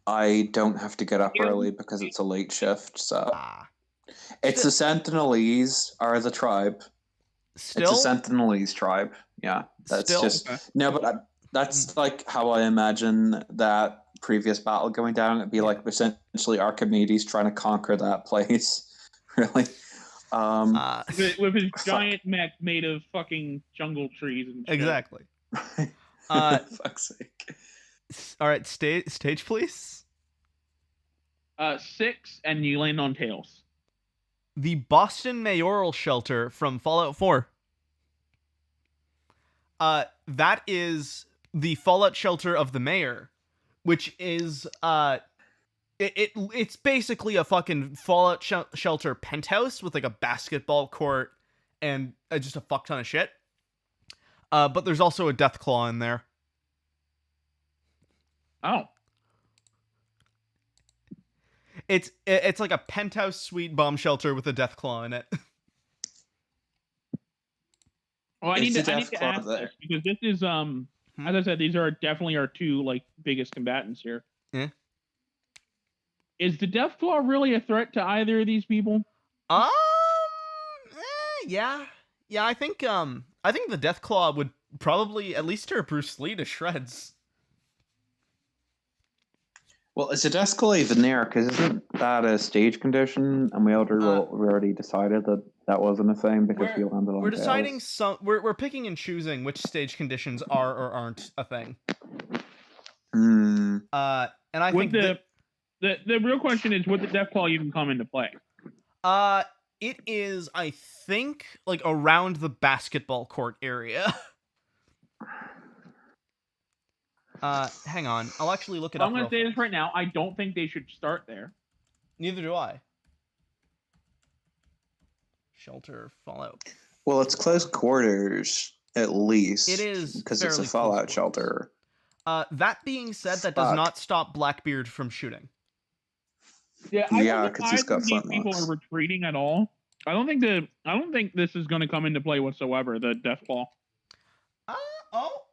I don't have to get up early because it's a late shift. So it's the Sentinelese are the tribe. Still, it's a Sentinelese tribe. Yeah, that's just no, but that's like how I imagine that previous battle going down. It'd be like essentially Archimedes trying to conquer that place. Really, with his giant mech made of fucking jungle trees and shit. Exactly. Fuck's sake. All right, stage please. 6, and you land on tails. The Boston Mayoral Shelter from Fallout 4. That is the Fallout shelter of the mayor, which is it's basically a fucking Fallout shelter penthouse with like a basketball court and just a fuck ton of shit. But there's also a death claw in there. Oh. It's like a penthouse suite bomb shelter with a death claw in it. Well, I need to ask this because this is as I said, these are definitely our 2 like biggest combatants here. Yeah. Is the death claw really a threat to either of these people? Yeah. Yeah, I think the death claw would probably at least tear Bruce Lee to shreds. Well, is a death claw even there? Because isn't that a stage condition? And we already decided that wasn't a thing because we landed on We're tails. deciding we're picking and choosing which stage conditions are or aren't a thing. Mm. And I think the real question is, would the death claw even come into play? It is, I think, like around the basketball court area. Hang on. I'll actually look it up. I'm going to say this right now. I don't think they should start there. Neither do I. Shelter, Fallout. Well, it's close quarters, at least. It is. Because it's a Fallout shelter. That being said, that does not stop Blackbeard from shooting. Yeah, because he's got flint people are retreating at all. I don't think this is going to come into play whatsoever. The death claw.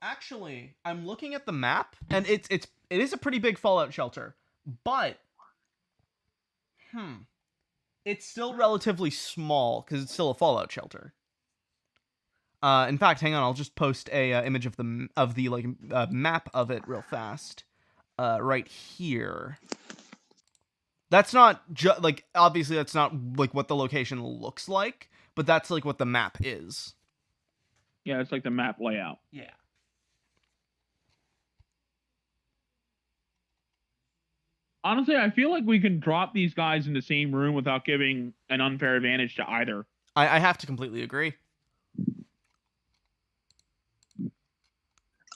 Actually, I'm looking at the map, and it is a pretty big Fallout shelter, but it's still relatively small because it's still a Fallout shelter. In fact, hang on, I'll just post a image of the map of it real fast, right here. That's not obviously that's not like what the location looks like, but that's like what the map is. Yeah, it's like the map layout. Yeah. Honestly, I feel like we can drop these guys in the same room without giving an unfair advantage to either. I have to completely agree.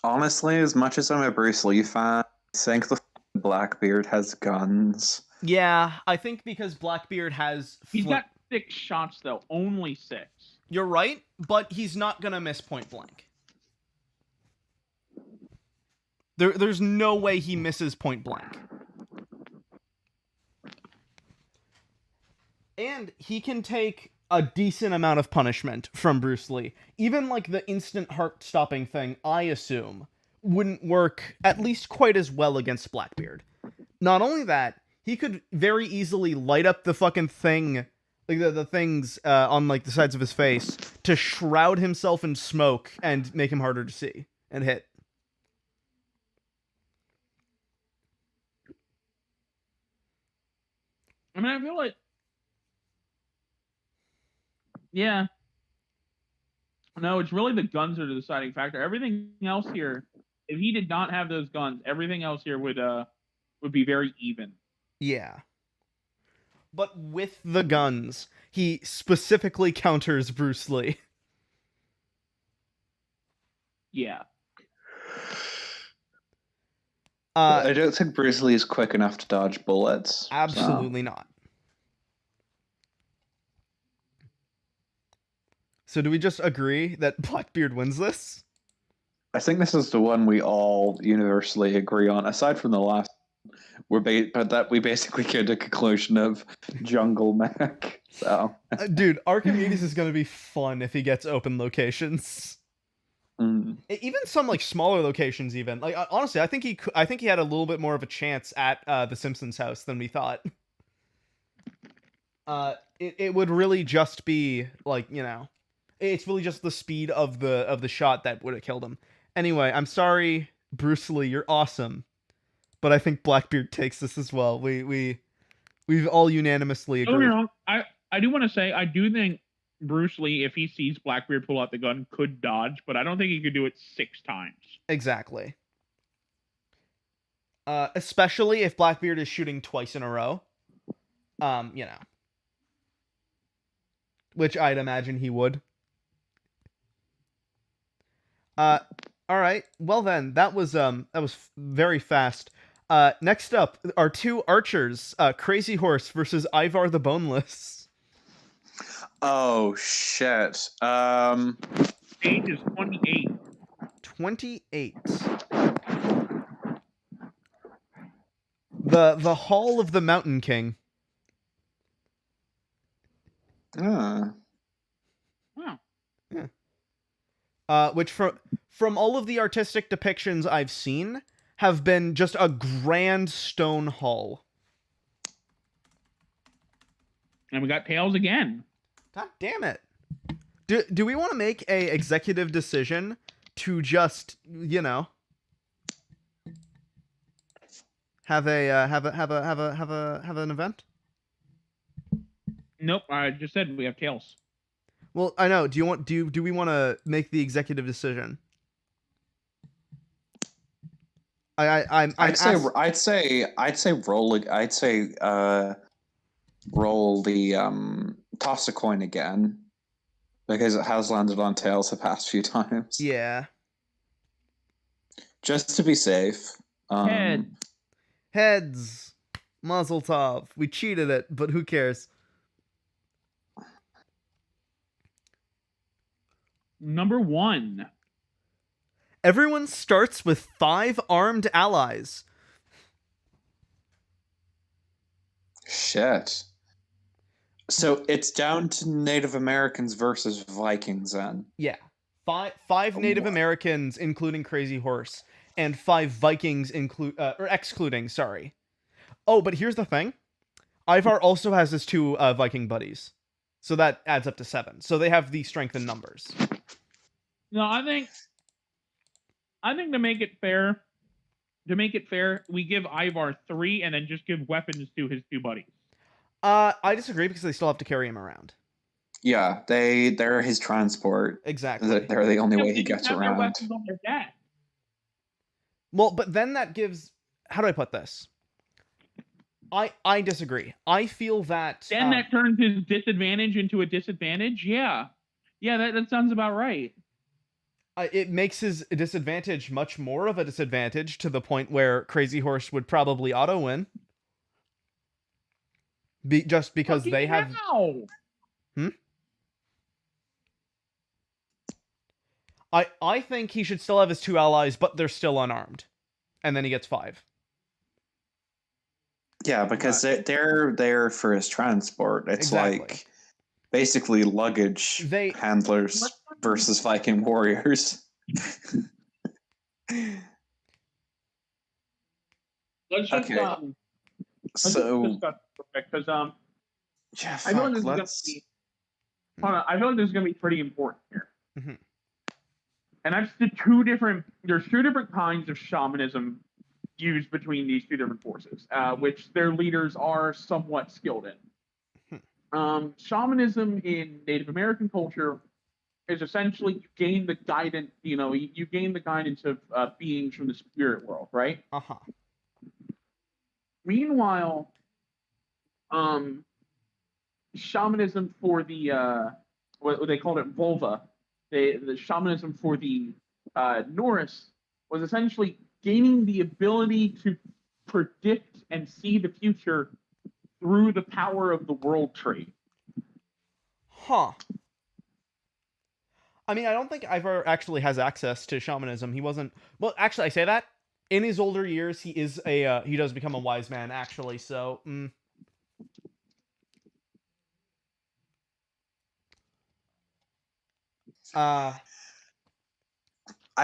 Honestly, as much as I'm a Bruce Lee fan, I think the Blackbeard has guns. Yeah, I think because Blackbeard has... He's got 6 shots, though. Only 6. You're right, but he's not going to miss point blank. There's no way he misses point blank. And he can take a decent amount of punishment from Bruce Lee. Even like the instant heart-stopping thing, I assume, wouldn't work at least quite as well against Blackbeard. Not only that, he could very easily light up the fucking thing, like the things on like the sides of his face, to shroud himself in smoke and make him harder to see and hit. I mean, I feel like, yeah. No, it's really the guns that are the deciding factor. Everything else here, if he did not have those guns, everything else here would be very even. Yeah. But with the guns, he specifically counters Bruce Lee. Yeah. I don't think Bruce Lee is quick enough to dodge bullets. Absolutely not. So do we just agree that Blackbeard wins this? I think this is the one we all universally agree on, aside from the last. But that we basically came to the conclusion of Jungle Mech. So, dude, Archimedes is going to be fun if he gets open locations. Even some like smaller locations, even like honestly, I think he had a little bit more of a chance at the Simpsons house than we thought. It would really just be like, you know, it's really just the speed of the shot that would have killed him. Anyway, I'm sorry, Bruce Lee, you're awesome, but I think Blackbeard takes this as well. We've all unanimously agreed. Don't get me wrong. I do want to say I do think Bruce Lee, if he sees Blackbeard pull out the gun, could dodge, but I don't think he could do it 6 times. Exactly. Especially if Blackbeard is shooting twice in a row. You know. Which I'd imagine he would. Alright. Well then, that was very fast. Next up are 2 archers, Crazy Horse versus Ivar the Boneless. oh shit. Age is 28. 28. The Hall of the Mountain King. Wow. Yeah. Which from all of the artistic depictions I've seen have been just a grand stone hall. And we got tails again. God damn it. Do we want to make a executive decision to just, you know, have an event? Nope, I just said we have tails. Well, I know. Do we want to make the executive decision? I'd say roll the toss a coin again, because it has landed on tails the past few times. Yeah. Just to be safe. Heads. Mazel tov. We cheated it, but who cares? Number 1. Everyone starts with 5 armed allies. Shit. So it's down to Native Americans versus Vikings then. Yeah. Five Native Americans, including Crazy Horse, and 5 Vikings excluding, sorry. Oh, but here's the thing. Ivar also has his 2 Viking buddies. So that adds up to 7. So they have the strength in numbers. No, I think to make it fair, we give Ivar 3 and then just give weapons to his 2 buddies. I disagree because they still have to carry him around. Yeah, they're his transport. Exactly. They're the only way he gets around. Weapons on their dad. Well, but then that gives... How do I put this? I disagree. I feel that... Then that turns his disadvantage into a disadvantage? Yeah. Yeah, that sounds about right. It makes his disadvantage much more of a disadvantage to the point where Crazy Horse would probably auto-win. Just because they have... I think he should still have his 2 allies, but they're still unarmed. And then he gets 5. Yeah, because they're there for his transport. It's Exactly. like basically luggage handlers versus Viking warriors. Let's just discuss because yeah, I feel like this is gonna be. Hold on, I feel like this is gonna be pretty important here. Mm-hmm. And that's there's 2 different kinds of shamanism used between these two different forces, which their leaders are somewhat skilled in. Shamanism in Native American culture is essentially you gain the guidance, you gain the guidance of beings from the spirit world, right? Uh-huh. Meanwhile, shamanism for the what they called it vulva, the shamanism for the Norse was essentially gaining the ability to predict and see the future through the power of the world tree. Huh. I mean, I don't think Ivar actually has access to shamanism. He wasn't. Well, actually, I say that in his older years, he is a he does become a wise man. Actually, so. I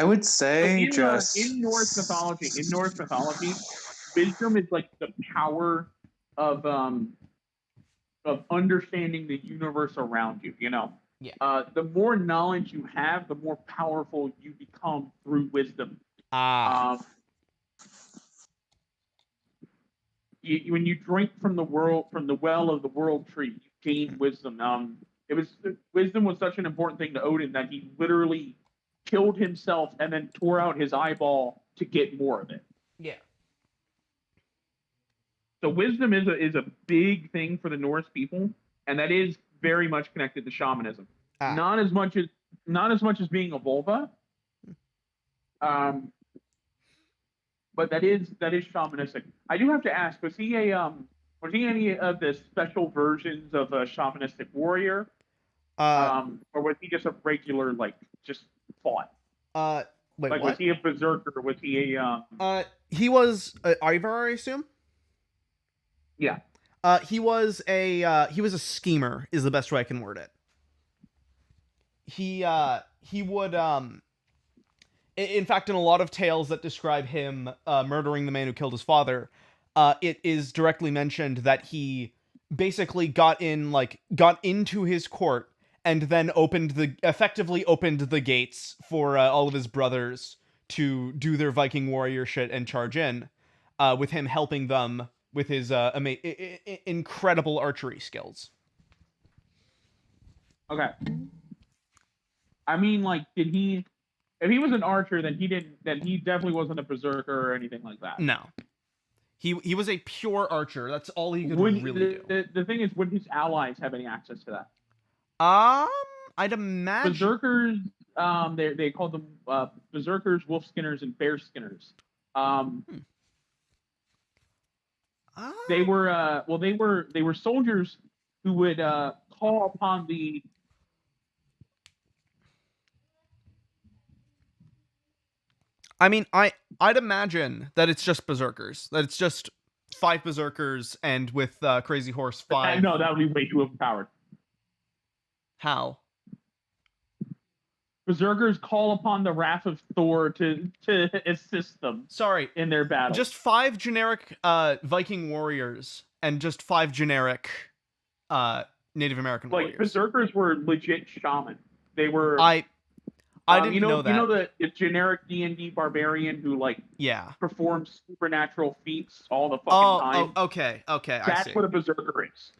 would say in Norse mythology, wisdom is like the power of understanding the universe around you. Yeah. The more knowledge you have, the more powerful you become through wisdom. When you drink from the well of the world tree, you gain wisdom. Wisdom was such an important thing to Odin that he literally killed himself and then tore out his eyeball to get more of it. Yeah. So wisdom is a big thing for the Norse people, and that is very much connected to shamanism. Not as much as being a vulva, but that is shamanistic. I do have to ask: was he any of the special versions of a shamanistic warrior, or was he just a regular just fought? Wait, what? Was he a berserker? Was he a he was Ivar, I assume. Yeah. He was a schemer, is the best way I can word it. He would in fact, in a lot of tales that describe him murdering the man who killed his father, it is directly mentioned that he basically got into his court and then effectively opened the gates for all of his brothers to do their Viking warrior shit and charge in, with him helping them with his incredible archery skills. Okay. I mean, did he? If he was an archer, then he definitely wasn't a berserker or anything like that. No. He was a pure archer. That's all he could really do. The thing is, would his allies have any access to that? I'd imagine berserkers. They called them berserkers, wolf skinners, and bear skinners. They were soldiers who would call upon the. I mean, I'd imagine that it's just berserkers. That it's just 5 berserkers, and with Crazy Horse 5. No, that would be way too overpowered. How? Berserkers call upon the wrath of Thor to assist them. Sorry, in their battle. Just 5 generic Viking warriors and just 5 generic Native American warriors. Berserkers were legit shaman. They were. I didn't know that. You know the generic D&D barbarian who performs supernatural feats all the fucking time. Oh, okay. That's what a berserker is.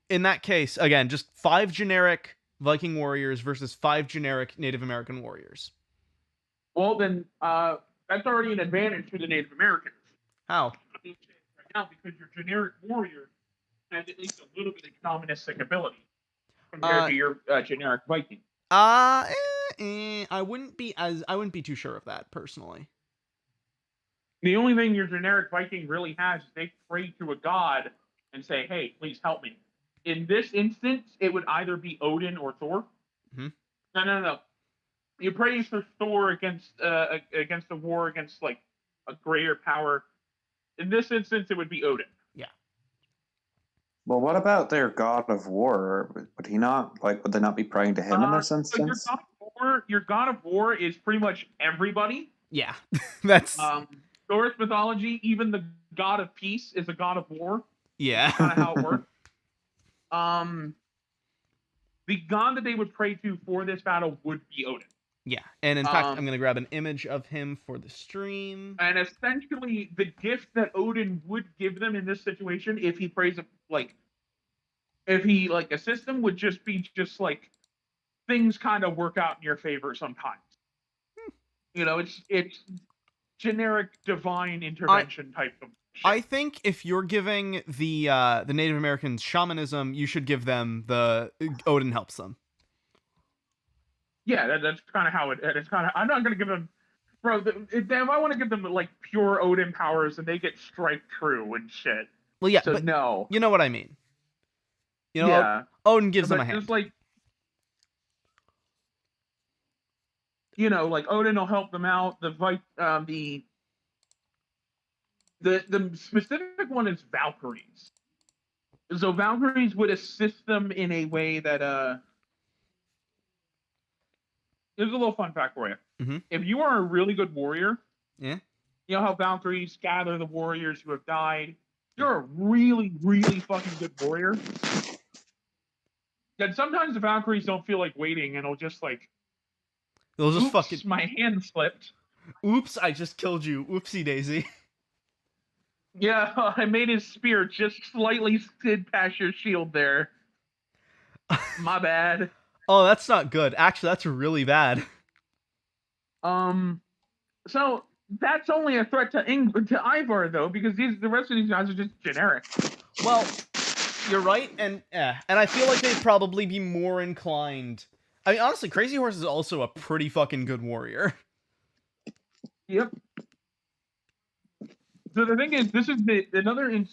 In that case, again, just 5 generic Viking warriors versus 5 generic Native American warriors. Well, then that's already an advantage for the Native Americans. How? Right now, because your generic warrior has at least a little bit of shamanistic ability compared to your generic Viking. I wouldn't be too sure of that personally. The only thing your generic Viking really has is they pray to a god and say, "Hey, please help me." In this instance, it would either be Odin or Thor. Mm-hmm. No. You pray for Thor against the war against a greater power. In this instance, it would be Odin. Yeah. Well, what about their god of war? Would he not would they not be praying to him in this instance? Your god of war is pretty much everybody. Yeah, that's Norse mythology. Even the god of peace is a god of war. Yeah, that's kind of how it works. The god that they would pray to for this battle would be Odin. Yeah, and in fact, I'm Um, gonna grab an image of him for the stream. And essentially, the gift that Odin would give them in this situation, if he prays, like, if he like assists them, would just be just like things kind of work out in your favor sometimes. You know, it's generic divine intervention type of shit. I think if you're giving the Native Americans shamanism, you should give them the Odin helps them. Yeah, that's kind of how it. It's kind of. I'm not gonna give them, bro. If I want to give them like pure Odin powers, and they get strike true and shit. Well, yeah, So but no. you know what I mean. You know, Yeah. Odin gives them a But hand. just like, you know, like Odin will help them out. The specific one is Valkyries. So Valkyries would assist them in a way that here's a little fun fact for you. Mm-hmm. If you are a really good warrior, Yeah. you know how Valkyries gather the warriors who have died. You're a really, really fucking good warrior. Then sometimes the Valkyries don't feel like waiting, and it'll just like, They'll just oops, fucking. my hand slipped. Oops! I just killed you. Oopsie daisy. Yeah, I made his spear just slightly skid past your shield there. My bad. Oh, that's not good. Actually, that's really bad. So that's only a threat to Ivar though, because the rest of these guys are just generic. Well, you're right, and I feel like they'd probably be more inclined. I mean, honestly, Crazy Horse is also a pretty fucking good warrior. Yep. So the thing is, this is another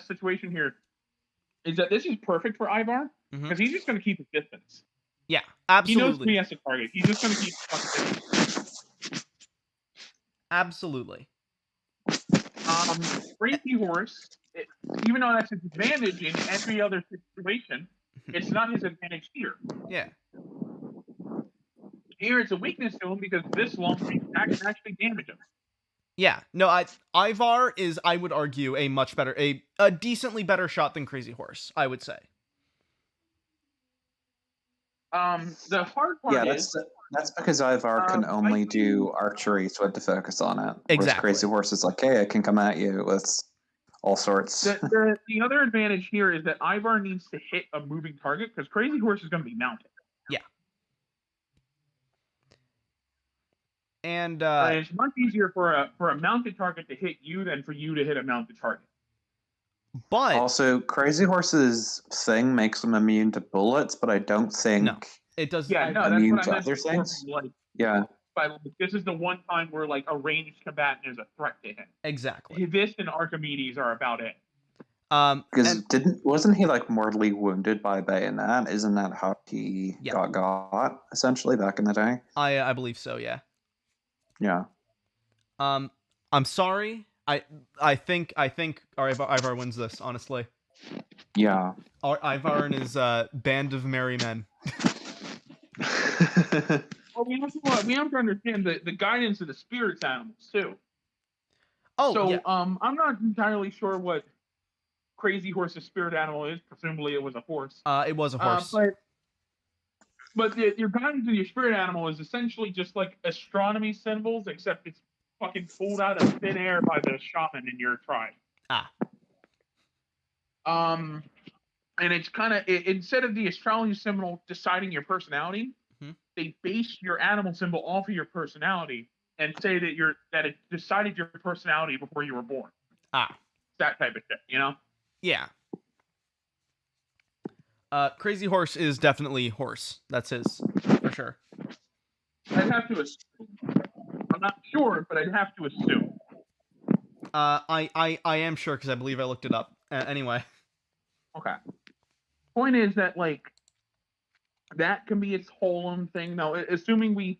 situation here, is that this is perfect for Ivar because he's just going to keep his distance. Yeah, absolutely. He knows who he has to target. He's just going to keep fucking distance. Absolutely. Crazy Horse, even though that's his advantage in every other situation, it's not his advantage here. Yeah. Here it's a weakness to him because this long range attack can actually damage him. Yeah. No, Ivar is, I would argue, a much better, a decently better shot than Crazy Horse, I would say. The hard part is that's because Ivar can only do archery, so I had to focus on it. Exactly. Whereas Crazy Horse is like, hey, I can come at you with all sorts. The other advantage here is that Ivar needs to hit a moving target because Crazy Horse is going to be mounted. Yeah. And it's much easier for a mounted target to hit you than for you to hit a mounted target. But also, Crazy Horse's thing makes him immune to bullets, but I don't think it does. Yeah, no, that's immune what to I meant. other things. Like, yeah. But this is the one time where like a ranged combatant is a threat to him. Exactly. This and Archimedes are about it. Because wasn't he like mortally wounded by a bayonet? Isn't that how he got essentially back in the day? I believe so. Yeah. Yeah. I'm sorry. I think Ivar wins this, honestly. Yeah. Ivar and his band of merry men. Well, we have to understand the guidance of the spirits animals too. Oh, so yeah. I'm not entirely sure what Crazy Horse's spirit animal is. Presumably, it was a horse. It was a horse. But your guidance of your spirit animal is essentially just like astronomy symbols, except it's fucking pulled out of thin air by the shaman in your tribe. And it's kind of instead of the astrology symbol deciding your personality, they base your animal symbol off of your personality and say that it decided your personality before you were born. That type of shit, you know? Yeah. Crazy Horse is definitely horse. That's his, for sure. I'd have to assume. I'm not sure, but I'd have to assume. I am sure because I believe I looked it up. Anyway. Okay. Point is that like that can be its whole own thing. Now, assuming we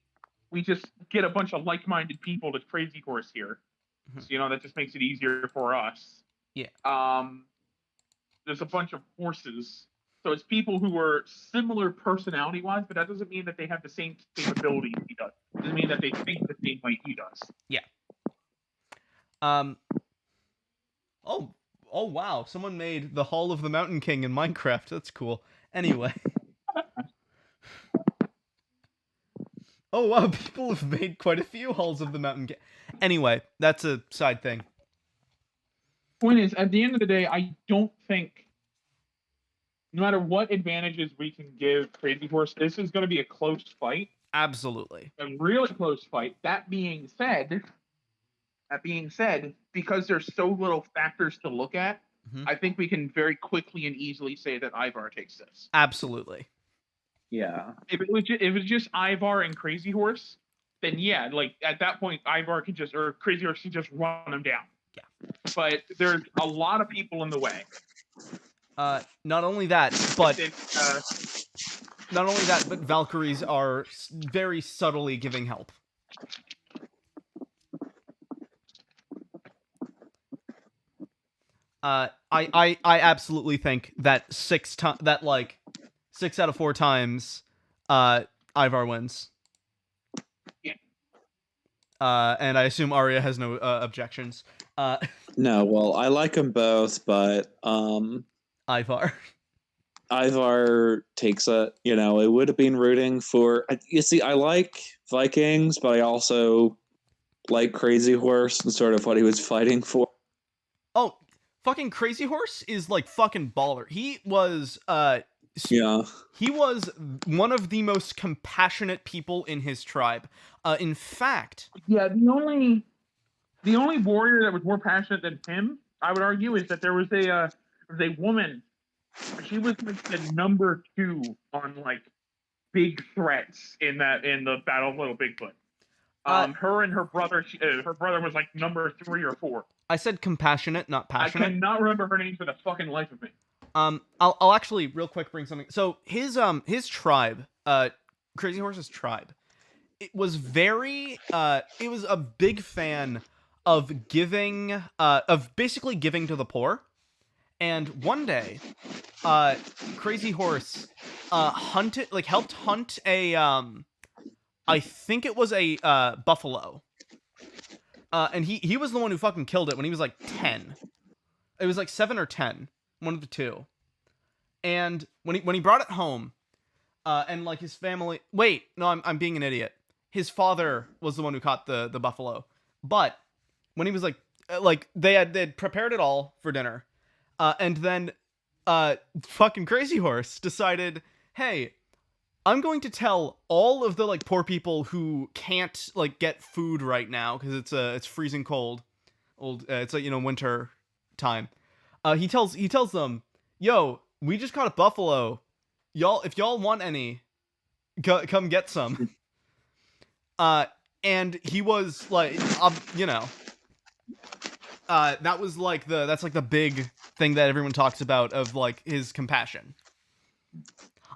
just get a bunch of like-minded people to Crazy Horse here, so, you know, that just makes it easier for us. Yeah. There's a bunch of horses. So it's people who are similar personality-wise, but that doesn't mean that they have the same capabilities he does. It doesn't mean that they think the same way he does. Yeah. Oh wow! Someone made the Hall of the Mountain King in Minecraft. That's cool. Anyway. Oh wow, people have made quite a few Halls of the Mountain. Anyway, that's a side thing. Point is, at the end of the day, I don't think, no matter what advantages we can give Crazy Horse, this is going to be a close fight. Absolutely. A really close fight. That being said, because there's so little factors to look at, I think we can very quickly and easily say that Ivar takes this. Absolutely. Yeah. If it was just Ivar and Crazy Horse, then yeah, like at that point, Ivar can just, or Crazy Horse can just run him down. Yeah. But there's a lot of people in the way. Not only that, but Valkyries are very subtly giving help. I absolutely think that 6 out of 4 times, Ivar wins. Yeah. And I assume Arya has no objections. No, well, I like them both, but Ivar. Ivar takes it. You know, it would have been rooting for. You see, I like Vikings, but I also like Crazy Horse and sort of what he was fighting for. Oh, fucking Crazy Horse is like fucking baller. He was he was one of the most compassionate people in his tribe. In fact, yeah, the only warrior that was more passionate than him, I would argue, is that there was a woman. She was like the number 2 on like big threats in the Battle of Little Bigfoot. Her and her brother, her brother was like number 3 or 4. I said compassionate, not passionate. I cannot remember her name for the fucking life of me. I'll actually real quick bring something. So his tribe, Crazy Horse's tribe, it was a big fan of giving, of basically giving to the poor. And one day, Crazy Horse, helped hunt a, I think it was a, buffalo. And he was the one who fucking killed it when he was like 10. It was like 7 or 10, one of the two. And when he brought it home, and like his family, wait, no, I'm being an idiot. His father was the one who caught the buffalo. But when he was like they had prepared it all for dinner. And then, fucking Crazy Horse decided, hey, I'm going to tell all of the like poor people who can't like get food right now because it's freezing cold. It's like, winter time. He tells them, yo, we just caught a buffalo. If y'all want any, come get some. And he was like, that was like that's like the big thing that everyone talks about of like his compassion.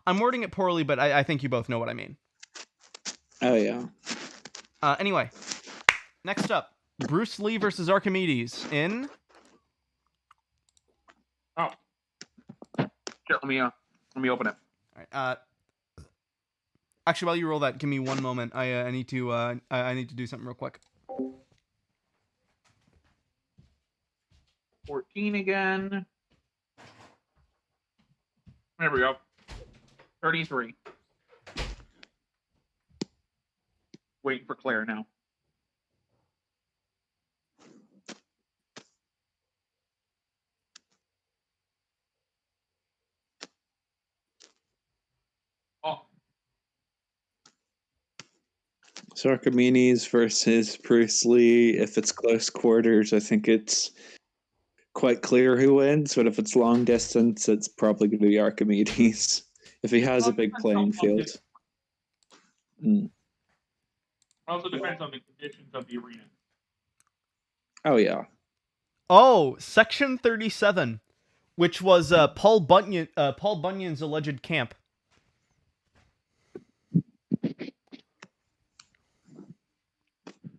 I'm wording it poorly, but I think you both know what I mean. Oh yeah. Anyway, next up, Bruce Lee versus Archimedes in. Oh, sure, let me open it. All right. Actually, while you roll that, give me one moment. I need to do something real quick. 14 again. There we go. 33. Waiting for Claire now. Oh. So Archimedes versus Bruce Lee. If it's close quarters, I think it's quite clear who wins. But if it's long distance, it's probably going to be Archimedes. If he has a big playing field. Also depends on the conditions of the arena. Oh yeah. Oh, Section 37, which was Paul Bunyan's alleged camp.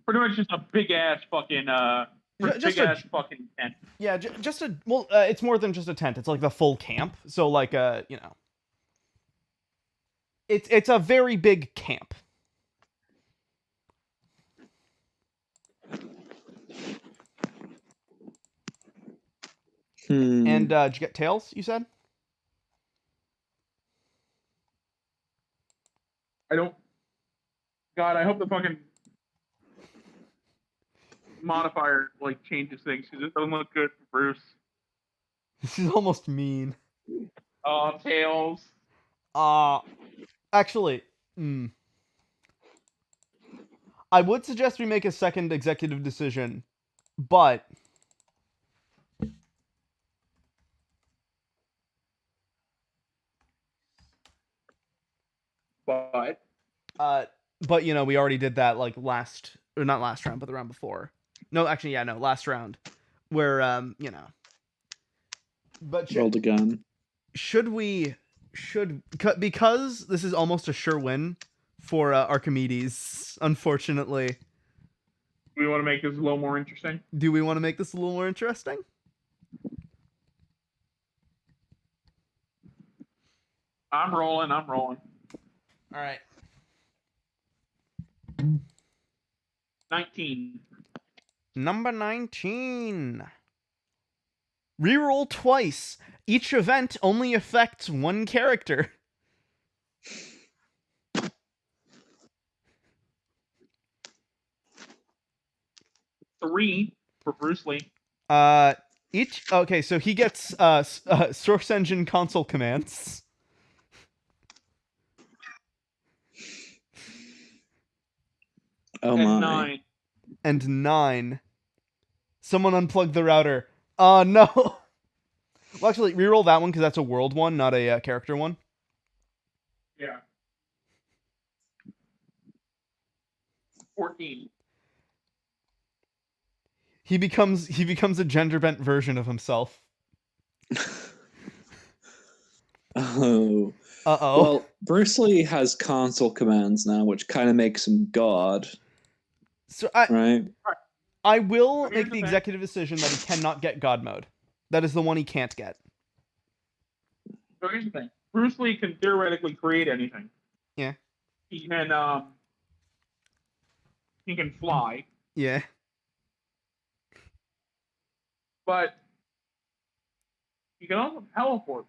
Pretty much just a big ass fucking fucking tent. Yeah, it's more than just a tent. It's like the full camp. So like it's a very big camp. And did you get tails, you said? I don't God, I hope the fucking modifier like changes things because it doesn't look good for Bruce. This is almost mean. Tails. Actually, I would suggest we make a second executive decision, but you know, we already did that like not last round, but the round before. No, actually, yeah, no, last round, where you know. But Rolled again. Because this is almost a sure win for Archimedes, unfortunately. Do we want to make this a little more interesting? Do we want to make this a little more interesting? I'm rolling. All right. 19. Number 19. Reroll twice. Each event only affects one character. 3 for Bruce Lee. Okay, so he gets source engine console commands. Oh and my. 9. And 9. Someone unplug the router. No. Well, actually, reroll that one because that's a world one, not a character one. Yeah. 14. He becomes a gender bent version of himself. Oh. Uh-oh. Well, Bruce Lee has console commands now, which kind of makes him God. So right? I will make the executive decision that he cannot get God mode. That is the one he can't get. So here's the thing. Bruce Lee can theoretically create anything. Yeah. He can fly. Yeah. But he can also teleport.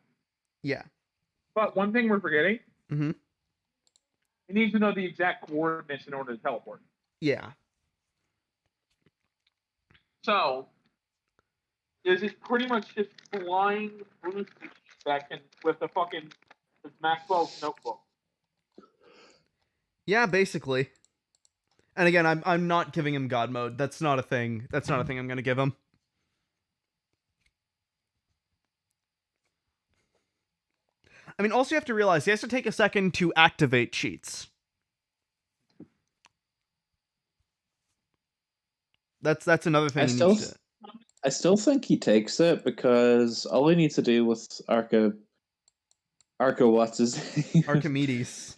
Yeah. But one thing we're forgetting. Mm-hmm. He needs to know the exact coordinates in order to teleport. Yeah. So, is it pretty much just flying Bruce Lee that can with the fucking Maxwell's notebook? Yeah, basically. And again, I'm not giving him God mode. That's not a thing. That's not a thing I'm gonna give him. I mean, also you have to realize he has to take a second to activate cheats. That's another thing. I still think he takes it because all he needs to do with what's his name? Archimedes.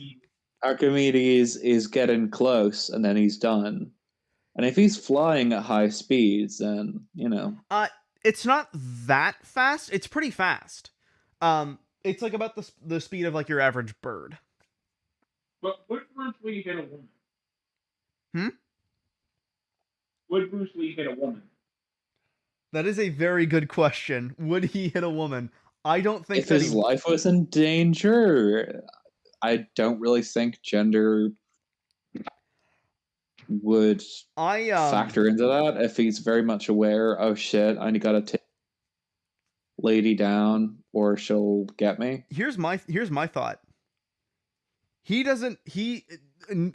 Archimedes is getting close, and then he's done. And if he's flying at high speeds, then you know. It's not that fast. It's pretty fast. It's like about the speed of like your average bird. But would Bruce Lee hit a woman? Hmm? Would Bruce Lee hit a woman? That is a very good question. Would he hit a woman? I don't think if his life was in danger, I don't really think gender would factor into that. If he's very much aware, oh shit, I gotta take lady down or she'll get me. Here's my thought.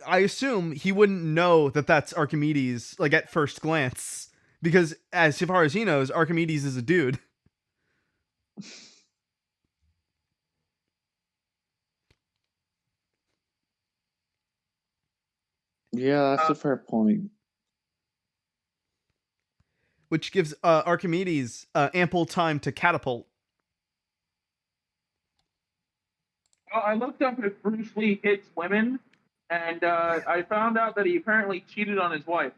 I assume he wouldn't know that that's Archimedes like at first glance because as far as he knows, Archimedes is a dude. Yeah, that's a fair point. Which gives Archimedes ample time to catapult. Well, I looked up if Bruce Lee hits women, and I found out that he apparently cheated on his wife.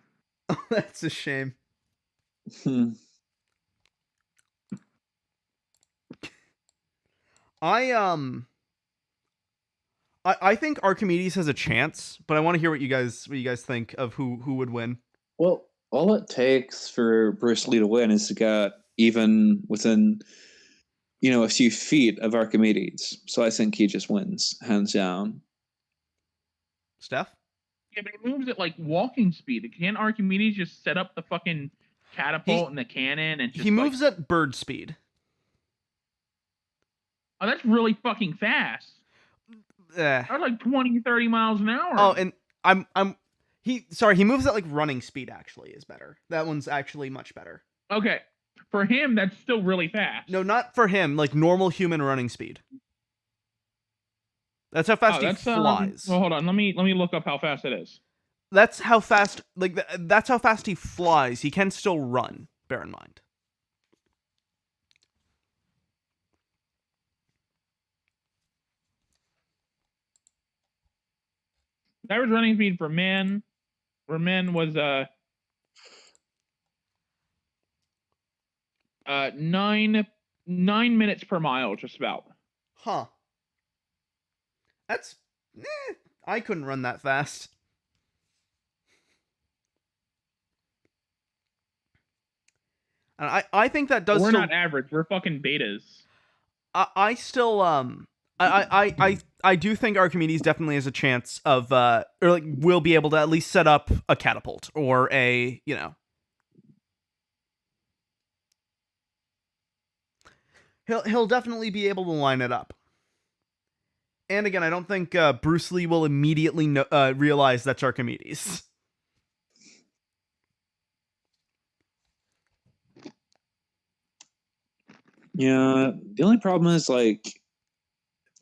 Oh, that's a shame. I think Archimedes has a chance, but I want to hear what you guys think of who would win. Well, all it takes for Bruce Lee to win is to get even within, a few feet of Archimedes. So I think he just wins, hands down. Steph? Yeah, but he moves at like walking speed. Can't Archimedes just set up the fucking catapult and the cannon and just he moves at bird speed. Oh, that's really fucking fast. That's like 20, 30 miles an hour. Oh, and he moves at like running speed actually is better. That one's actually much better. Okay. For him, that's still really fast. No, not for him, like normal human running speed. That's how fast he flies. Well, hold on. Let me look up how fast it is. That's how fast that's how fast he flies. He can still run, bear in mind. The average running speed for men was 9 minutes per mile, just about. Huh. That's I couldn't run that fast. And I think that does. We're not average. We're fucking betas. I still I do think Archimedes definitely has a chance of or like will be able to at least set up a catapult or a, you know. He'll definitely be able to line it up. And again, I don't think Bruce Lee will immediately realize that's Archimedes. Yeah, the only problem is like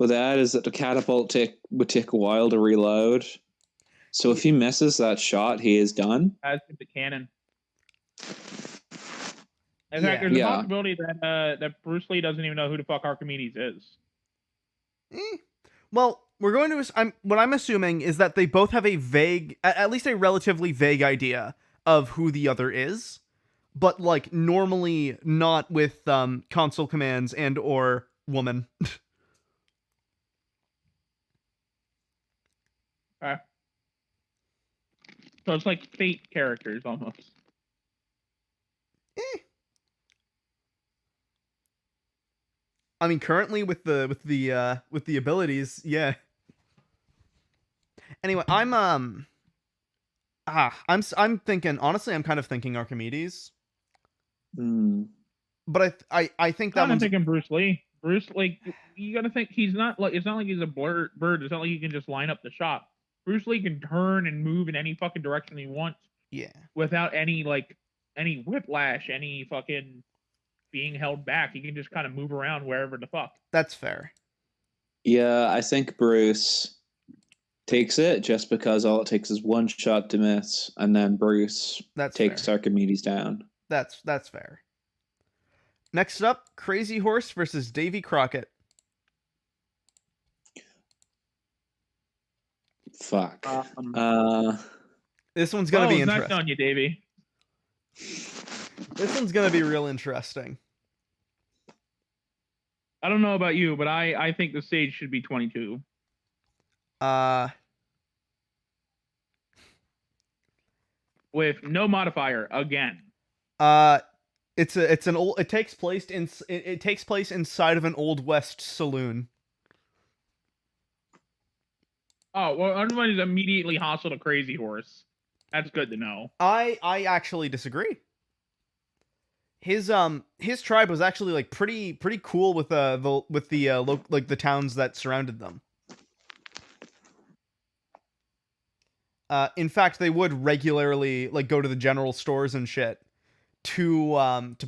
with that is that the catapult would take a while to reload. So if he misses that shot, he is done. As with the cannon. In fact, there's a possibility that Bruce Lee doesn't even know who the fuck Archimedes is. Well, we're going to. What I'm assuming is that they both have a vague, at least a relatively vague idea of who the other is, but like normally not with console commands and or woman. Okay. So it's like fate characters almost. I mean, currently with the abilities, yeah. Anyway, I'm thinking, honestly, I'm kind of thinking Archimedes. But I think that I'm thinking Bruce Lee. Bruce, like, you gotta think he's not like, it's not like he's a bird. It's not like he can just line up the shot. Bruce Lee can turn and move in any fucking direction he wants. Yeah. Without any whiplash, any fucking being held back. He can just kind of move around wherever the fuck. That's fair. Yeah, I think Bruce takes it just because all it takes is one shot to miss, and then Bruce takes Archimedes down. That's fair. Next up, Crazy Horse versus Davy Crockett. Fuck. This one's gonna be interesting. It's not on you, Davy. This one's gonna be real interesting. I don't know about you, but I think the stage should be 22. With no modifier again. It takes place inside of an Old West saloon. Oh, well, everybody's immediately hostile to Crazy Horse. That's good to know. I actually disagree. His tribe was actually like pretty cool with the towns that surrounded them. In fact, they would regularly like go to the general stores and shit to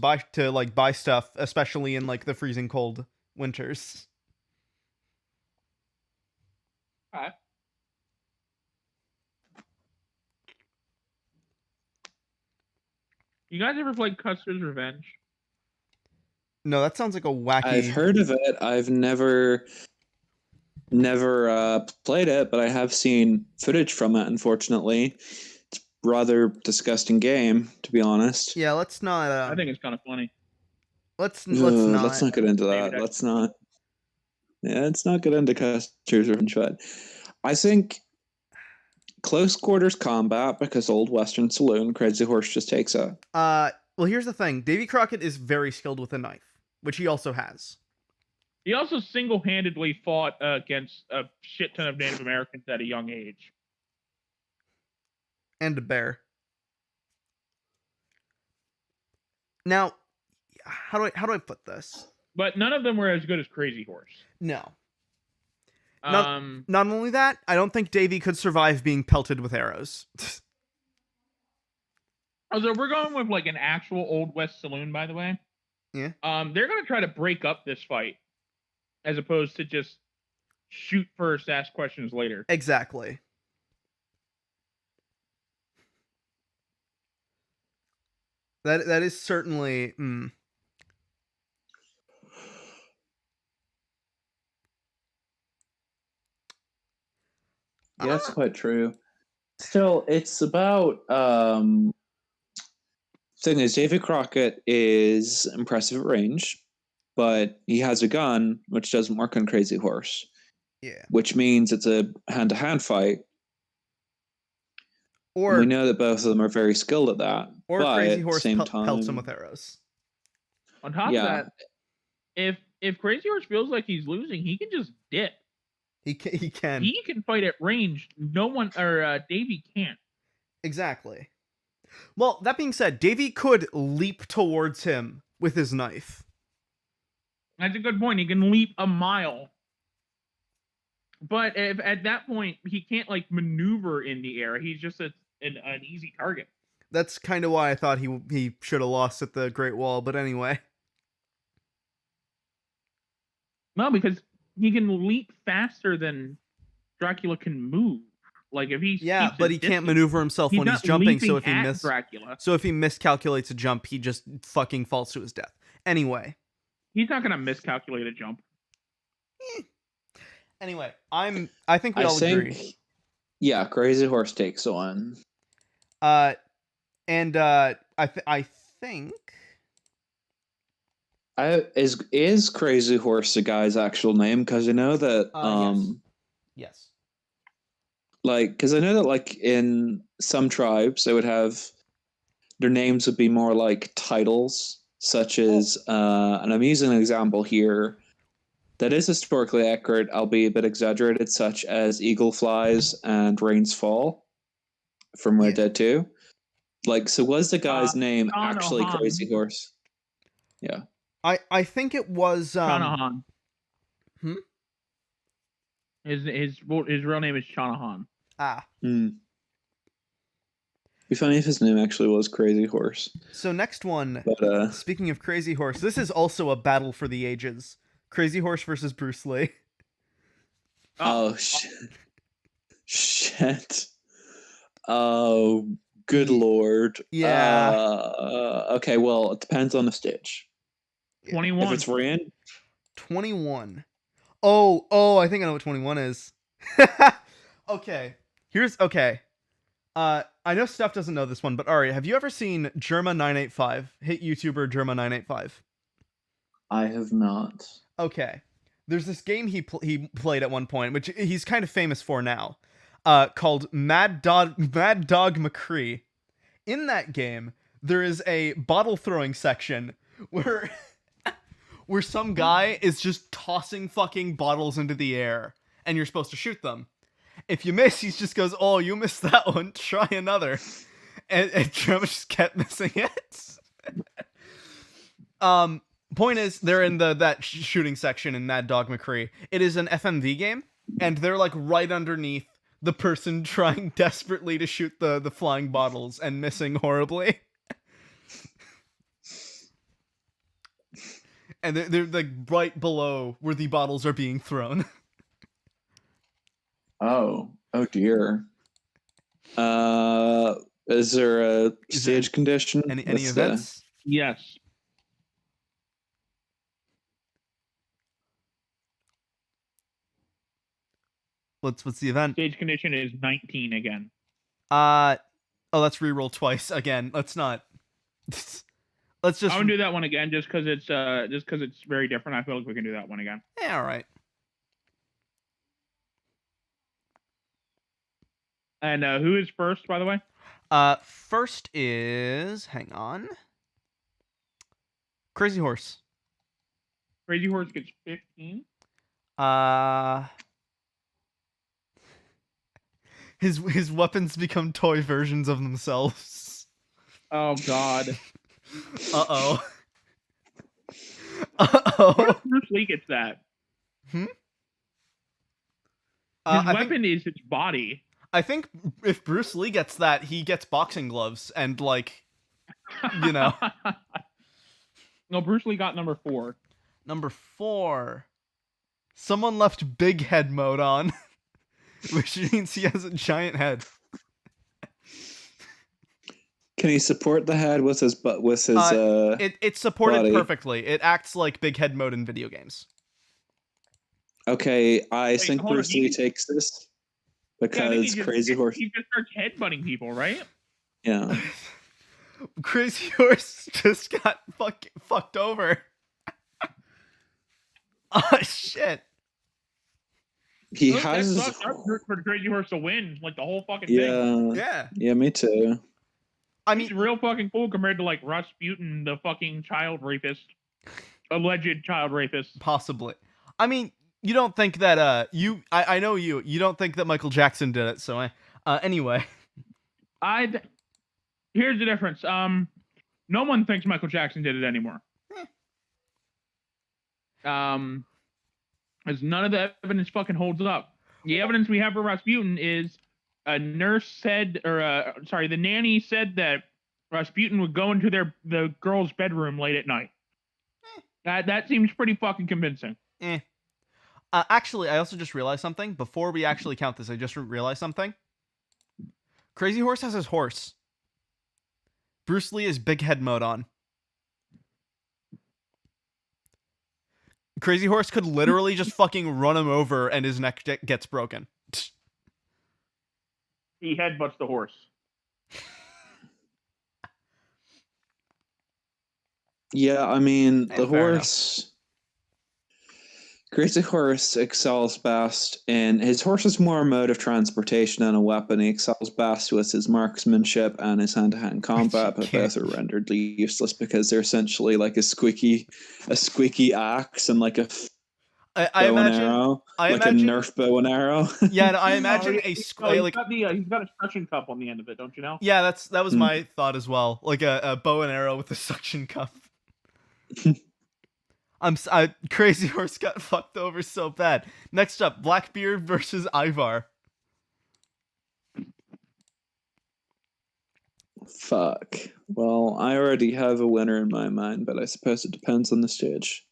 buy stuff, especially in like the freezing cold winters. All right. You guys ever played Custer's Revenge? No, that sounds like a wacky... I've heard of it. I've never played it, but I have seen footage from it, unfortunately. It's a rather disgusting game, to be honest. Yeah, let's not... I think it's kind of funny. Let's not get into that. Let's not... Yeah, let's not get into Custer's Revenge, but I think close quarters combat, because Old Western Saloon, Crazy Horse just takes it. Well, here's the thing. Davy Crockett is very skilled with a knife, which he also has. He also single-handedly fought against a shit ton of Native Americans at a young age. and a bear. Now, how do I put this? But none of them were as good as Crazy Horse. No. Um, Not only that, I don't think Davy could survive being pelted with arrows. so we're going with like an actual Old West saloon, by the way. Yeah. They're gonna try to break up this fight, as opposed to just shoot first, ask questions later. Exactly. That is certainly. Yeah, that's quite true. Still, it's about thing is, David Crockett is impressive at range, but he has a gun which doesn't work on Crazy Horse. Yeah. Which means it's a hand-to-hand fight. Or and we know that both of them are very skilled at that. Or but Crazy Horse at the same time, pelts him with arrows. On top of that, if Crazy Horse feels like he's losing, he can just dip. He can. He can fight at range. No one or Davy can't. Exactly. Well, that being said, Davy could leap towards him with his knife. That's a good point. He can leap a mile. But if at that point he can't like maneuver in the air, he's just an easy target. That's kind of why I thought he should have lost at the Great Wall. But anyway. Well, because he can leap faster than Dracula can move. Like if he's but he can't maneuver himself when he's jumping. So if he miscalculates a jump, he just fucking falls to his death. Anyway, he's not gonna miscalculate a jump. Anyway, I think we all agree. Yeah, Crazy Horse takes one. I think. Is Crazy Horse the guy's actual name? Because I know that yes. Like, because I know that like in some tribes they would have their names would be more like titles, such as and I'm using an example here that is historically accurate, albeit a bit exaggerated, such as Eagle Flies and Rains Fall from Red Dead 2. Like, so was the guy's name actually Crazy Horse? Yeah. I think it was Shanahan. His real name is Shanahan. It'd be funny if his name actually was Crazy Horse. So next one, speaking of Crazy Horse, this is also a battle for the ages. Crazy Horse versus Bruce Lee. Oh shit. Shit. Oh, good lord. Yeah. Okay, well, it depends on the stage. 21. If it's rain. 21. Oh, I think I know what 21 is. Okay. Okay. I know Steph doesn't know this one, but Ari, have you ever seen Germa985? Hit YouTuber Germa985. I have not. Okay. There's this game he played at one point, which he's kind of famous for now, called Mad Dog McCree. In that game, there is a bottle throwing section where some guy is just tossing fucking bottles into the air, and you're supposed to shoot them. If you miss, he just goes, "Oh, you missed that one. Try another," and Trevor just kept missing it. Point is, they're in that shooting section in Mad Dog McCree. It is an FMV game, and they're like right underneath the person trying desperately to shoot the flying bottles and missing horribly. And they're like right below where the bottles are being thrown. Oh dear. Is there a stage condition? Any events? Yes. What's the event? Stage condition is 19 again. Let's reroll twice again. Let's not. Let's just. I'm gonna do that one again, just because it's very different. I feel like we can do that one again. Yeah, all right. And who is first, by the way? First is hang on. Crazy Horse. Crazy Horse gets 15. His weapons become toy versions of themselves. Oh God. Uh-oh. What Uh-oh. if Bruce Lee gets that? His weapon is his body. I think if Bruce Lee gets that, he gets boxing gloves and, like, you know. No, Bruce Lee got number 4. Number 4. Someone left big head mode on, which means he has a giant head. Can he support the head with his It's supported body? perfectly. It acts like big head mode in video games. Okay, I think hold on, Bruce Lee takes this because Crazy Horse. He just starts headbutting people, right? Yeah. Crazy Horse just got fucked over. Oh shit. He Look, has. that sucks for Crazy Horse to win, like the whole fucking Yeah. thing. Yeah, me too. I mean, He's real fucking cool compared to like Rasputin, the fucking child rapist, alleged child rapist. possibly. I mean, you don't think that I know you don't think that Michael Jackson did it, so anyway. Here's the difference. No one thinks Michael Jackson did it anymore. As none of the evidence fucking holds up. The evidence we have for Rasputin is a nurse said, the nanny said that Rasputin would go into the girl's bedroom late at night. That seems pretty fucking convincing. Actually, I also just realized something. Before we actually count this, I just realized something. Crazy Horse has his horse. Bruce Lee is big head mode on. Crazy Horse could literally just fucking run him over and his neck gets broken. He headbutts the horse. Yeah, I mean, the fair horse. Crazy Horse excels best, and his horse is more a mode of transportation than a weapon. He excels best with his marksmanship and his hand-to-hand combat, but both are rendered useless because they're essentially like a squeaky axe and like a bow and arrow, a Nerf bow and arrow. Yeah, and I imagine he's got a suction cup on the end of it, don't you know? Yeah, that was my thought as well, like a bow and arrow with a suction cup. Crazy Horse got fucked over so bad. Next up, Blackbeard versus Ivar. Fuck. Well, I already have a winner in my mind, but I suppose it depends on the stage.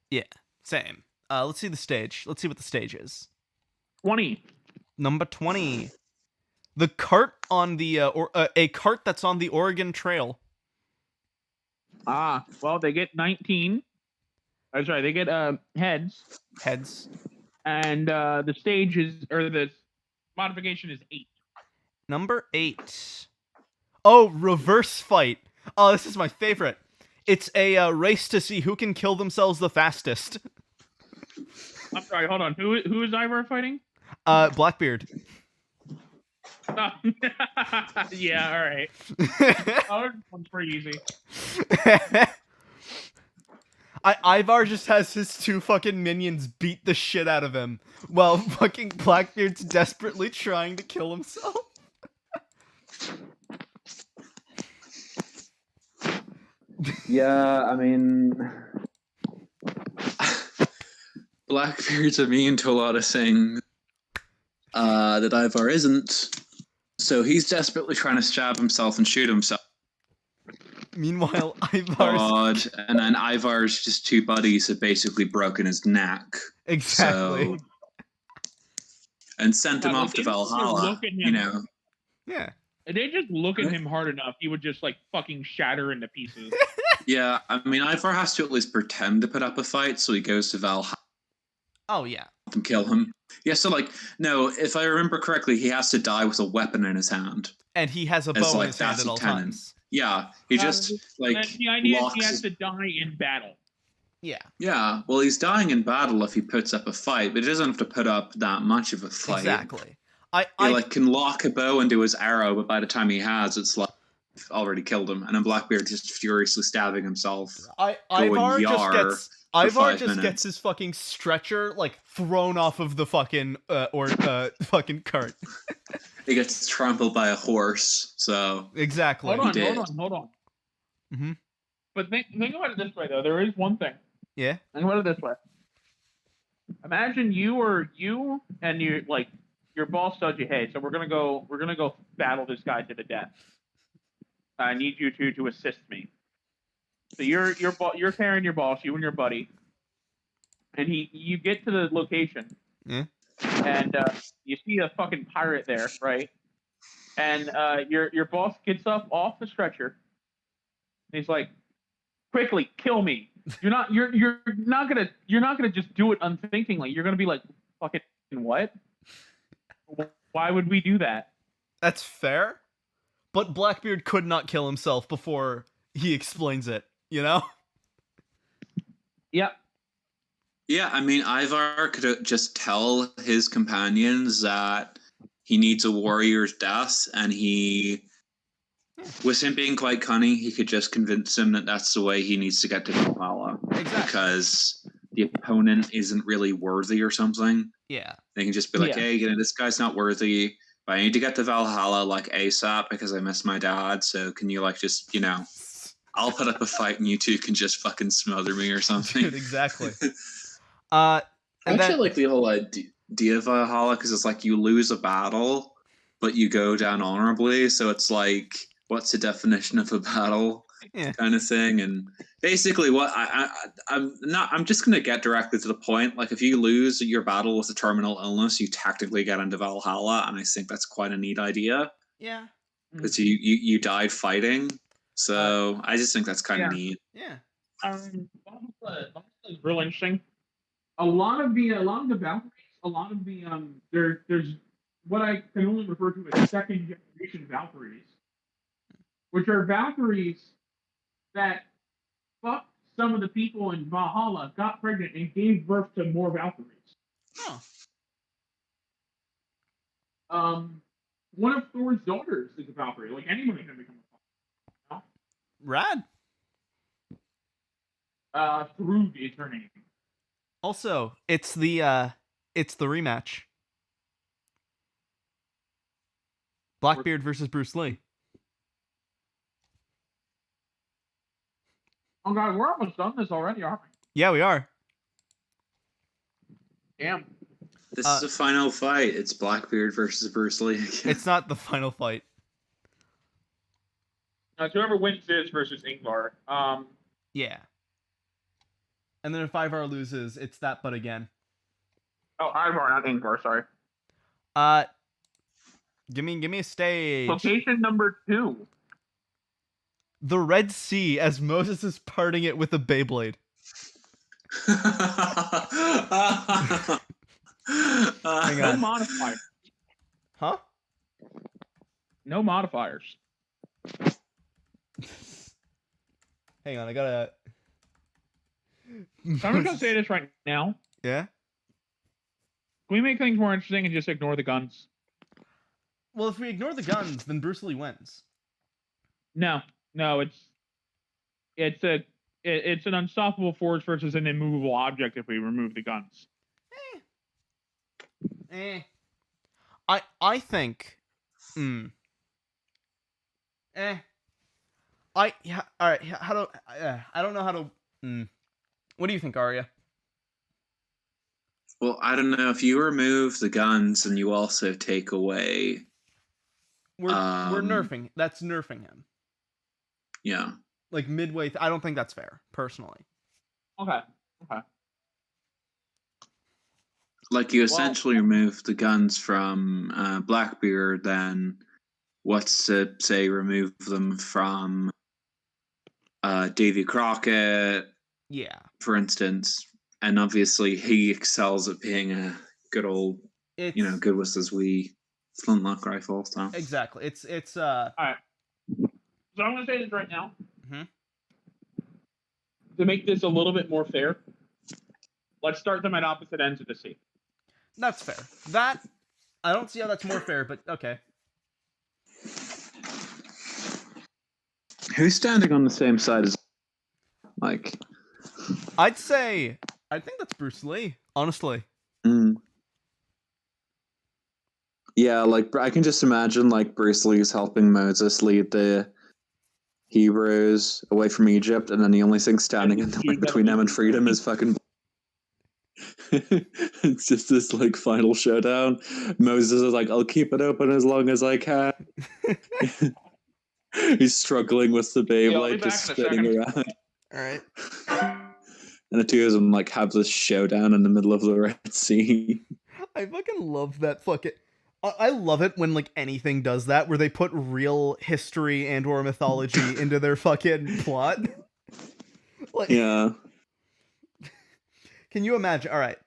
Yeah, same. Let's see the stage. Let's see what the stage is. 20. Number 20. The cart on the a cart that's on the Oregon Trail. Well, they get 19. Oh, sorry, they get heads. Heads. And the stage the modification is 8. Number 8. Oh, reverse fight. Oh, this is my favorite. It's a race to see who can kill themselves the fastest. I'm sorry, hold on. Who is Ivar fighting? Blackbeard. Yeah, all right. That one's pretty easy. Ivar just has his 2 fucking minions beat the shit out of him while fucking Blackbeard's desperately trying to kill himself. Yeah, I mean, Blackbeard's immune to a lot of things that Ivar isn't. So he's desperately trying to stab himself and shoot himself. Meanwhile, and then Ivar's just 2 buddies have basically broken his neck. Exactly. So, and sent him off to Valhalla. You know. Yeah. If they just look at him hard enough, he would just like fucking shatter into pieces. Yeah, I mean, Ivar has to at least pretend to put up a fight, so he goes to Valhalla. Oh yeah. And kill him. Yeah, so like, no, if I remember correctly, he has to die with a weapon in his hand. And he has a bow in his hand at all times. Yeah, he just like the idea is he has to die in battle. Yeah. Yeah, well, he's dying in battle if he puts up a fight, but he doesn't have to put up that much of a fight. Exactly. He can lock a bow into his arrow, but by the time he has, it's like already killed him, and then Blackbeard just furiously stabbing himself. Ivar just gets Ivar 5 just minutes. gets his fucking stretcher like thrown off of the fucking fucking cart. He gets trampled by a horse, so Exactly. Hold on, did. hold on. Mm-hmm. But think about it this way, though. There is one thing. Yeah. Think about it this way. Imagine you and your boss tells you, hey, so we're gonna go battle this guy to the death. I need you to assist me. So you're carrying your boss, you and your buddy, and you get to the location, Yeah. and you see a fucking pirate there, right? And your boss gets up off the stretcher, and he's like, quickly kill me. You're not gonna just do it unthinkingly. You're gonna be like, fucking what? Why would we do that? That's fair. But Blackbeard could not kill himself before he explains it, you know? Yeah. yeah. I mean, Ivar could just tell his companions that he needs a warrior's death, and with him being quite cunning, he could just convince him that that's the way he needs to get to Valhalla. Exactly. Because the opponent isn't really worthy or something. Yeah. They can just be like, hey, this guy's not worthy, but I need to get to Valhalla like ASAP because I miss my dad. So can you just, I'll put up a fight and you two can just fucking smother me or something. Dude, exactly. I actually like the whole idea of Valhalla because it's like you lose a battle, but you go down honorably. So it's like, what's the definition of a battle? Yeah. Kind of thing. And basically what I'm just going to get directly to the point. Like if you lose your battle with a terminal illness, you tactically get into Valhalla. And I think that's quite a neat idea. Yeah. Because you died fighting. So I just think that's kind of neat. Yeah. That's real interesting. A lot of the Valkyries, there's what I can only refer to as second generation Valkyries, which are Valkyries that fucked some of the people in Valhalla, got pregnant, and gave birth to more Valkyries. Huh. One of Thor's daughters is a Valkyrie. Like anyone can become a Valkyrie. Rad. Through the eternity. Also, it's the rematch. Blackbeard versus Bruce Lee. Oh god, we're almost done this already, aren't we? Yeah, we are. Damn. This is the final fight. It's Blackbeard versus Bruce Lee. It's not the final fight. Whoever wins this versus Ingvar. Yeah. And then if Ivar loses, it's that but again. Oh, Ivar, not Ingvar, sorry. Give me a stage. Location number 2. The Red Sea as Moses is parting it with a Beyblade. Hang No on. modifiers. Huh? No modifiers. Hang on, I gotta... I'm just gonna say this right now. Yeah? Can we make things more interesting and just ignore the guns? Well, if we ignore the guns, then Bruce Lee wins. No, it's an unstoppable force versus an immovable object if we remove the guns. I think. Alright. I don't know how to. What do you think, Arya? Well, I don't know. If you remove the guns and you also take away, We're nerfing. That's nerfing him. Yeah. Like midway. I don't think that's fair, personally. Okay. Like you essentially remove the guns from Blackbeard, then what's to say remove them from Davy Crockett? Yeah. For instance, and obviously he excels at being a good old, good with his wee flintlock rifle. So Exactly. It's All right. So I'm gonna say this right now. Mhm. To make this a little bit more fair, let's start them at opposite ends of the sea. That's fair. That I don't see how that's more fair, but okay. who's standing on the same side as, like? I think that's Bruce Lee, honestly. Mm. Yeah, like I can just imagine like Bruce Lee's helping Moses lead the Hebrews away from Egypt, and then the only thing standing in the way between them and freedom is fucking. It's just this like final showdown. Moses is like, "I'll keep it open as long as I can." He's struggling with the Beyblade, just spinning around. All right. And the two of them like have this showdown in the middle of the Red Sea. I fucking love that fucking. I love it when like anything does that, where they put real history and or mythology into their fucking plot. Like, yeah. Can you imagine? All right.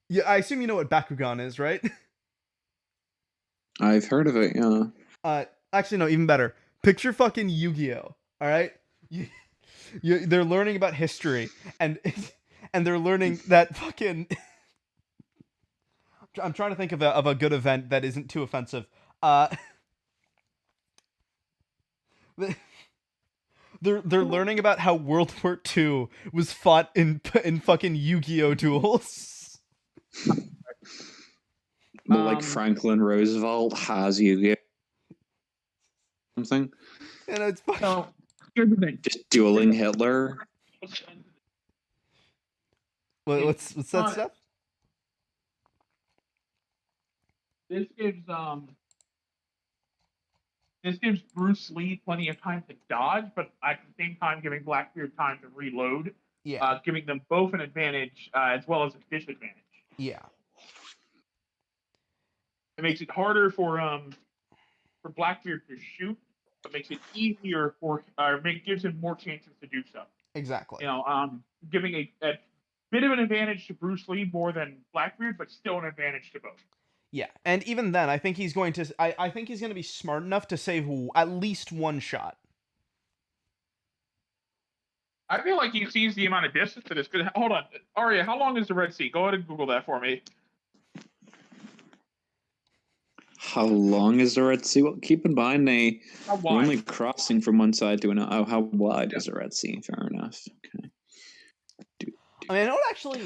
Yeah, I assume you know what Bakugan is, right? I've heard of it. Yeah. Actually, no. Even better. Picture fucking Yu-Gi-Oh. All right. They're learning about history, and they're learning that fucking. I'm trying to think of a good event that isn't too offensive. They're learning about how World War II was fought in fucking Yu-Gi-Oh duels. Well, like Franklin Roosevelt has Yu-Gi-Oh something. And it's fucking. So, here's the thing. Just dueling Hitler. What's that stuff? This gives Bruce Lee plenty of time to dodge, but at the same time giving Blackbeard time to reload. Yeah. Giving them both an advantage as well as a disadvantage. Yeah. It makes it harder for Blackbeard to shoot, but makes it easier gives him more chances to do so. Exactly. Giving a bit of an advantage to Bruce Lee more than Blackbeard, but still an advantage to both. Yeah, and even then, I think he's going to. I think he's going to be smart enough to save at least one shot. I feel like he sees the amount of distance that is good. Hold on, Arya, how long is the Red Sea? Go ahead and Google that for me. How long is the Red Sea? Well, keep in mind they're only crossing from one side to another. Oh, how wide is the Red Sea? Fair enough. Okay. I mean,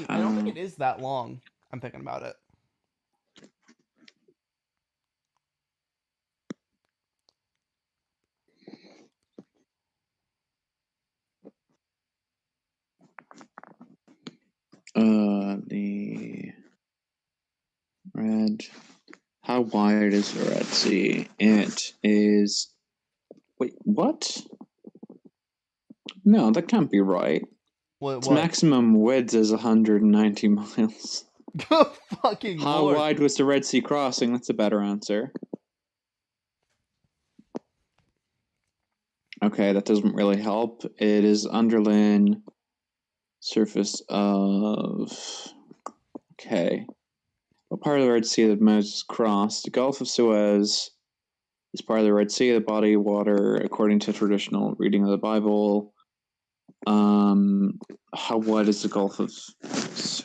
I don't think it is that long. I'm thinking about it. The red. How wide is the Red Sea? It is. Wait, what? No, that can't be right. Its maximum width is 190 miles. Fucking How Lord. wide was the Red Sea crossing? That's a better answer. Okay, that doesn't really help. It is underland surface of. Okay. What part of the Red Sea that Moses crossed? The Gulf of Suez is part of the Red Sea, the body of water, according to traditional reading of the Bible. How wide is the Gulf of Suez? That's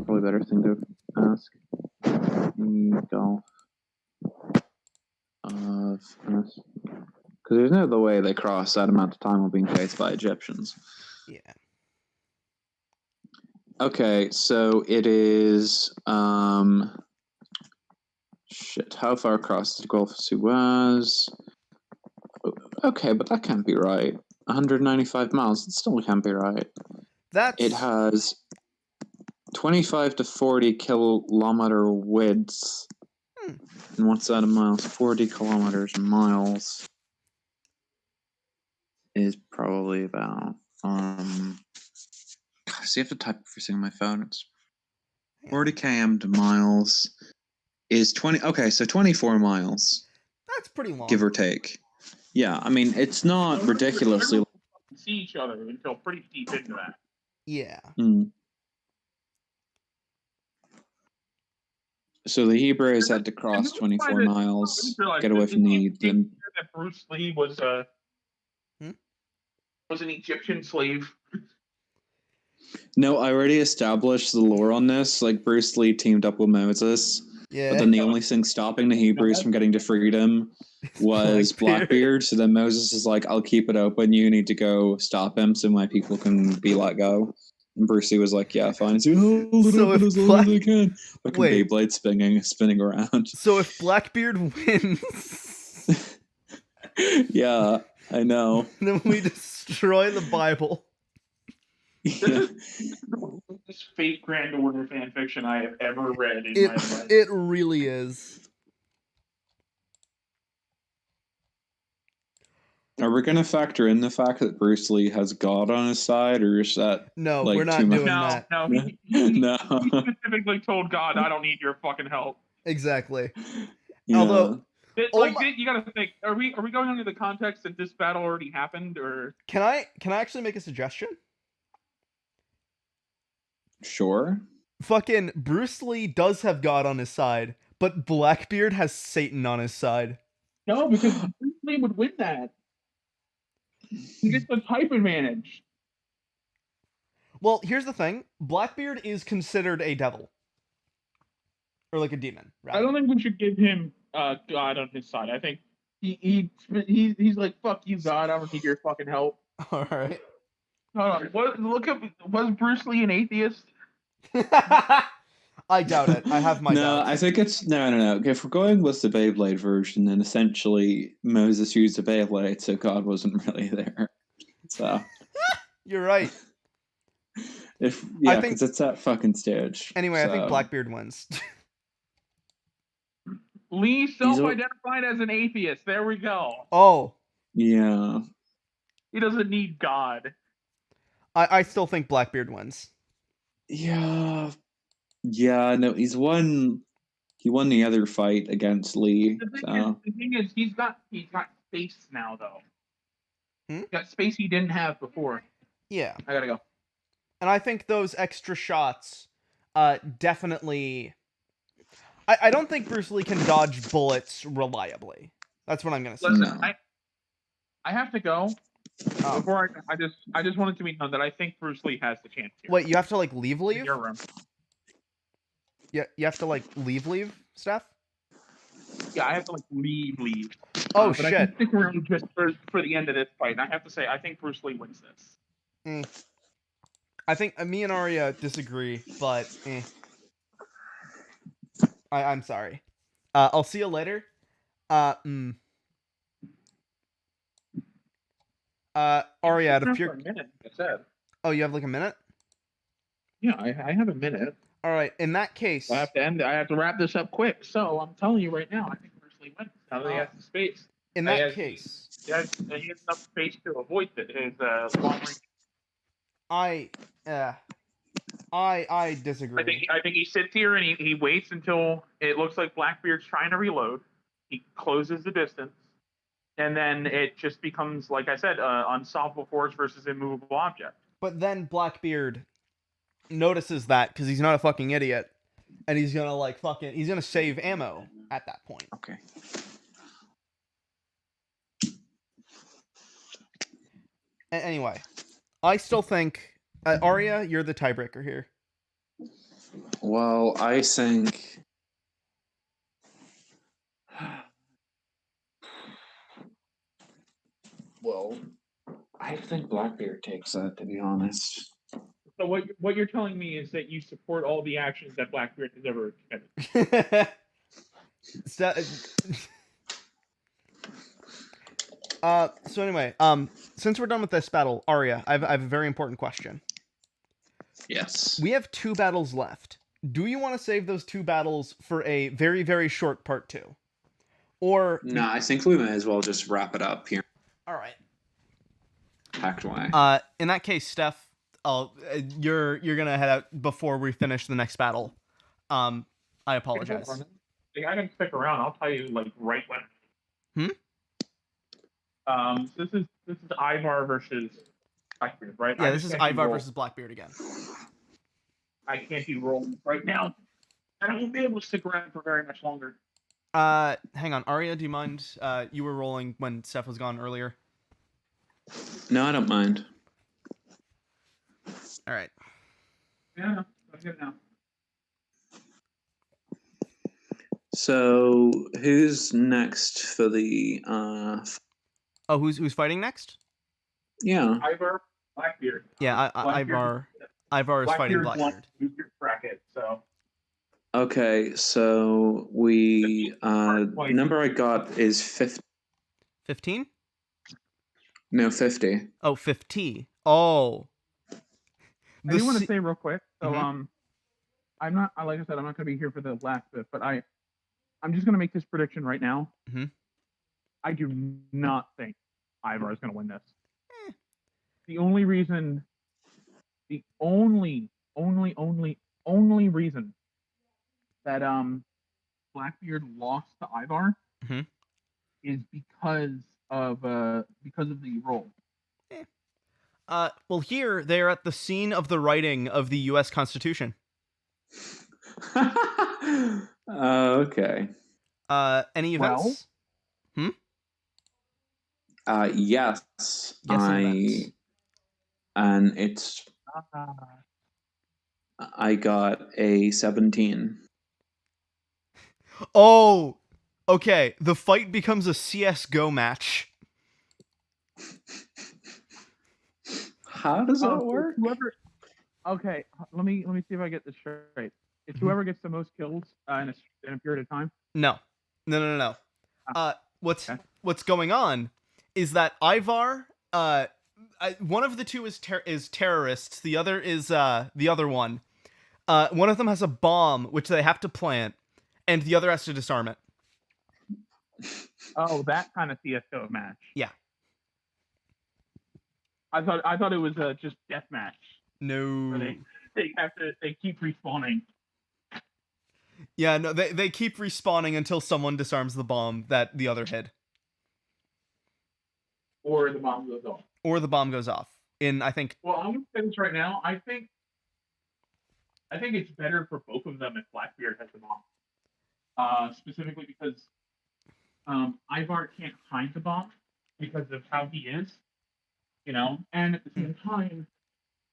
probably a better thing to ask. The Gulf of Suez. Because there's no other way they crossed that amount of time while being chased by Egyptians. Yeah. Okay, so it is shit. How far across the Gulf of Suez? Okay, but that can't be right. 195 miles. It still can't be right. It has 25 to 40 kilometer widths. And what's that in miles? 40 kilometers in miles is probably about so you have to type everything on my phone. It's 40 km to miles is 20. Okay, so 24 miles. That's pretty long. Give or take. Yeah, I mean, it's not ridiculously. See each other until pretty deep into that. Yeah. So the Hebrews had to cross 24 miles, get away from the. That Bruce Lee was an Egyptian slave. No, I already established the lore on this. Like, Bruce Lee teamed up with Moses. Yeah. But then the only thing stopping the Hebrews from getting to freedom was Blackbeard. So then Moses is like, I'll keep it open. You need to go stop him so my people can be let go. And Bruce Lee was like, "Yeah, fine." He's like, "Hold it So up if as long Black- as I can." Fucking Wait. Beyblade spinning around. So if Blackbeard wins, Yeah, I know. then we destroy the Bible. Yeah. This fake Grand Order fan fiction I have ever read in my life. It really is. Are we gonna factor in the fact that Bruce Lee has God on his side, or is that No, like we're not too much? doing No, that. no, No. he specifically told God, "I don't need your fucking help." Exactly. Yeah. Although, You gotta think: Are we going under the context that this battle already happened, or can I actually make a suggestion? Sure. Fucking Bruce Lee does have God on his side, but Blackbeard has Satan on his side. no? Because Bruce Lee would win that. He gets the type advantage. Well, here's the thing. Blackbeard is considered a devil. Or like a demon, rather. I don't think we should give him God on his side. I think he's like, "Fuck you, God. I don't need your fucking help." Alright. Hold on. Look up. Was Bruce Lee an atheist? I doubt it. I have my No, doubts. I think it's no. If we're going with the Beyblade version, then essentially Moses used a Beyblade, so God wasn't really there. So You're right. because think- it's that fucking stage. Anyway, I think so- Blackbeard wins. Lee self-identified as an atheist. There we go. Oh, Yeah. He doesn't need God. I still think Blackbeard wins. Yeah. Yeah, no, he won the other fight against Lee. The thing is, he's got space now, though. He's got space he didn't have before. Yeah. I gotta go. And I think those extra shots definitely... I don't think Bruce Lee can dodge bullets reliably. That's what I'm going to say. Listen, No. I have to go. Oh. Before I just wanted to be known that I think Bruce Lee has the chance here. Wait, you have to like leave? In your room. Yeah, you have to like leave, Steph? Yeah, I have to like leave. Oh, but shit. I can stick around just for the end of this fight. And I have to say, I think Bruce Lee wins this. I think me and Arya disagree, but I'm sorry. I'll see you later. Arya, out of pure... A minute, like I said. Oh, you have like a minute? Yeah, I have a minute. All right, in that case... I have to end. I have to wrap this up quick. So I'm telling you right now, I think Bruce Lee wins. Now that he has the space. In that case... He has enough space to avoid his long range. I disagree. I think he sits here and he waits until it looks like Blackbeard's trying to reload. He closes the distance, and then it just becomes, like I said, unsolvable force versus immovable object. But then Blackbeard notices that because he's not a fucking idiot, and he's gonna he's gonna save ammo at that point. Okay. Anyway, I still think Arya, you're the tiebreaker here. Well, I think. Well, I think Blackbeard takes that, to be honest. So what you're telling me is that you support all the actions that Blackbeard has ever committed. So anyway, since we're done with this battle, Arya, I have a very important question. Yes. We have 2 battles left. Do you want to save those 2 battles for a very, very short part 2? Or No, I think we may as well just wrap it up here. all right. Packed away. In that case, Steph, you're gonna head out before we finish the next battle. I apologize. I can stick around. I'll tell you like right when. This is Ivar versus Blackbeard, right? Yeah, this is Ivar versus Blackbeard again. I can't do rolling right now. I won't be able to stick around for very much longer. Hang on, Arya, do you mind? You were rolling when Steph was gone earlier. No, I don't mind. All right. Yeah, I'm good now. So, who's next for the? Oh, who's fighting next? Yeah. Ivar, Blackbeard. Yeah, Blackbeard. Ivar. Ivar is fighting Blackbeard Blackbeard. wants your Crockett, so Okay, so we number I got is 50. 15? No, 50. Oh, 50. Oh. I do want to say real quick. So, Mhm. I'm not. Like I said, I'm not going to be here for the last bit, but I'm just going to make this prediction right now. Mhm. I do not think Ivar is going to win this. Eh. The only reason, the only reason that Blackbeard lost to Ivar Mhm. is because of the role. Well, here they're at the scene of the writing of the U.S. Constitution. Okay. Any events? Yes. Events. And it's I got a 17. Oh, okay. The fight becomes a CS:GO match. How does that work? Whoever. Okay, let me see if I get this straight. It's whoever gets the most kills in a period of time. No. What's going on is that Ivar, one of the two is terrorists. The other is the other one. One of them has a bomb which they have to plant, and the other has to disarm it. Oh, that kind of CS:GO match. Yeah. I thought it was just death match. No. They keep respawning. Yeah, no, they keep respawning until someone disarms the bomb that the other hid. Or the bomb goes off. Or the bomb goes off. I think. Well, I'm gonna say this right now. I think it's better for both of them if Blackbeard has the bomb. Specifically because Ivar can't hide the bomb because of how he is, and at the same time,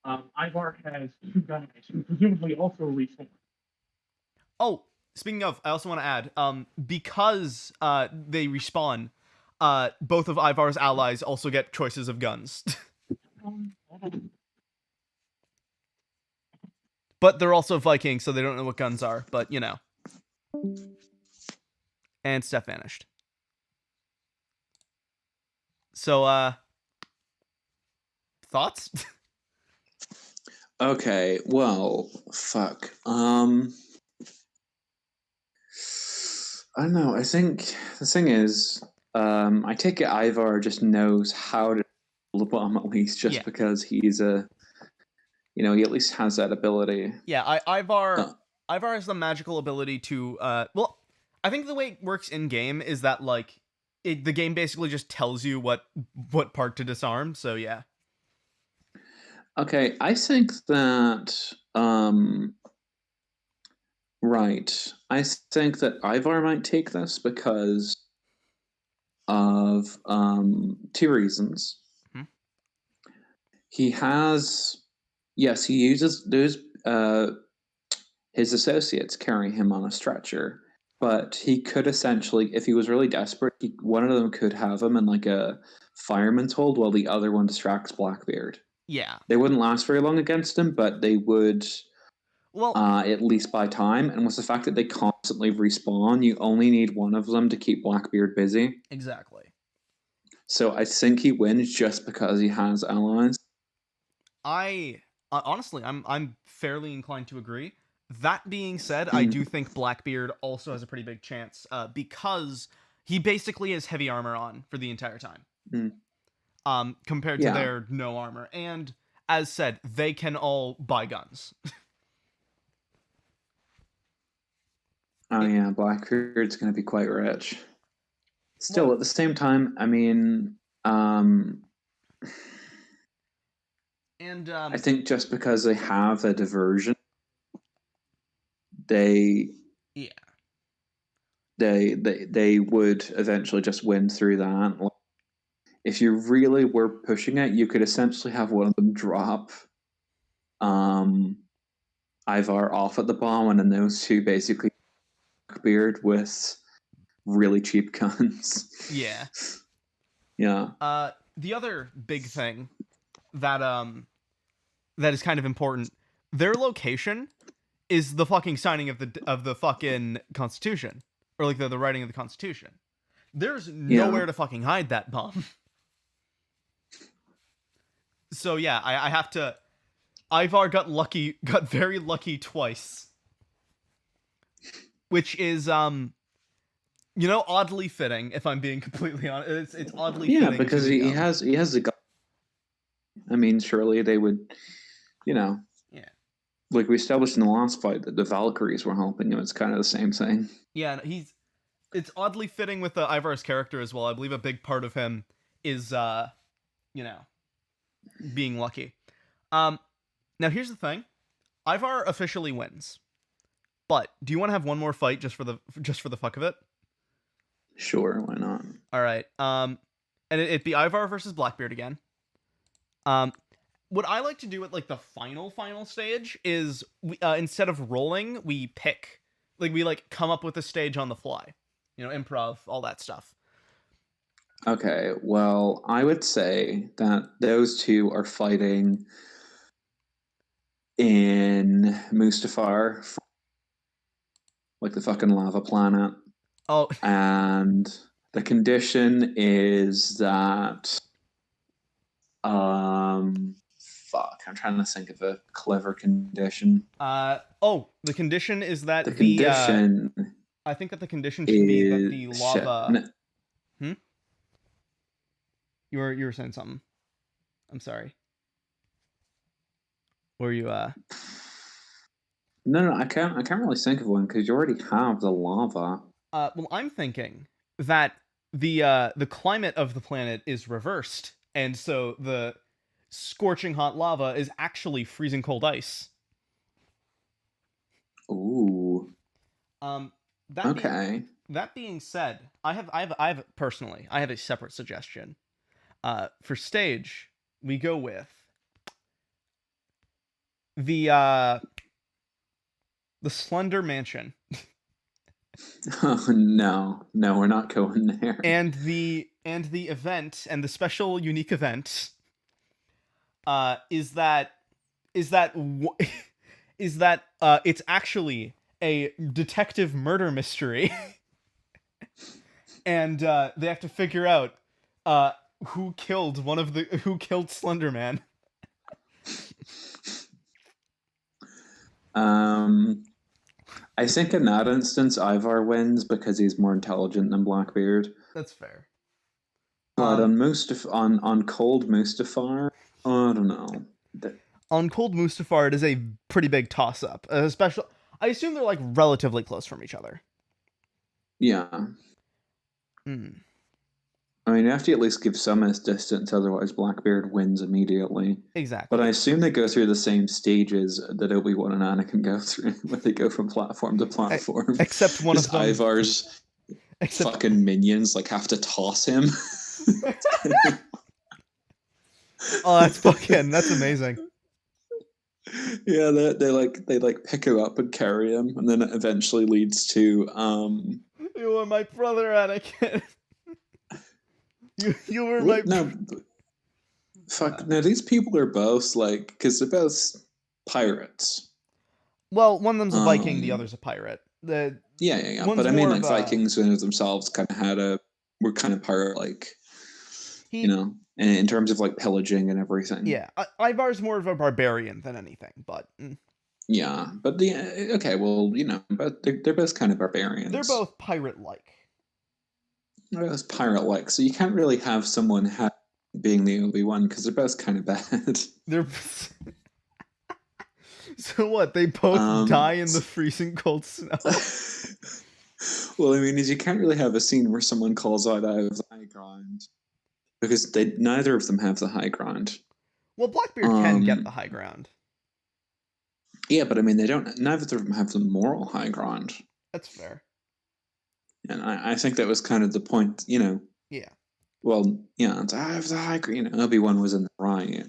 Ivar has two guys who presumably also respawn. Oh, speaking of, I also want to add, because they respawn, both of Ivar's allies also get choices of guns. But they're also Vikings, so they don't know what guns are, but And Steph vanished. So, thoughts? Okay, well, fuck. I don't know. I think the thing is, I take it Ivar just knows how to hold a bomb at least, just because he's he at least has that ability. Yeah, Ivar has the magical ability to, well, I think the way it works in game is that the game basically just tells you what part to disarm. So yeah. Okay, I think that right. I think that Ivar might take this because of two reasons. Hmm. He uses those his associates carry him on a stretcher, but he could essentially, if he was really desperate, one of them could have him in like a fireman's hold while the other one distracts Blackbeard. Yeah. They wouldn't last very long against him, but they would at least buy time. And with the fact that they constantly respawn, you only need one of them to keep Blackbeard busy. Exactly. So I think he wins just because he has allies. Honestly, I'm fairly inclined to agree. That being said, I do think Blackbeard also has a pretty big chance, because he basically has heavy armor on for the entire time. Compared to their no armor. And as said, they can all buy guns. Oh yeah, Blackbeard's going to be quite rich. Still, at the same time, I mean, and I think just because they have a diversion, they would eventually just win through that. If you really were pushing it, you could essentially have one of them drop Ivar off at the bomb, and then those two basically Blackbeard with really cheap guns. Yeah. Yeah. The other big thing that is kind of important, their location is the fucking signing of the fucking Constitution, or like the writing of the Constitution. There's nowhere to fucking hide that bomb. So yeah, I have to. Ivar got very lucky twice, which is oddly fitting. If I'm being completely honest, it's oddly fitting. Yeah, because he has the gun. I mean, surely they would, Yeah. Like we established in the last fight that the Valkyries were helping him. It's kind of the same thing. Yeah, it's oddly fitting with Ivar's character as well. I believe a big part of him is, being lucky. Now here's the thing. Ivar officially wins. But do you want to have one more fight just for the fuck of it? Sure, why not? All right. And it'd be Ivar versus Blackbeard again. What I like to do at like the final stage is instead of rolling, we pick. Like we like come up with a stage on the fly. Improv, all that stuff. Okay, well, I would say that those two are fighting in Mustafar, like the fucking lava planet. Oh. And the condition is that fuck, I'm trying to think of a clever condition. The condition is that the condition I think that the condition should be that the lava You were saying something. I'm sorry. Were you No, I can't really think of one because you already have the lava. Well, I'm thinking that the climate of the planet is reversed, and so the scorching hot lava is actually freezing cold ice. Ooh. That being said, I have personally, I have a separate suggestion. For stage, we go with the Slender Mansion. Oh no, we're not going there. And the event and the special unique event is that it's actually a detective murder mystery. And they have to figure out who killed Slender Man. I think in that instance, Ivar wins because he's more intelligent than Blackbeard. That's fair. But on Cold Mustafar, I don't know. On Cold Mustafar, it is a pretty big toss-up. Especially, I assume they're like relatively close from each other. Yeah. I mean, you have to at least give some distance, otherwise Blackbeard wins immediately. Exactly. But I assume they go through the same stages that Obi-Wan and Anakin go through when they go from platform to platform. Except one of them... Ivar's fucking minions have to toss him. Oh, that's amazing. Yeah, they pick him up and carry him, and then it eventually leads to You are my brother, Anakin. You were my... No, fuck. No, these people are both because they're both pirates. Well, one of them's a Viking, the other's a pirate. Yeah. But I mean, Vikings themselves kind of were kind of pirate-like. In terms of pillaging and everything. Yeah, Ivar's more of a barbarian than anything, but... Yeah, but but they're both kind of barbarians. They're both pirate-like. They're both pirate-like, so you can't really have someone being the Obi-Wan because they're both kind of bad. They're... So what? They both die in the freezing cold snow. Well, I mean, you can't really have a scene where someone calls out of the high ground because neither of them have the high ground. Well, Blackbeard can get the high ground. Yeah, but I mean, neither of them have the moral high ground. That's fair. And I think that was kind of the point, Yeah. Well, yeah, I have the high ground. Obi-Wan was in the right.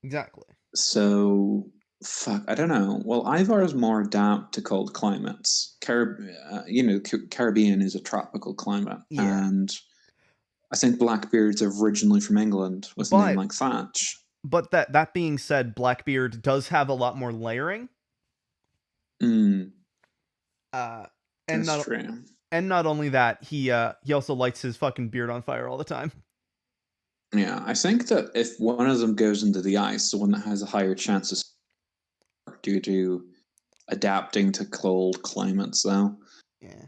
Exactly. So, fuck, I don't know. Well, Ivar is more adapt to cold climates. Caribbean is a tropical climate. Yeah. And I think Blackbeard's originally from England with a name like Thatch. But that being said, Blackbeard does have a lot more layering. Mm, And that's true. not only that, he also lights his fucking beard on fire all the time. Yeah, I think that if one of them goes into the ice, the one that has a higher chance of due to adapting to cold climates, though. Yeah.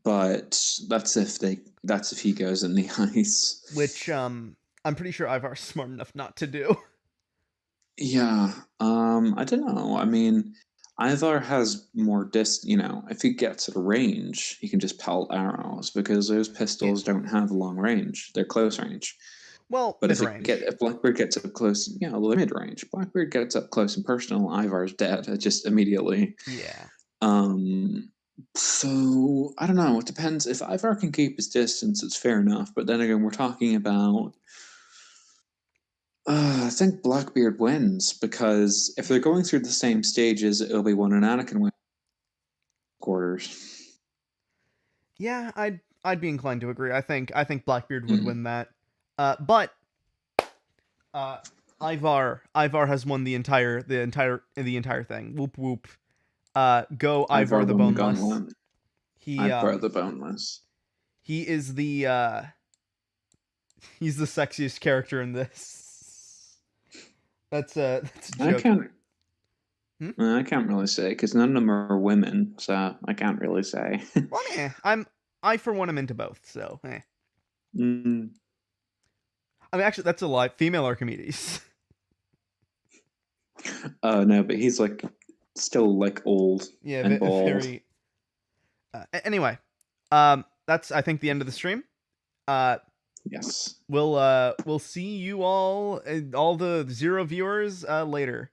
But that's if he goes in the ice. Which I'm pretty sure Ivar's smart enough not to do. Yeah. I don't know. I mean, Ivar has more if he gets at a range, he can just pelt arrows because those pistols don't have long range. They're close range. Well, But mid-range. if Blackbeard gets up close, mid range. Blackbeard gets up close and personal, Ivar's dead just immediately. Yeah. So I don't know. It depends. If Ivar can keep his distance, it's fair enough. But then again, we're talking about. I think Blackbeard wins because if they're going through the same stages, Obi-Wan and Anakin win quarters. Yeah, I'd be inclined to agree. I think Blackbeard would win that. But Ivar has won the entire thing. Whoop whoop. Go Ivar the Boneless. Ivar the Boneless. He is the he's the sexiest character in this. That's a joke. I can't really say because none of them are women, so I can't really say. Well, I for one am into both, so. Mm. I mean, actually, that's a lie. Female Archimedes. Oh no, but he's still old. Yeah, and bald. very. Anyway, that's I think the end of the stream. Yes. We'll see you all the 0 viewers later.